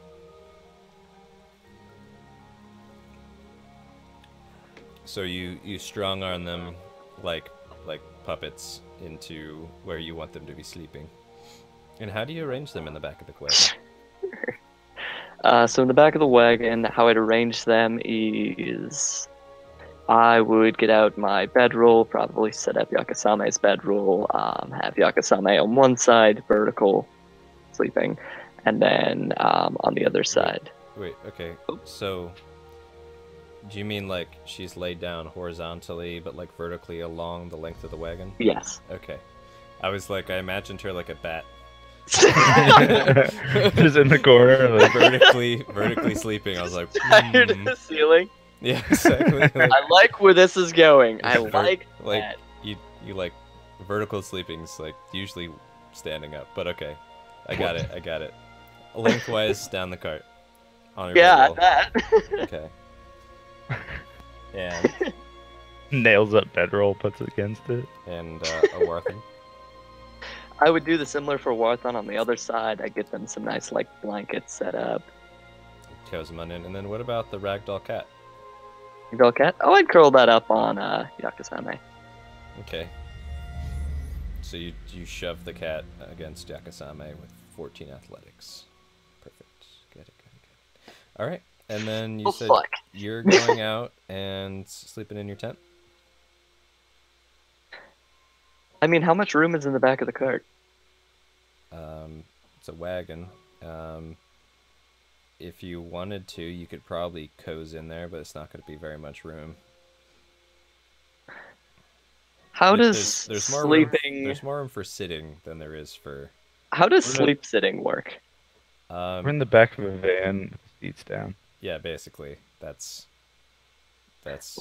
So you strong arm them like puppets into where you want them to be sleeping. And how do you arrange them in the back of the wagon? So in the back of the wagon, how I'd arrange them is I would get out my bedroll, probably set up Yakusame's bedroll, have Yakusame on one side, vertical, sleeping, and then on the other side. Wait, okay. So do you mean like she's laid down horizontally but like vertically along the length of the wagon? Yes. Okay. I was like, I imagined her like a bat. Just in the corner. Like, vertically sleeping. I was like, Tired to the ceiling. Yeah, exactly. Like, I like where this is going. I like that. you like vertical sleeping's like usually standing up, but okay. I got it. Lengthwise down the cart. On your Yeah, bedroll. that. Okay. And nails up bedroll, puts it against it. a Warthen. I would do the similar for Warthon on the other side. I'd get them some nice like blankets set up. Kozaman in. And then what about the ragdoll cat? Girl cat? Oh, I'd curl that up on Yakusame. Okay. So you shove the cat against Yakusame with 14 athletics. Perfect. Get it. All right. And then you said fuck. you're going out and sleeping in your tent? I mean, how much room is in the back of the cart? It's a wagon. If you wanted to, you could probably cozy in there, but it's not going to be very much room. How does there's more sleeping? Room, there's more room for sitting than there is for. How does sleep sitting work? We're in the back of a van, seats down. Yeah, basically, that's.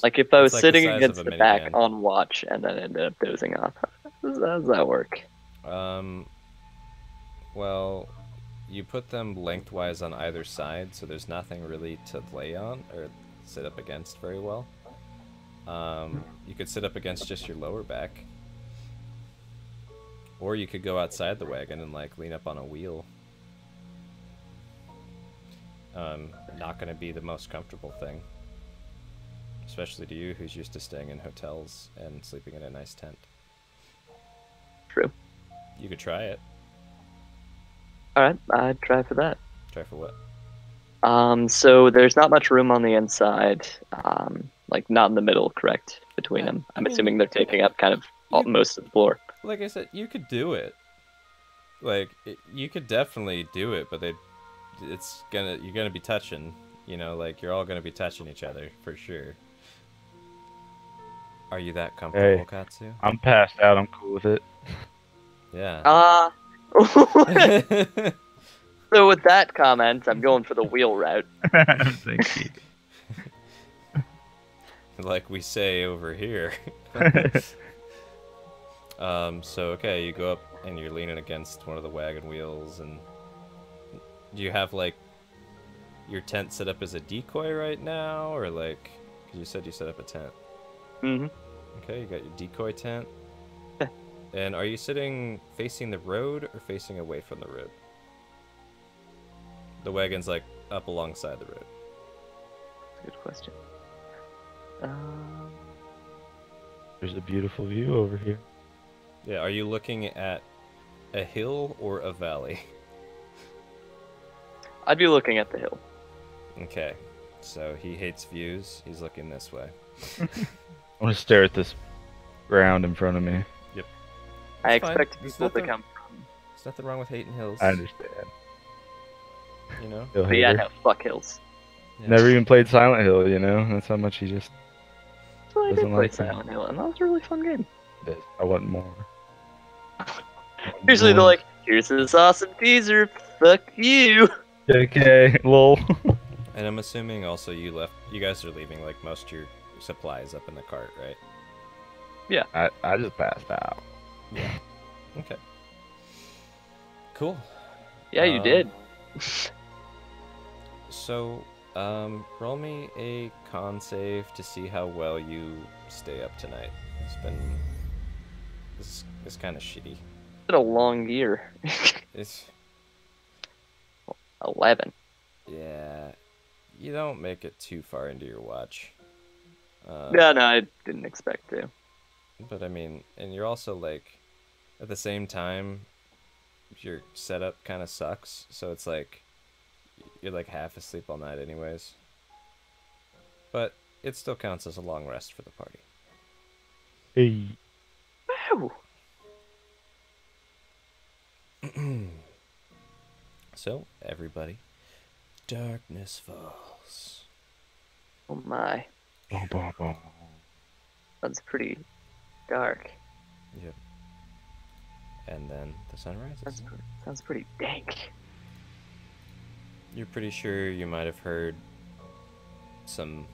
Like if I was it's like the sitting size against of a the back minivan. on watch and then ended up dozing off. How does that work? Well, you put them lengthwise on either side, so there's nothing really to lay on or sit up against very well. You could sit up against just your lower back. Or you could go outside the wagon and like lean up on a wheel. Not gonna be the most comfortable thing. Especially to you, who's used to staying in hotels and sleeping in a nice tent. True. You could try it. Alright, I'd try for that. Try for what? So there's not much room on the inside. Like, not in the middle, correct? Between them. I'm assuming they're taking up kind of most of the floor. Like I said, you could do it. Like, you could definitely do it, but you're gonna be touching, you know, like, you're all gonna be touching each other, for sure. Are you that comfortable, Katsu? I'm passed out. I'm cool with it. Yeah. So with that comment, I'm going for the wheel route. Thank you. Like we say over here. So okay, you go up and you're leaning against one of the wagon wheels, and do you have like your tent set up as a decoy right now, or like, 'cause you said you set up a tent? Mm-hmm. Okay, you got your decoy tent. And are you sitting facing the road or facing away from the road? The wagon's like up alongside the road. Good question. There's a beautiful view over here. Yeah, are you looking at a hill or a valley? I'd be looking at the hill. Okay, so he hates views. He's looking this way. I want to stare at this ground in front of me. Yep. I It's fine. expect There's people to nothing- come from. There's nothing wrong with hating hills. I understand. You know? Hill But yeah, hater. no, fuck hills. Yeah. Never even played Silent Hill, you know? That's how much he just So I did Doesn't play like that. Silent Hill, and that was a really fun game. did. I want more. Usually they're like, here's this awesome teaser, fuck you. JK, lol. And I'm assuming also you guys are leaving like most of your supplies up in the cart, right? I just passed out. Yeah. Okay. Cool. Yeah, you did. So, roll me a con save to see how well you stay up tonight. This is kind of shitty. It's been a long year. It's 11. Yeah, you don't make it too far into your watch. Yeah, no, I didn't expect to. But I mean, and you're also like, at the same time, your setup kind of sucks. So it's like, you're like half asleep all night anyways. But it still counts as a long rest for the party. Hey. Wow. So, everybody, darkness falls. Oh my. Boom, boom, boom. That's pretty dark. Yep. And then the sun rises. Sounds pretty dank. You're pretty sure you might have heard some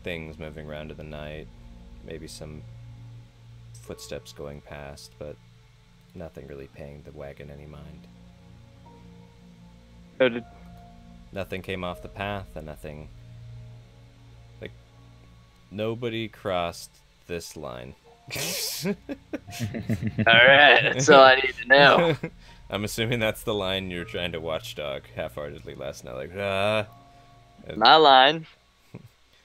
things moving around in the night, maybe some footsteps going past, but nothing really paying the wagon any mind. Noted. Nothing came off the path, and nothing... Like, nobody crossed this line. Alright, that's all I need to know. I'm assuming that's the line you're trying to watchdog half-heartedly last night, like, My line.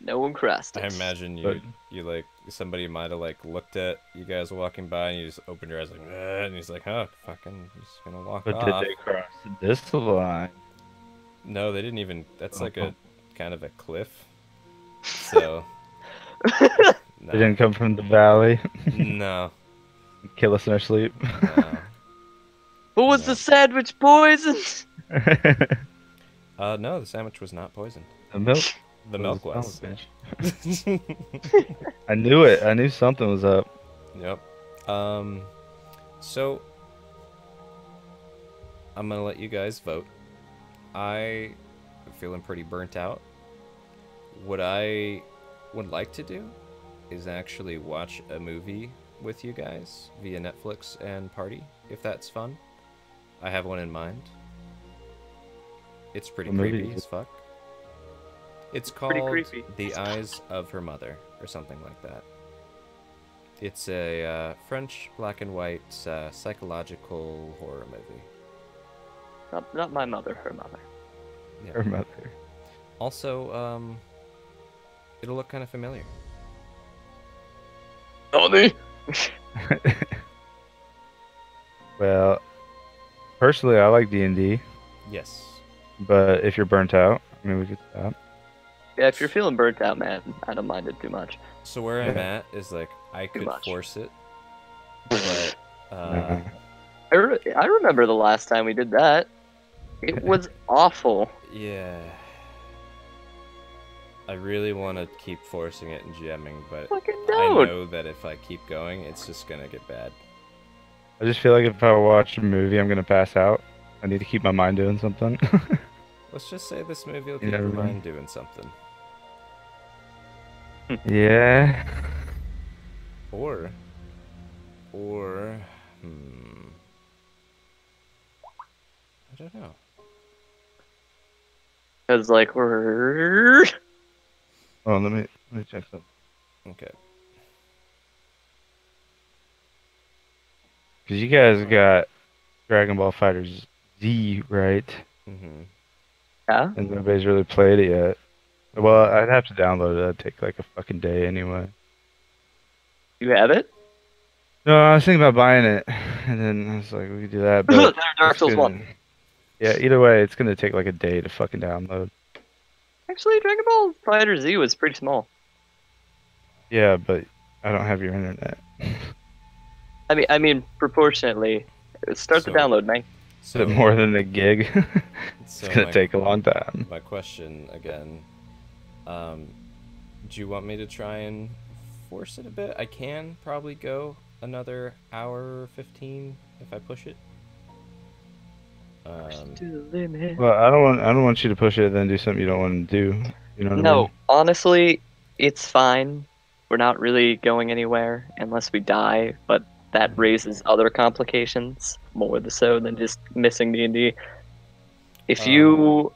No one crossed it. I imagine you like, somebody might have like looked at you guys walking by and you just opened your eyes like, and he's like, oh, fucking, just gonna walk But off. did they cross this line? No, they didn't even, that's like a, kind of a cliff. So, They didn't come from the valley. no, Kill us in our sleep. no. What was the sandwich poison? No, the sandwich was not poisoned. The milk. The milk was. I knew it. I knew something was up. Yep. So I'm gonna let you guys vote. I am feeling pretty burnt out. What I would like to do is actually watch a movie with you guys via Netflix and party, if that's fun. I have one in mind. It's pretty What movie creepy is as fuck. It's Pretty called creepy. The Eyes of Her Mother, or something like that. It's a French black and white psychological horror movie. Not my mother, her mother. Yeah. Her mother. Also, it'll look kind of familiar. Tony! Well, personally, I like D&D, Yes. but if you're burnt out, I mean, we could stop. Yeah, if you're feeling burnt out, man, I don't mind it too much. So where I'm Yeah. at is like I could much. force it, but Nah. I remember the last time we did that. It was awful. yeah. I really want to keep forcing it and GMing, but Fucking I don't. know that if I keep going, it's just gonna get bad. I just feel like if I watch a movie, I'm gonna pass out. I need to keep my mind doing something. Let's just say this movie will You keep never your know. mind doing something. Yeah. Or, I don't know. Because, like, we're. Oh, let me check something. Okay. Cause you guys got Dragon Ball Fighters Z, right? Mm-hmm. Yeah? And nobody's really played it yet. Well, I'd have to download it. That'd take like a fucking day anyway. You have it? No, I was thinking about buying it, and then I was like, we could do that. But Dark it's Souls gonna- 1. Yeah, either way, it's gonna take like a day to fucking download. Actually, Dragon Ball Fighter Z was pretty small. Yeah, but I don't have your internet. I mean, proportionately. Start the So- download, man. Is it more than a gig? It's So gonna my- take a long time. My question again, do you want me to try and force it a bit? I can probably go another hour 15 if I push it. To the limit. Well, I don't want you to push it and then do something you don't want to do. You know what I No, mean? honestly, it's fine. We're not really going anywhere unless we die, but that raises other complications more so than just missing D&D. If you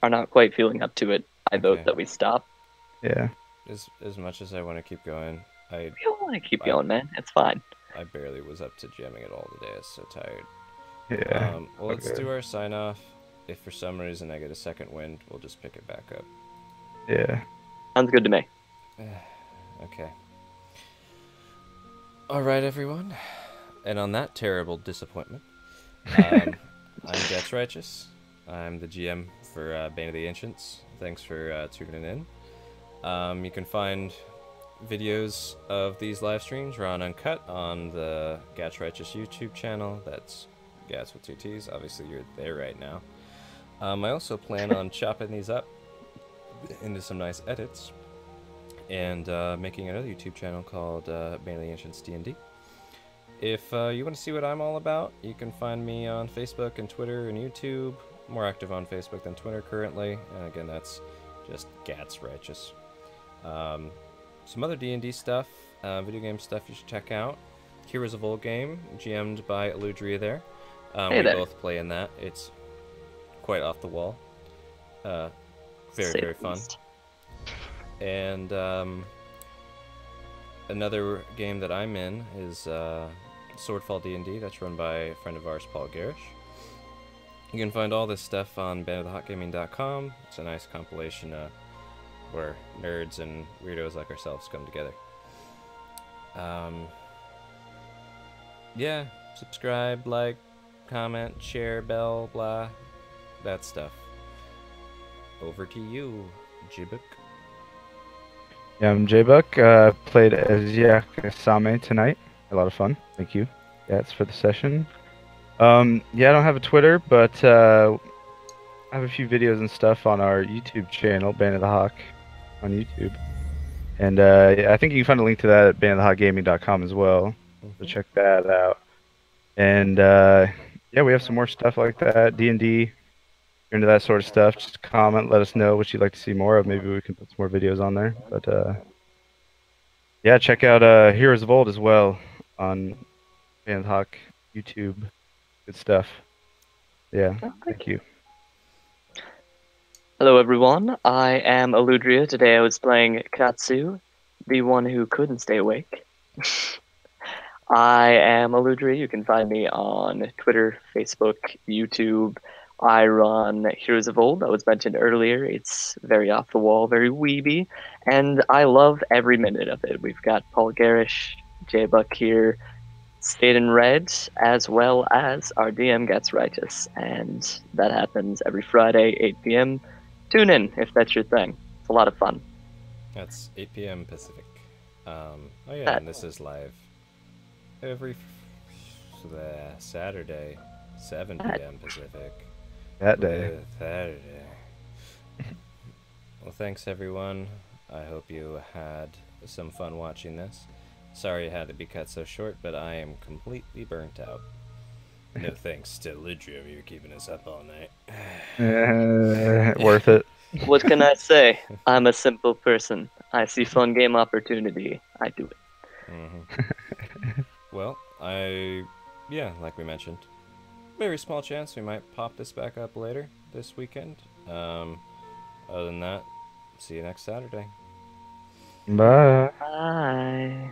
are not quite feeling up to it, I vote Okay. that we stop. Yeah. As much as I want to keep going, I We don't want to keep going, man. It's fine. barely was up to jamming at all today. I was so tired. Yeah. Well, let's okay. do our sign off. If for some reason I get a second wind, we'll just pick it back up. Yeah. Sounds good to me. Okay. All right, everyone. And on that terrible disappointment, I'm Gatts Righteous. I'm the GM for Bane of the Ancients. Thanks for tuning in. You can find videos of these live streams raw and uncut on the Gatts Righteous YouTube channel. That's Gatts with two T's. Obviously, you're there right now. I also plan on chopping these up into some nice edits and making another YouTube channel called Bane of the Ancients D&D. If you want to see what I'm all about, you can find me on Facebook and Twitter and YouTube. More active on Facebook than Twitter currently. And again, that's just Gatts Righteous. Some other D&D stuff, video game stuff you should check out. Heroes of Old game, GM'd by Aludriea there. Hey we there. both play in that. It's quite off the wall. Very, Say very the fun. least. And another game that I'm in is Swordfall D&D. That's run by a friend of ours, Paul Garish. You can find all this stuff on bandofthehotgaming.com. It's a nice compilation where nerds and weirdos like ourselves come together. Yeah, subscribe, like, comment, share, bell, blah, that stuff. Over to you, Jbuck. Yeah, I'm Jbuck. Played as Yakusame tonight. A lot of fun. Thank you. That's for the session. Yeah, I don't have a Twitter, but I have a few videos and stuff on our YouTube channel, Bane of the Hawk, on YouTube. And I think you can find a link to that at bandofthehotgaming.com as well. So check that out. And yeah, we have some more stuff like that. D&D. If you're into that sort of stuff, just comment. Let us know what you'd like to see more of. Maybe we can put some more videos on there. But yeah, check out Heroes of Old as well on Bane of the Hawk YouTube. Good stuff. Yeah, thank you. Hello, everyone. I am Aludriea. Today I was playing Katsu, the one who couldn't stay awake. I am Aludriea. You can find me on Twitter, Facebook, YouTube. I run Heroes of Old, that was mentioned earlier. It's very off the wall, very weeby, and I love every minute of it. We've got Paul Garish, Jbuck here, Stayed in Red, as well as our DM Gatts Righteous, and that happens every Friday, 8 p.m. Tune in if that's your thing. It's a lot of fun. That's 8 p.m. Pacific. Oh yeah, and this is live every Saturday, 7 p.m. Pacific. That day. Saturday. Well, thanks everyone. I hope you had some fun watching this. Sorry it had to be cut so short, but I am completely burnt out. No thanks to Aludriea for keeping us up all night. Worth it. What can I say? I'm a simple person. I see fun game opportunity. I do it. Well, yeah, like we mentioned, very small chance we might pop this back up later this weekend. Other than that, see you next Saturday. Bye. Bye.